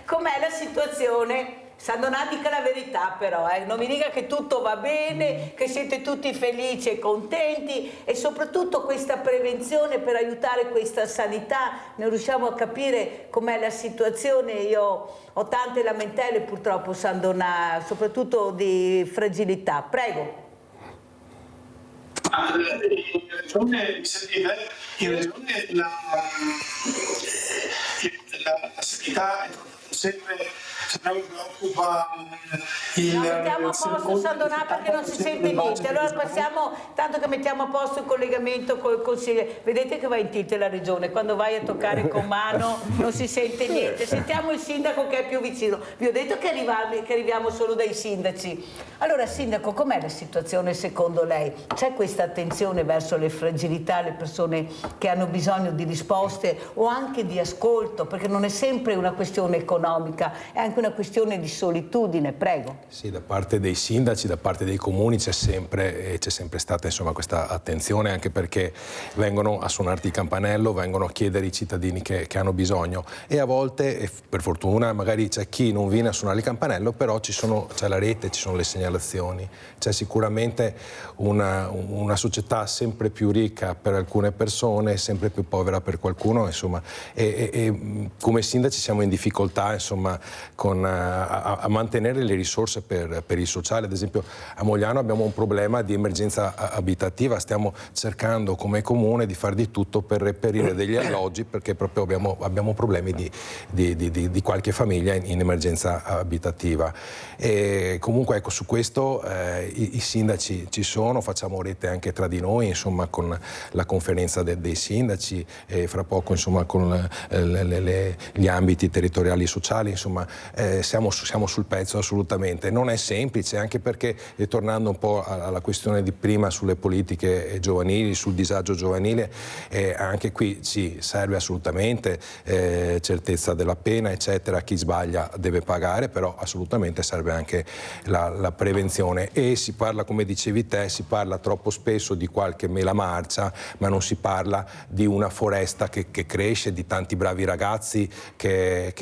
com'è la situazione? Sandonà, dica la verità però, non mi dica che tutto va bene, che siete tutti felici e contenti, e soprattutto questa prevenzione per aiutare questa sanità, non riusciamo a capire com'è la situazione. Io ho tante lamentele purtroppo, Sandonà, soprattutto di fragilità. Prego. In regione, mi sentite? In regione la sanità è sempre preoccupa No, mettiamo a posto Sandonà perché non si sente niente. Allora passiamo, tanto che mettiamo a posto il collegamento col consigliere. Vedete che va in tilt la regione, quando vai a toccare con mano non si sente niente. Sentiamo il sindaco che è più vicino. Vi ho detto che arriviamo solo dai sindaci. Allora sindaco, com'è la situazione secondo lei? C'è questa attenzione verso le fragilità, le persone che hanno bisogno di risposte o anche di ascolto? Perché non è sempre una questione economica, è anche una questione di solitudine. Prego. Sì, da parte dei sindaci, da parte dei comuni c'è sempre stata questa attenzione, anche perché vengono a suonarti il campanello, vengono a chiedere ai cittadini che hanno bisogno, e a volte, per fortuna, magari c'è chi non viene a suonare il campanello, però c'è la rete, ci sono le segnalazioni, c'è sicuramente una società sempre più ricca per alcune persone, sempre più povera per qualcuno, insomma, e come sindaci siamo in difficoltà, insomma, a mantenere le risorse per il sociale. Ad esempio a Mogliano abbiamo un problema di emergenza abitativa, stiamo cercando come comune di fare di tutto per reperire degli alloggi, perché proprio abbiamo problemi di qualche famiglia in emergenza abitativa. E comunque ecco, su questo i sindaci ci sono, facciamo rete anche tra di noi, insomma, con la conferenza dei sindaci, e fra poco, insomma, con gli ambiti territoriali e sociali, insomma, siamo sul pezzo assolutamente. Non è semplice, anche perché, tornando un po' alla questione di prima sulle politiche giovanili, sul disagio giovanile, anche qui sì, serve assolutamente certezza della pena, eccetera, chi sbaglia deve pagare, però assolutamente serve anche la prevenzione. E si parla, come dicevi te, si parla troppo spesso di qualche mela marcia, ma non si parla di una foresta che cresce, di tanti bravi ragazzi che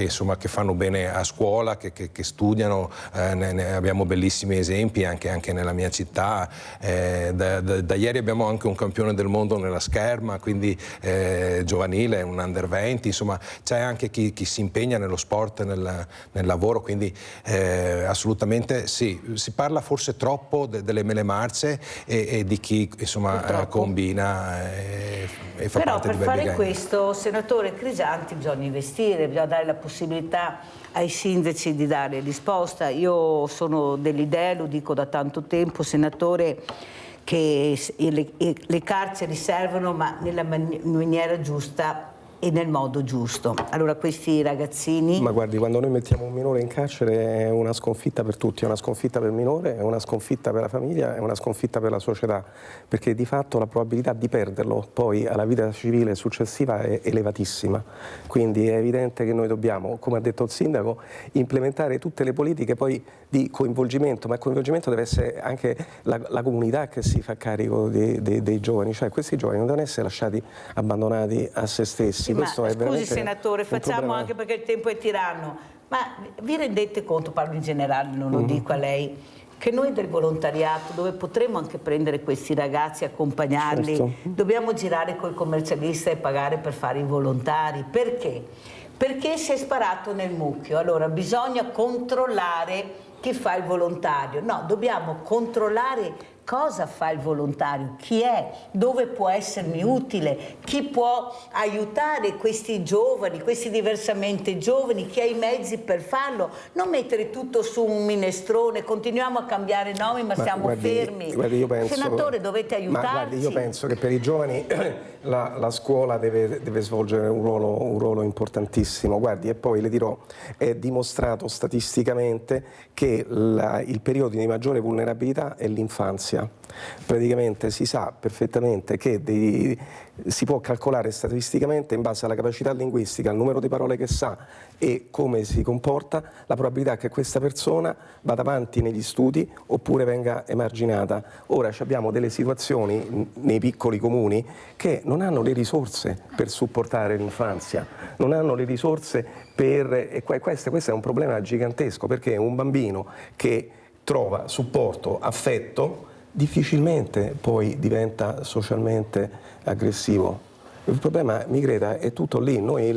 fanno bene a scuola, che studiano, ne abbiamo bellissimi esempi anche nella mia città. Da ieri abbiamo anche un campione del mondo nella scherma, quindi giovanile, un under 20, insomma c'è anche chi si impegna nello sport, nel lavoro, quindi assolutamente sì, si parla forse troppo delle mele marce e di chi insomma combina e fa parte di Però per fare gang. questo, senatore Crisanti, bisogna investire, bisogna dare la possibilità ai sindaci di dare risposta. Io sono dell'idea, lo dico da tanto tempo, senatore, che le carceri servono, ma nella maniera giusta e nel modo giusto. Allora questi ragazzini... Ma guardi, quando noi mettiamo un minore in carcere è una sconfitta per tutti, è una sconfitta per il minore, è una sconfitta per la famiglia, è una sconfitta per la società, perché di fatto la probabilità di perderlo poi alla vita civile successiva è elevatissima. Quindi è evidente che noi dobbiamo, come ha detto il sindaco, implementare tutte le politiche poi di coinvolgimento, ma il coinvolgimento deve essere anche la comunità che si fa carico dei giovani, cioè questi giovani non devono essere lasciati abbandonati a se stessi. Ma scusi senatore, facciamo anche perché il tempo è tiranno, ma vi rendete conto, parlo in generale, non lo dico a lei, che noi del volontariato, dove potremmo anche prendere questi ragazzi, accompagnarli, certo, dobbiamo girare col commercialista e pagare per fare i volontari? Perché? Perché si è sparato nel mucchio, allora bisogna controllare chi fa il volontario, no, dobbiamo controllare cosa fa il volontario, chi è, dove può essermi utile, chi può aiutare questi giovani, questi diversamente giovani, chi ha i mezzi per farlo, non mettere tutto su un minestrone, continuiamo a cambiare nomi ma siamo fermi. Guardi, io penso, senatore, dovete aiutarci. Ma guardi, io penso che per i giovani la scuola deve svolgere un ruolo importantissimo. Guardi, e poi le dirò, è dimostrato statisticamente che il periodo di maggiore vulnerabilità è l'infanzia. Praticamente si sa perfettamente che si può calcolare statisticamente in base alla capacità linguistica, al numero di parole che sa e come si comporta, la probabilità che questa persona vada avanti negli studi oppure venga emarginata. Ora abbiamo delle situazioni nei piccoli comuni che non hanno le risorse per supportare l'infanzia, non hanno le risorse per... questo è un problema gigantesco, perché un bambino che trova supporto, affetto, difficilmente poi diventa socialmente aggressivo. Il problema, mi creda, è tutto lì. Noi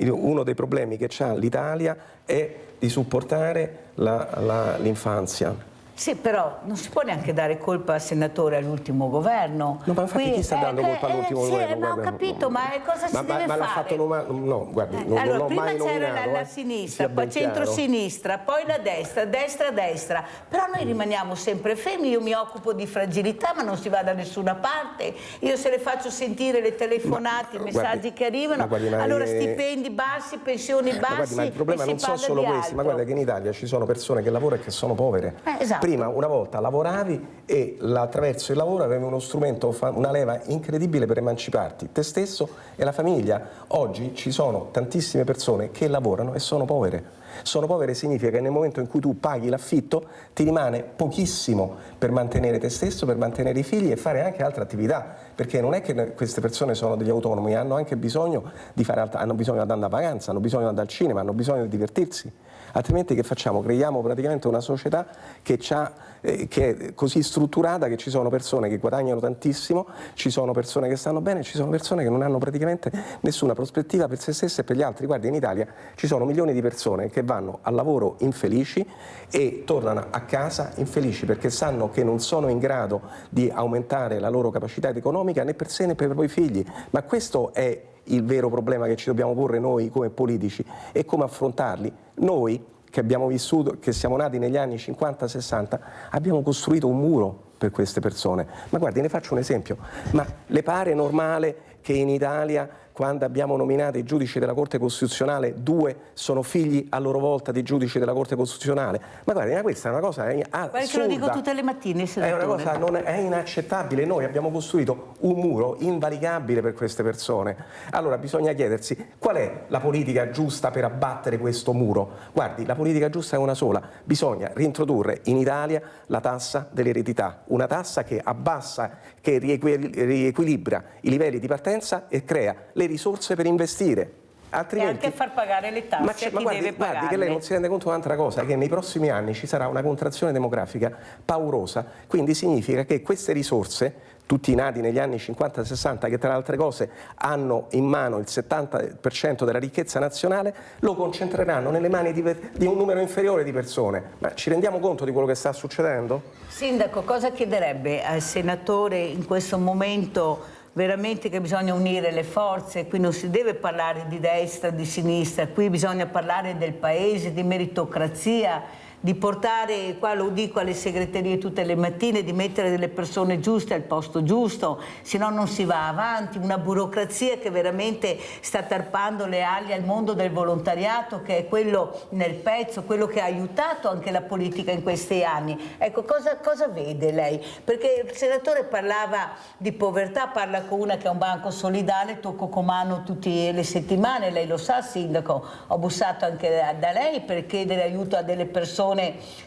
uno dei problemi che ha l'Italia è di supportare l'infanzia. Sì, però non si può neanche dare colpa al senatore all'ultimo governo. No, ma infatti chi sta dando colpa all'ultimo governo? Sì, ma ho capito, ma cosa si deve fare? Ma l'ha fatto no, guardi, non l'ho mai nominato. Prima c'era la sinistra, poi centro-sinistra, poi la destra, destra. Però noi rimaniamo sempre fermi, io mi occupo di fragilità, ma non si va da nessuna parte. Io se le faccio sentire le telefonate, i messaggi che arrivano, allora stipendi bassi, pensioni bassi, ma il problema non sono solo questi, ma guarda che in Italia ci sono persone che lavorano e che sono povere. Esatto. Prima, una volta lavoravi e attraverso il lavoro avevi uno strumento, una leva incredibile per emanciparti, te stesso e la famiglia. Oggi ci sono tantissime persone che lavorano e sono povere. Sono povere significa che nel momento in cui tu paghi l'affitto ti rimane pochissimo per mantenere te stesso, per mantenere i figli e fare anche altre attività, perché non è che queste persone sono degli autonomi, hanno anche bisogno di hanno bisogno di andare a vacanza, hanno bisogno di andare al cinema, hanno bisogno di divertirsi. Altrimenti che facciamo? Creiamo praticamente una società che è così strutturata che ci sono persone che guadagnano tantissimo, ci sono persone che stanno bene, ci sono persone che non hanno praticamente nessuna prospettiva per se stesse e per gli altri. Guardi, in Italia ci sono milioni di persone che vanno al lavoro infelici e tornano a casa infelici perché sanno che non sono in grado di aumentare la loro capacità economica né per sé né per i propri figli. Ma questo è il vero problema che ci dobbiamo porre noi come politici e come affrontarli. Noi che abbiamo vissuto, che siamo nati negli anni 50-60, abbiamo costruito un muro per queste persone. Ma guardi, ne faccio un esempio. Ma le pare normale che in Italia quando abbiamo nominato i giudici della Corte Costituzionale, 2 sono figli a loro volta dei giudici della Corte Costituzionale. Ma guarda, questa è una cosa assurda. Perché lo dico tutte le mattine, senatore. È una cosa è inaccettabile. Noi abbiamo costruito un muro invalicabile per queste persone. Allora bisogna chiedersi qual è la politica giusta per abbattere questo muro. Guardi, la politica giusta è una sola. Bisogna reintrodurre in Italia la tassa dell'eredità, una tassa che abbassa, che riequilibra i livelli di partenza e crea le risorse per investire. Altrimenti... E anche far pagare le tasse a chi deve pagarle. Guardi che lei non si rende conto di un'altra cosa, che nei prossimi anni ci sarà una contrazione demografica paurosa, quindi significa che queste risorse, tutti nati negli anni 50-60, che tra le altre cose hanno in mano il 70% della ricchezza nazionale, lo concentreranno nelle mani di un numero inferiore di persone. Ma ci rendiamo conto di quello che sta succedendo? Sindaco, cosa chiederebbe al senatore in questo momento? Veramente che bisogna unire le forze, qui non si deve parlare di destra, di sinistra, qui bisogna parlare del paese, di meritocrazia, di portare, qua lo dico alle segreterie tutte le mattine, di mettere delle persone giuste al posto giusto, se no non si va avanti, una burocrazia che veramente sta tarpando le ali al mondo del volontariato, che è quello nel pezzo, quello che ha aiutato anche la politica in questi anni. Ecco, cosa vede lei? Perché il senatore parlava di povertà, parla con una che ha un banco solidale, tocco con mano tutte le settimane, lei lo sa, sindaco, ho bussato anche da lei per chiedere aiuto a delle persone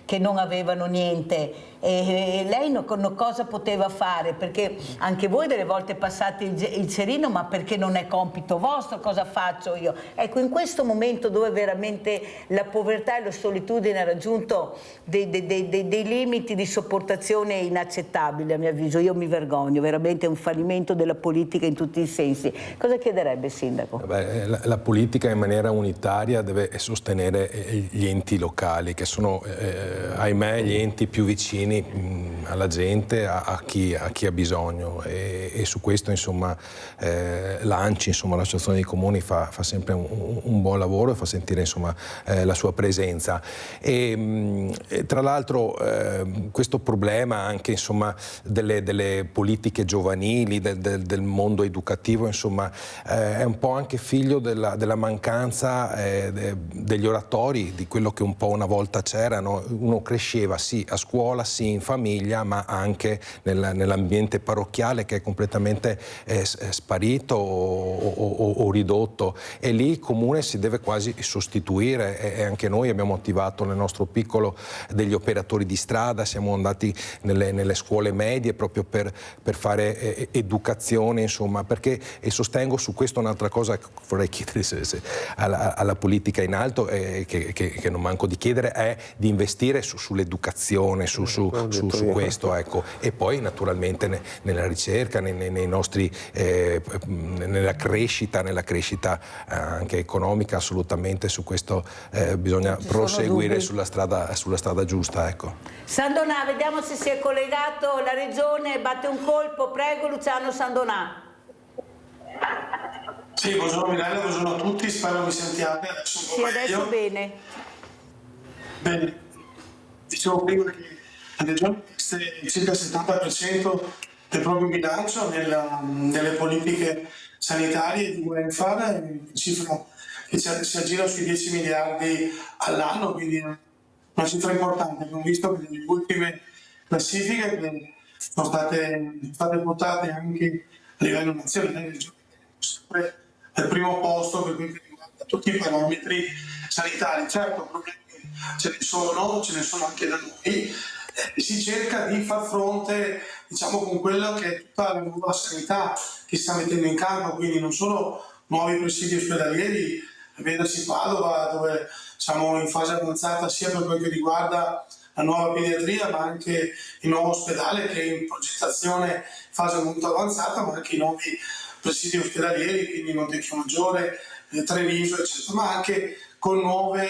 che non avevano niente e lei cosa poteva fare? Perché anche voi delle volte passate il cerino, ma perché non è compito vostro, cosa faccio io? Ecco, in questo momento dove veramente la povertà e la solitudine ha raggiunto dei limiti di sopportazione inaccettabili, a mio avviso, io mi vergogno, veramente è un fallimento della politica in tutti i sensi. Cosa chiederebbe, sindaco? La politica in maniera unitaria deve sostenere gli enti locali, che sono ahimè gli enti più vicini alla gente, a chi ha bisogno, e su questo insomma l'ANCI, l'associazione dei comuni, fa sempre un buon lavoro e fa sentire insomma la sua presenza. E tra l'altro questo problema anche insomma delle politiche giovanili, del mondo educativo, insomma è un po' anche figlio della mancanza degli oratori, di quello che un po' una volta c'erano. Uno cresceva sì a scuola, sì in famiglia, ma anche nell'ambiente parrocchiale, che è completamente sparito o ridotto, e lì il comune si deve quasi sostituire, e anche noi abbiamo attivato nel nostro piccolo degli operatori di strada, siamo andati nelle scuole medie proprio per fare educazione, insomma, perché, e sostengo su questo un'altra cosa che vorrei chiedere alla politica in alto, che non manco di chiedere, è di investire sull'educazione, su questo, ecco. E poi naturalmente nella ricerca, nei nostri, nella crescita anche economica, assolutamente su questo bisogna proseguire sulla strada giusta, ecco. Sandonà, vediamo se si è collegato, la regione batte un colpo, prego Luciano Sandonà. Sì, buongiorno Milena, buongiorno a tutti, spero mi sentiate adesso un po' meglio. Sì, adesso bene. Bene, dicevo prima che la regione investe circa il 70% del proprio bilancio nelle politiche sanitarie di welfare, cifra che si aggira sui 10 miliardi all'anno, quindi una cifra importante. Abbiamo visto che nelle ultime classifiche che sono state votate anche a livello nazionale, sempre al primo posto per quel che riguarda tutti i parametri sanitari. Certo, problemi ce ne sono anche da noi, si cerca di far fronte, diciamo, con quella che è tutta la nuova sanità che si sta mettendo in campo, quindi non solo nuovi presidi ospedalieri, vedasi Padova, dove siamo in fase avanzata sia per quel che riguarda la nuova pediatria, ma anche il nuovo ospedale che è in progettazione in fase molto avanzata, ma anche i nuovi presidi ospedalieri, quindi Montecchio Maggiore, Treviso, eccetera, ma anche con nuove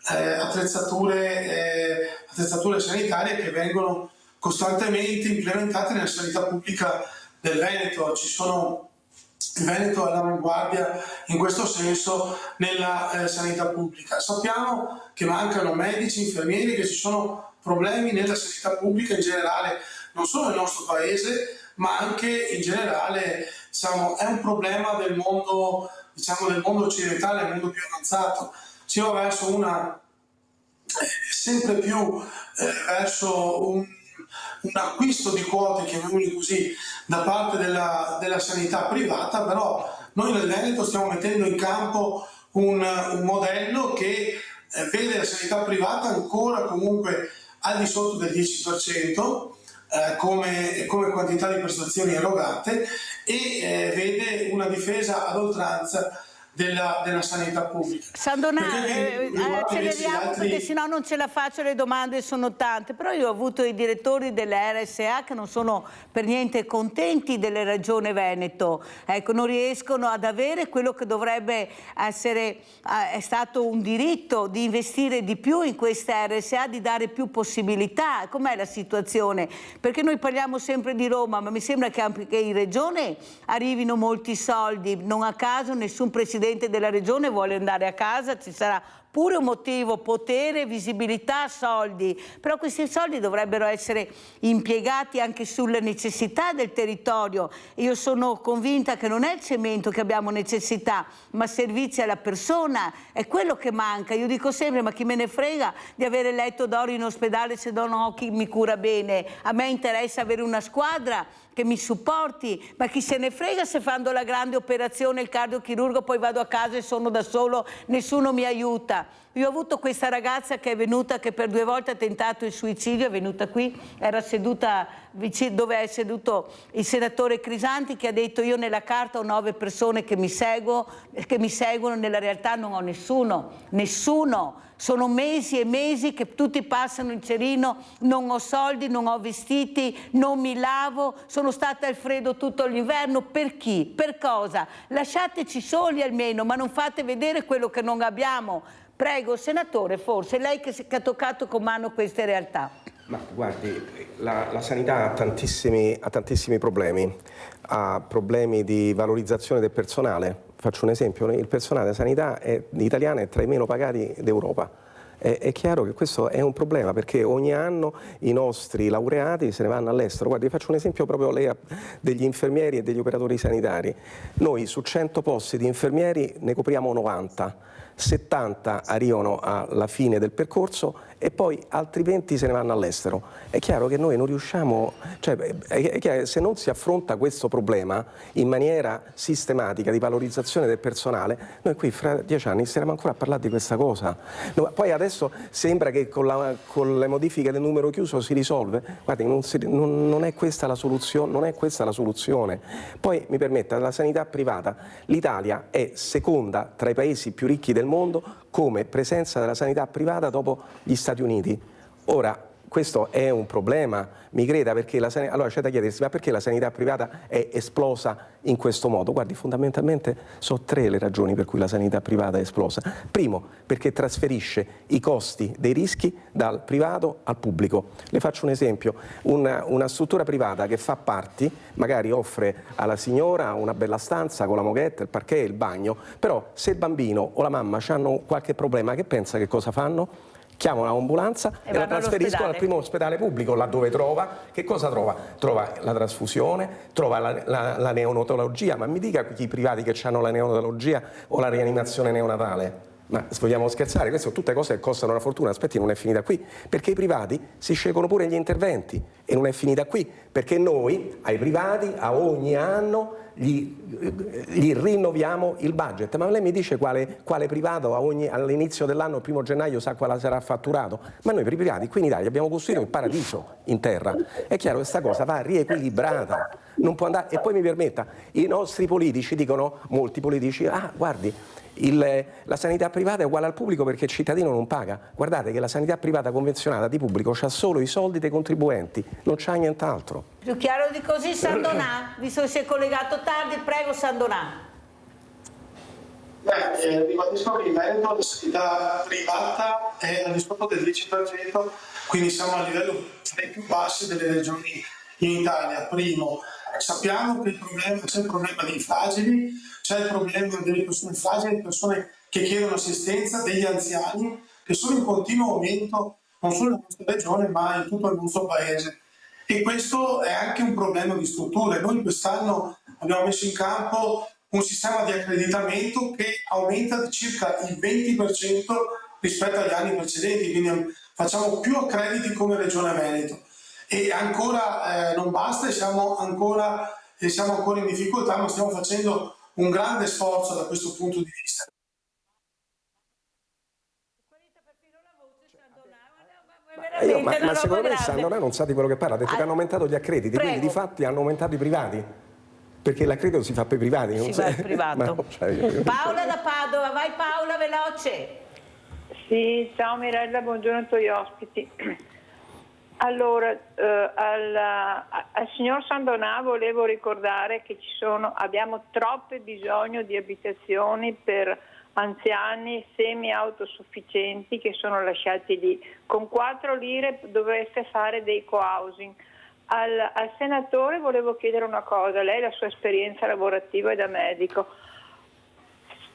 attrezzature sanitarie che vengono costantemente implementate nella sanità pubblica del Veneto. Il Veneto è all'avanguardia in questo senso nella sanità pubblica. Sappiamo che mancano medici, infermieri, che ci sono problemi nella sanità pubblica in generale, non solo nel nostro paese, ma anche in generale è un problema del mondo, del mondo occidentale, del mondo più avanzato. Si va verso sempre più verso un acquisto di quote, chiamiamoli così, da parte della sanità privata, però noi nel Veneto stiamo mettendo in campo un modello che vede la sanità privata ancora comunque al di sotto del 10%, come quantità di prestazioni erogate, e vede una difesa ad oltranza della sanità pubblica. Sandonà, acceleriamo perché sennò non ce la faccio, le domande sono tante, però io ho avuto i direttori delle RSA che non sono per niente contenti delle Regioni Veneto, ecco, non riescono ad avere quello che dovrebbe essere, è stato un diritto di investire di più in queste RSA, di dare più possibilità. Com'è la situazione? Perché noi parliamo sempre di Roma, ma mi sembra che anche in Regione arrivino molti soldi, non a caso nessun presidente della regione vuole andare a casa, ci sarà pure un motivo: potere, visibilità, soldi, però questi soldi dovrebbero essere impiegati anche sulle necessità del territorio. Io sono convinta che non è il cemento che abbiamo necessità, ma servizi alla persona, è quello che manca. Io dico sempre: ma chi me ne frega di avere letto d'oro in ospedale se non ho chi mi cura bene? A me interessa avere una squadra che mi supporti, ma chi se ne frega se fanno la grande operazione il cardiochirurgo poi vado a casa e sono da solo, nessuno mi aiuta. Io ho avuto questa ragazza che è venuta, che per 2 volte ha tentato il suicidio, è venuta qui, era seduta vicino dove è seduto il senatore Crisanti, che ha detto: io nella carta ho 9 persone che mi seguono, nella realtà non ho nessuno. Sono mesi e mesi che tutti passano il cerino, non ho soldi, non ho vestiti, non mi lavo, sono stata al freddo tutto l'inverno. Per chi? Per cosa? Lasciateci soli almeno, ma non fate vedere quello che non abbiamo. Prego, senatore, forse lei che ha toccato con mano queste realtà. Ma guardi, la sanità ha tantissimi problemi, ha problemi di valorizzazione del personale. Faccio un esempio: il personale della sanità italiana è tra i meno pagati d'Europa. È chiaro che questo è un problema, perché ogni anno i nostri laureati se ne vanno all'estero. Guardi, faccio un esempio proprio degli infermieri e degli operatori sanitari. Noi su 100 posti di infermieri ne copriamo 90. 70 arrivano alla fine del percorso e poi altri 20 se ne vanno all'estero. È chiaro che noi non riusciamo, se non si affronta questo problema in maniera sistematica di valorizzazione del personale, noi qui fra 10 anni staremo ancora a parlare di questa cosa. Poi adesso sembra che con le modifiche del numero chiuso si risolve. Guardi, non è questa la soluzione, Poi mi permetta, la sanità privata, l'Italia è seconda tra i paesi più ricchi del mondo come presenza della sanità privata dopo gli Stati Uniti. Ora, questo è un problema, mi creda, perché allora c'è da chiedersi: ma perché la sanità privata è esplosa in questo modo? Guardi, fondamentalmente sono 3 le ragioni per cui la sanità privata è esplosa. Primo, perché trasferisce i costi dei rischi dal privato al pubblico. Le faccio un esempio: una struttura privata che fa party magari offre alla signora una bella stanza con la moquette, il parquet, il bagno, però se il bambino o la mamma hanno qualche problema, che pensa che cosa fanno? Chiamano l'ambulanza e la trasferiscono al primo ospedale pubblico, laddove che cosa trova? Trova la trasfusione, trova la neonatologia, ma mi dica i privati che hanno la neonatologia o la rianimazione neonatale. Ma vogliamo scherzare? Queste sono tutte cose che costano una fortuna. Aspetti, non è finita qui, perché i privati si scelgono pure gli interventi, e non è finita qui, perché noi ai privati a ogni anno gli rinnoviamo il budget. Ma lei mi dice quale privato all'inizio dell'anno, il 1° gennaio, sa quale sarà fatturato? Ma noi per i privati qui in Italia abbiamo costruito il paradiso in terra. È chiaro che questa cosa va riequilibrata, non può andare. E poi mi permetta, i nostri politici dicono, molti politici: guardi, la sanità privata è uguale al pubblico perché il cittadino non paga. Guardate che la sanità privata convenzionata di pubblico c'ha solo i soldi dei contribuenti, non c'ha nient'altro. Più chiaro di così, Sandonà, visto che si è collegato tardi, prego Sandonà. Ribadisco che in Veneto la sanità privata è al di sotto del 10%, quindi siamo a livello dei più bassi delle regioni in Italia. Primo, sappiamo che c'è il problema dei fragili, c'è il problema delle persone fragili, persone che chiedono assistenza, degli anziani, che sono in continuo aumento non solo nella nostra regione ma in tutto il nostro paese. E questo è anche un problema di strutture. Noi quest'anno abbiamo messo in campo un sistema di accreditamento che aumenta di circa il 20% rispetto agli anni precedenti, quindi facciamo più accrediti come Regione Veneto. E ancora non basta, siamo ancora in difficoltà, ma stiamo facendo un grande sforzo da questo punto di vista. Ma secondo me Sandonà non sa di quello che parla, ha detto che hanno aumentato gli accrediti, quindi di fatti hanno aumentato i privati, perché l'accredito si fa per i privati. Non va al privato. Paola da Padova, vai Paola, veloce. Sì, ciao Mirella, buongiorno ai tuoi ospiti. Allora, al signor Sandonà volevo ricordare che abbiamo troppo bisogno di abitazioni per anziani semi-autosufficienti che sono lasciati lì. Con 4 lire dovreste fare dei co-housing. Al senatore volevo chiedere una cosa, lei la sua esperienza lavorativa e da medico.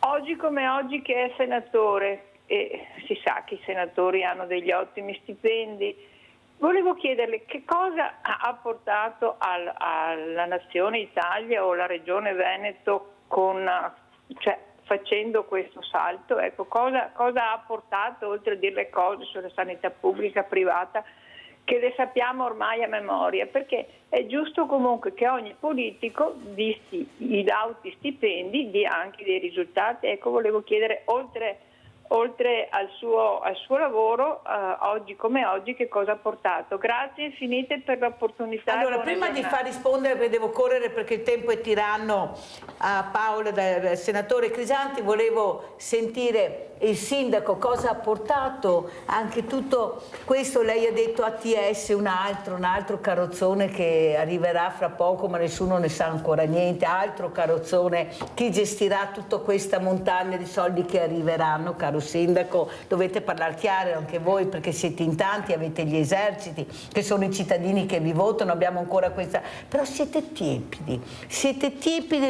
Oggi come oggi che è senatore, e si sa che i senatori hanno degli ottimi stipendi, volevo chiederle che cosa ha portato alla nazione Italia o alla regione Veneto facendo questo salto, ecco, cosa ha portato, oltre a dire le cose sulla sanità pubblica, privata, che le sappiamo ormai a memoria, perché è giusto comunque che ogni politico, visti i lauti stipendi, dia anche dei risultati. Ecco, volevo chiedere, oltre al suo lavoro, oggi come oggi, che cosa ha portato. Grazie infinite per l'opportunità. Allora, prima di far rispondere, perché devo correre perché il tempo è tiranno, a Paola, dal senatore Crisanti, volevo sentire il sindaco cosa ha portato anche tutto questo. Lei ha detto ATS, un altro carrozzone che arriverà fra poco, ma nessuno ne sa ancora niente, altro carrozzone. Chi gestirà tutta questa montagna di soldi che arriveranno, caro sindaco? Dovete parlare chiaro anche voi, perché siete in tanti, avete gli eserciti che sono i cittadini che vi votano, abbiamo ancora questa, però siete tiepidi,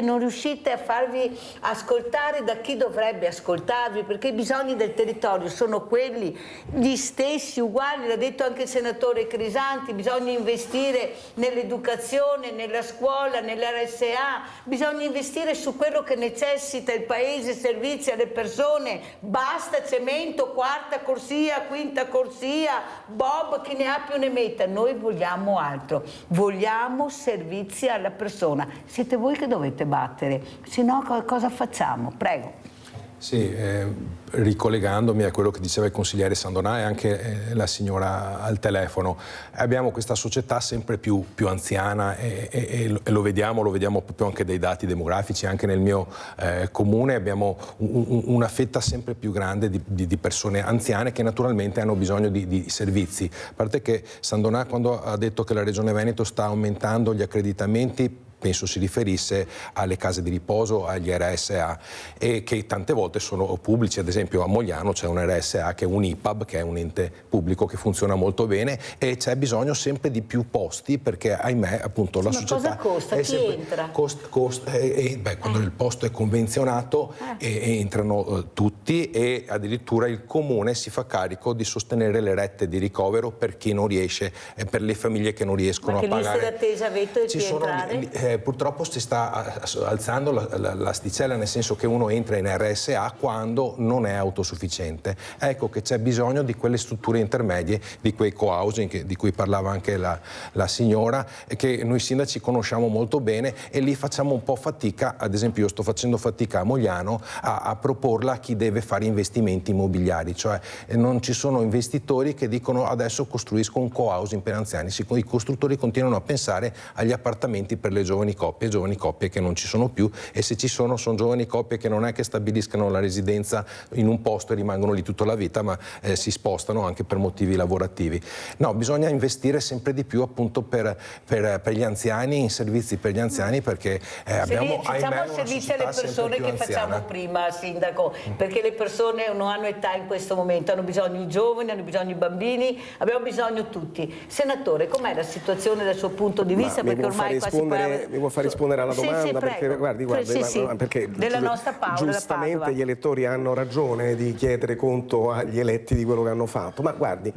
non riuscite a farvi ascoltare da chi dovrebbe ascoltarvi, perché i bisogni del territorio sono quelli, gli stessi, uguali, l'ha detto anche il senatore Crisanti. Bisogna investire nell'educazione, nella scuola, nell'RSA, bisogna investire su quello che necessita il paese, servizi alle persone. Basta cemento, 4ª corsia, 5ª corsia, Bob, chi ne ha più ne metta. Noi vogliamo altro, vogliamo servizi alla persona. Siete voi che dovete battere, se no cosa facciamo? Prego. Sì, ricollegandomi a quello che diceva il consigliere Sandonà e anche la signora al telefono, abbiamo questa società sempre più anziana e lo vediamo proprio anche dai dati demografici. Anche nel mio comune abbiamo una fetta sempre più grande di persone anziane che naturalmente hanno bisogno di servizi. A parte che Sandonà, quando ha detto che la Regione Veneto sta aumentando gli accreditamenti, penso si riferisse alle case di riposo, agli RSA, e che tante volte sono pubblici. Ad esempio a Mogliano c'è un RSA che è un IPAB, che è un ente pubblico che funziona molto bene, e c'è bisogno sempre di più posti, perché ahimè appunto la società... Ma cosa costa? Chi entra? Quando il posto è convenzionato entrano tutti, e addirittura il comune si fa carico di sostenere le rette di ricovero per chi non riesce, per le famiglie che non riescono a pagare. Ma che liste d'attesa avete per entrare? Purtroppo si sta alzando l'asticella, nel senso che uno entra in RSA quando non è autosufficiente. Ecco che c'è bisogno di quelle strutture intermedie, di quei co-housing di cui parlava anche la signora, che noi sindaci conosciamo molto bene, e lì facciamo un po' fatica. Ad esempio io sto facendo fatica a Mogliano a proporla a chi deve fare investimenti immobiliari, cioè non ci sono investitori che dicono adesso costruisco un co-housing per anziani. I costruttori continuano a pensare agli appartamenti per le giovani coppie che non ci sono più, e se ci sono giovani coppie che non è che stabiliscano la residenza in un posto e rimangono lì tutta la vita, ma si spostano anche per motivi lavorativi. No, bisogna investire sempre di più appunto per gli anziani, in servizi per gli anziani, perché abbiamo facciamo il servizio alle persone che facciamo prima, sindaco, perché le persone non hanno età in questo momento, hanno bisogno i giovani, hanno bisogno i bambini, abbiamo bisogno tutti. Senatore, com'è la situazione dal suo punto di vista? Perché ormai quasi mi può far rispondere alla domanda? Perché, guardi, perché della nostra Paola giustamente gli elettori hanno ragione di chiedere conto agli eletti di quello che hanno fatto. Ma guardi,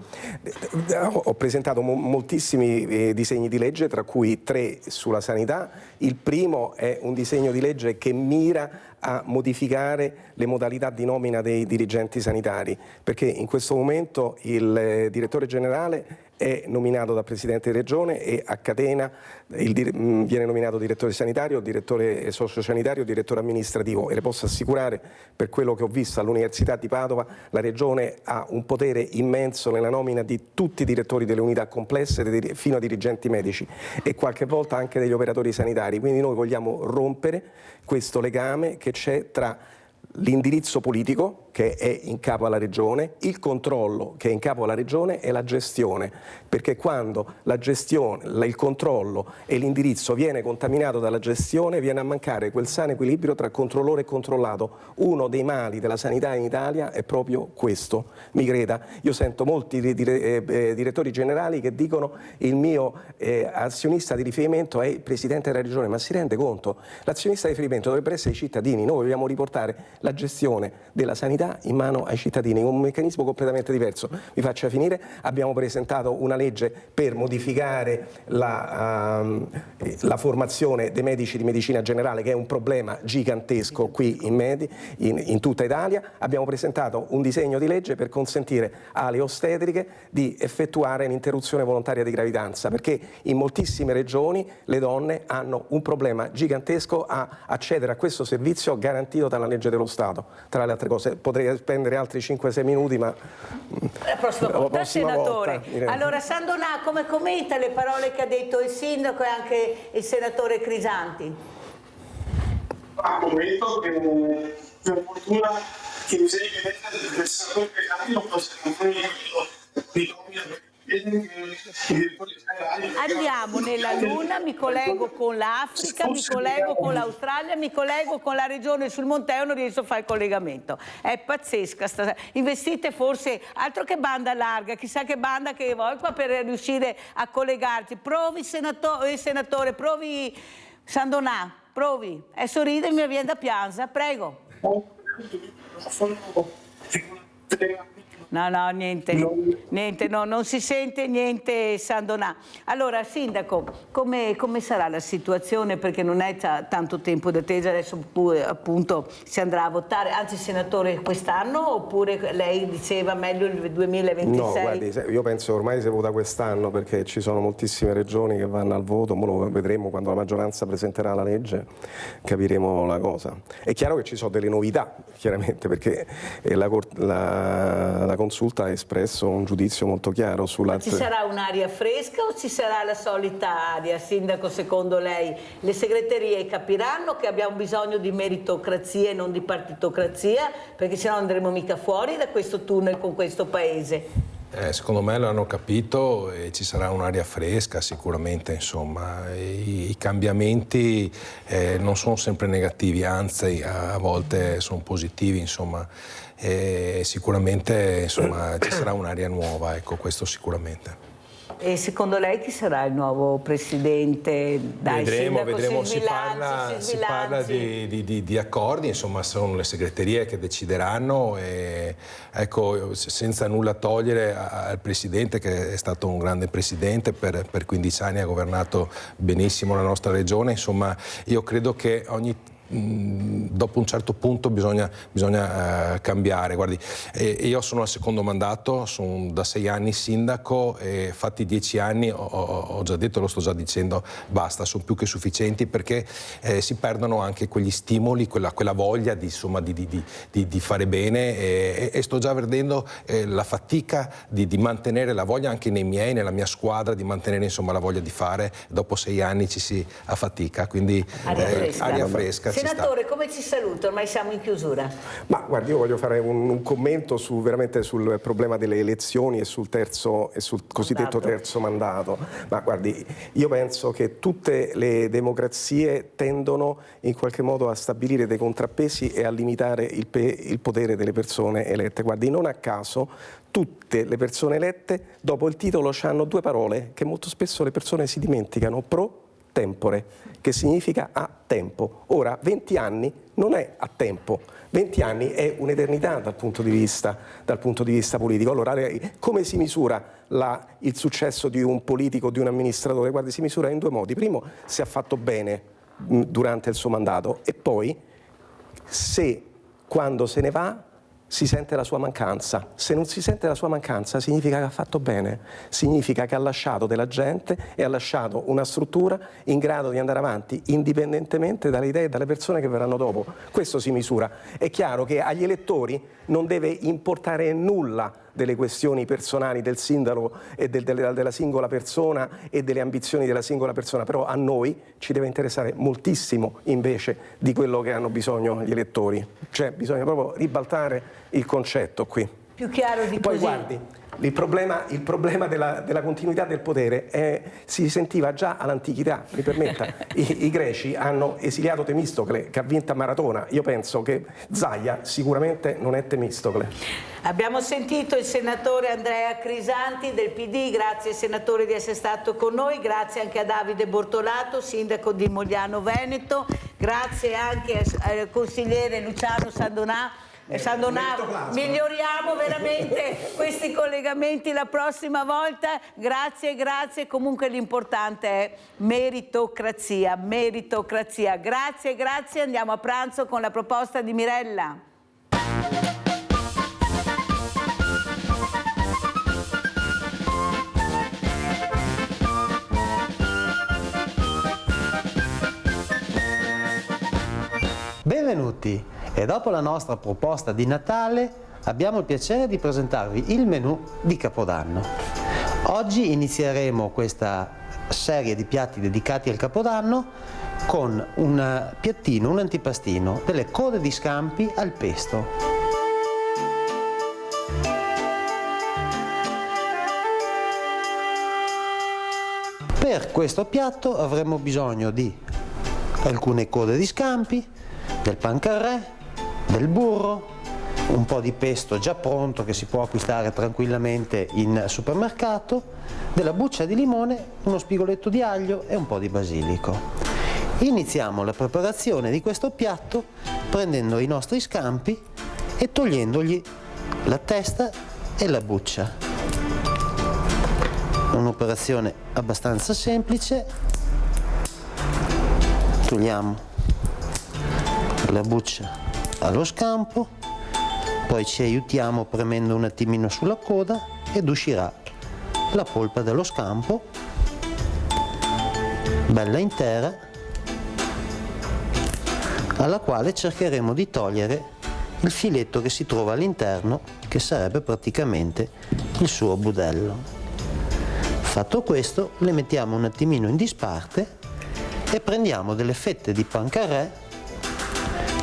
ho presentato moltissimi disegni di legge, tra cui 3 sulla sanità. Il primo è un disegno di legge che mira a modificare le modalità di nomina dei dirigenti sanitari, perché in questo momento il direttore generale è nominato dal Presidente di Regione e a catena viene nominato direttore sanitario, direttore sociosanitario, direttore amministrativo, e le posso assicurare, per quello che ho visto all'Università di Padova, la Regione ha un potere immenso nella nomina di tutti i direttori delle unità complesse fino a dirigenti medici e qualche volta anche degli operatori sanitari. Quindi noi vogliamo rompere questo legame che c'è tra l'indirizzo politico, che è in capo alla Regione, il controllo, che è in capo alla Regione, e la gestione, perché quando la gestione, il controllo e l'indirizzo viene contaminato dalla gestione, viene a mancare quel sano equilibrio tra controllore e controllato. Uno dei mali della sanità in Italia è proprio questo, mi creda. Io sento molti direttori generali che dicono: il mio azionista di riferimento è il Presidente della Regione. Ma si rende conto? L'azionista di riferimento dovrebbero essere i cittadini. Noi vogliamo riportare la gestione della sanità in mano ai cittadini, con un meccanismo completamente diverso. Vi faccio finire: abbiamo presentato una legge per modificare la formazione dei medici di medicina generale, che è un problema gigantesco qui in tutta Italia. Abbiamo presentato un disegno di legge per consentire alle ostetriche di effettuare l'interruzione volontaria di gravidanza, perché in moltissime regioni le donne hanno un problema gigantesco a accedere a questo servizio garantito dalla legge dello Stato, tra le altre cose. Potrei spendere altri 5-6 minuti, ma la prossima volta, senatore. Volta, allora, Sandonà, come commenta le parole che ha detto il sindaco e anche il senatore Crisanti? Commento che per fortuna che mi sei del senatore Crisanti non posso andiamo nella Luna, mi collego con l'Africa, mi collego con l'Australia, mi collego con la regione sul Monte Eo, non riesco a fare il collegamento. È pazzesca stasera. Investite forse, altro che banda larga, chissà che banda che vuoi qua per riuscire a collegarti. Provi senatore, provi Sandonà, provi. E sorride, mi viene da pianza, prego. No, niente, non si sente niente, Sandonà. Allora, Sindaco, come sarà la situazione? Perché non è tanto tempo d'attesa, adesso appunto si andrà a votare, anzi Senatore, quest'anno, oppure lei diceva meglio il 2026? No, guardi, io penso ormai si vota quest'anno, perché ci sono moltissime regioni che vanno al voto, lo vedremo quando la maggioranza presenterà la legge, capiremo la cosa. È chiaro che ci sono delle novità, chiaramente, perché la Consulta ha espresso un giudizio molto chiaro sulla... Ci sarà un'aria fresca o ci sarà la solita aria, Sindaco, secondo lei? Le segreterie capiranno che abbiamo bisogno di meritocrazia e non di partitocrazia, perché sennò non andremo mica fuori da questo tunnel con questo Paese. Secondo me lo hanno capito e ci sarà un'aria fresca sicuramente, insomma. I cambiamenti non sono sempre negativi, anzi a volte sono positivi, insomma. Sicuramente, insomma, ci sarà un'aria nuova, ecco, questo sicuramente. E secondo lei chi sarà il nuovo presidente? Dai, vedremo, si parla di accordi, insomma sono le segreterie che decideranno, e ecco, senza nulla togliere al presidente, che è stato un grande presidente, per 15 anni ha governato benissimo la nostra regione, insomma io credo che dopo un certo punto bisogna cambiare. Guardi, io sono al secondo mandato, sono da 6 anni sindaco, e fatti 10 anni ho già detto, lo sto già dicendo, basta, sono più che sufficienti, perché si perdono anche quegli stimoli, quella voglia di fare bene, e sto già vedendo la fatica di mantenere la voglia anche nei miei, nella mia squadra, di mantenere insomma la voglia di fare. Dopo 6 anni ci si affatica, quindi aria fresca. Senatore, come ci saluta? Ormai siamo in chiusura. Ma guardi, io voglio fare un commento veramente sul problema delle elezioni e sul cosiddetto terzo mandato. Ma guardi, io penso che tutte le democrazie tendono in qualche modo a stabilire dei contrappesi e a limitare il potere delle persone elette. Guardi, non a caso tutte le persone elette dopo il titolo hanno 2 parole che molto spesso le persone si dimenticano: pro tempore, che significa a tempo. Ora, 20 anni non è a tempo, 20 anni è un'eternità dal punto di vista politico. Allora, come si misura il successo di un politico, di un amministratore? Guardi, si misura in due modi. Primo, se ha fatto bene durante il suo mandato, e poi se quando se ne va si sente la sua mancanza. Se non si sente la sua mancanza significa che ha fatto bene, significa che ha lasciato della gente e ha lasciato una struttura in grado di andare avanti indipendentemente dalle idee e dalle persone che verranno dopo. Questo si misura. È chiaro che agli elettori non deve importare nulla delle questioni personali del sindaco e della singola persona e delle ambizioni della singola persona, però a noi ci deve interessare moltissimo invece di quello che hanno bisogno gli elettori. Cioè bisogna proprio ribaltare il concetto qui. Più chiaro di Poi così. guardi, il problema della continuità del potere si sentiva già all'antichità, mi permetta. I greci hanno esiliato Temistocle, che ha vinto a Maratona. Io penso che Zaia sicuramente non è Temistocle. Abbiamo sentito il senatore Andrea Crisanti del PD, grazie senatore di essere stato con noi, grazie anche a Davide Bortolato, sindaco di Mogliano Veneto, grazie anche al consigliere Luciano Sandonà. Miglioriamo veramente questi collegamenti la prossima volta. Grazie, grazie. Comunque l'importante è meritocrazia, meritocrazia. Grazie, grazie. Andiamo a pranzo con la proposta di Mirella. Benvenuti! E dopo la nostra proposta di Natale abbiamo il piacere di presentarvi il menù di Capodanno. Oggi inizieremo questa serie di piatti dedicati al Capodanno con un piattino, un antipastino, delle code di scampi al pesto. Per questo piatto avremo bisogno di alcune code di scampi, del pancarré, del burro, un po' di pesto già pronto che si può acquistare tranquillamente in supermercato, della buccia di limone, uno spigoletto di aglio e un po' di basilico. Iniziamo la preparazione di questo piatto prendendo i nostri scampi e togliendogli la testa e la buccia. Un'operazione abbastanza semplice. Togliamo la buccia allo scampo, poi ci aiutiamo premendo un attimino sulla coda ed uscirà la polpa dello scampo, bella intera, alla quale cercheremo di togliere il filetto che si trova all'interno, che sarebbe praticamente il suo budello. Fatto questo, le mettiamo un attimino in disparte e prendiamo delle fette di pancarré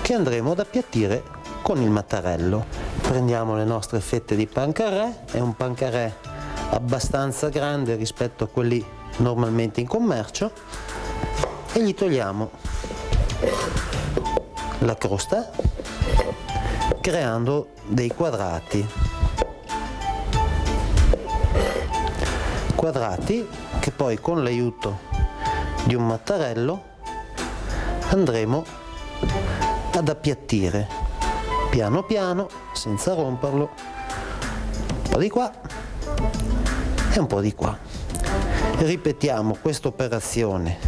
che andremo ad appiattire con il mattarello. Prendiamo le nostre fette di pancarré, è un pancarré abbastanza grande rispetto a quelli normalmente in commercio, e gli togliamo la crosta creando dei quadrati che poi con l'aiuto di un mattarello andremo ad appiattire piano piano senza romperlo, un po' di qua e un po' di qua. Ripetiamo questa operazione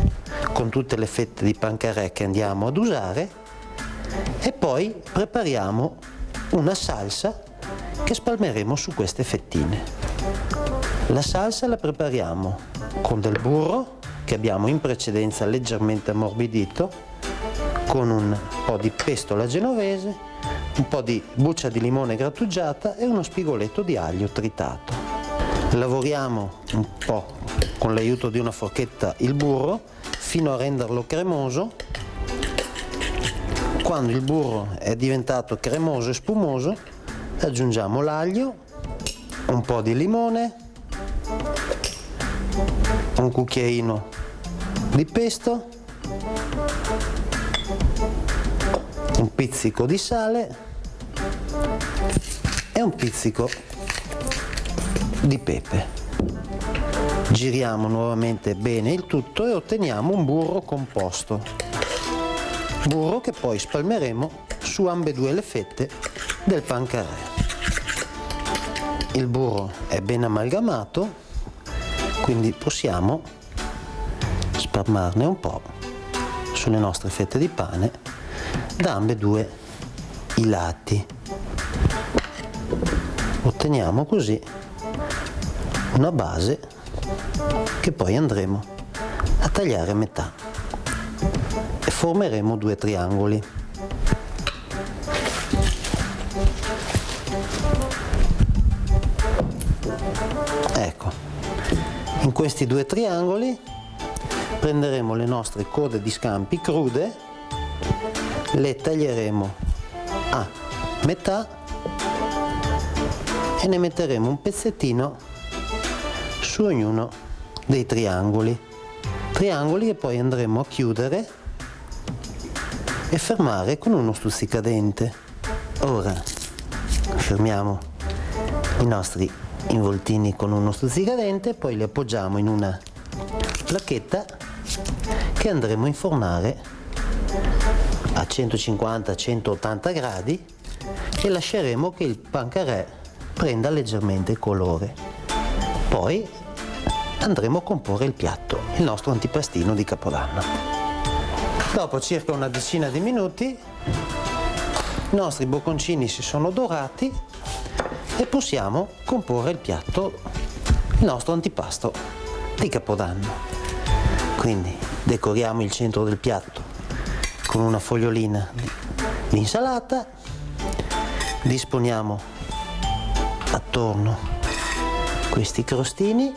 con tutte le fette di pancarré che andiamo ad usare e poi prepariamo una salsa che spalmeremo su queste fettine. La salsa la prepariamo con del burro che abbiamo in precedenza leggermente ammorbidito, con un po' di pesto alla genovese, un po' di buccia di limone grattugiata e uno spigoletto di aglio tritato. Lavoriamo un po' con l'aiuto di una forchetta il burro fino a renderlo cremoso. Quando il burro è diventato cremoso e spumoso, aggiungiamo l'aglio, un po' di limone, un cucchiaino di pesto, un pizzico di sale e un pizzico di pepe. Giriamo nuovamente bene il tutto e otteniamo un burro composto. Burro che poi spalmeremo su ambedue le fette del pancarè. Il burro è ben amalgamato, quindi possiamo spalmarne un po' sulle nostre fette di pane da ambedue i lati. Otteniamo così una base che poi andremo a tagliare a metà e formeremo due triangoli. Ecco, in questi due triangoli prenderemo le nostre code di scampi crude, le taglieremo a metà e ne metteremo un pezzettino su ognuno dei triangoli che poi andremo a chiudere e fermare con uno stuzzicadente. Ora fermiamo i nostri involtini con uno stuzzicadente, poi li appoggiamo in una placchetta che andremo a infornare a 150-180 gradi e lasceremo che il pancarè prenda leggermente colore. Poi andremo a comporre il piatto, il nostro antipastino di Capodanno. Dopo circa una decina di minuti i nostri bocconcini si sono dorati e possiamo comporre il piatto, il nostro antipasto di Capodanno. Quindi decoriamo il centro del piatto con una fogliolina di insalata, disponiamo attorno questi crostini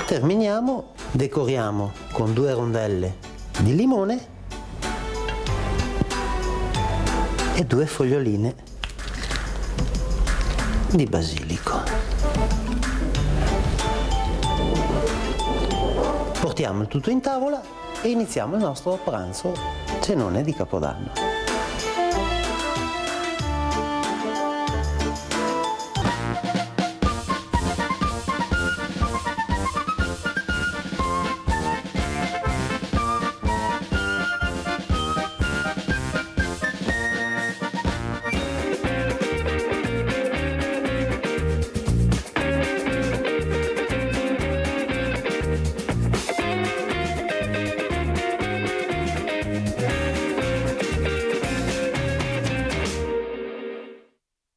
terminiamo, decoriamo con 2 rondelle di limone e 2 foglioline di basilico. Portiamo il tutto in tavola e iniziamo il nostro pranzo cenone di Capodanno.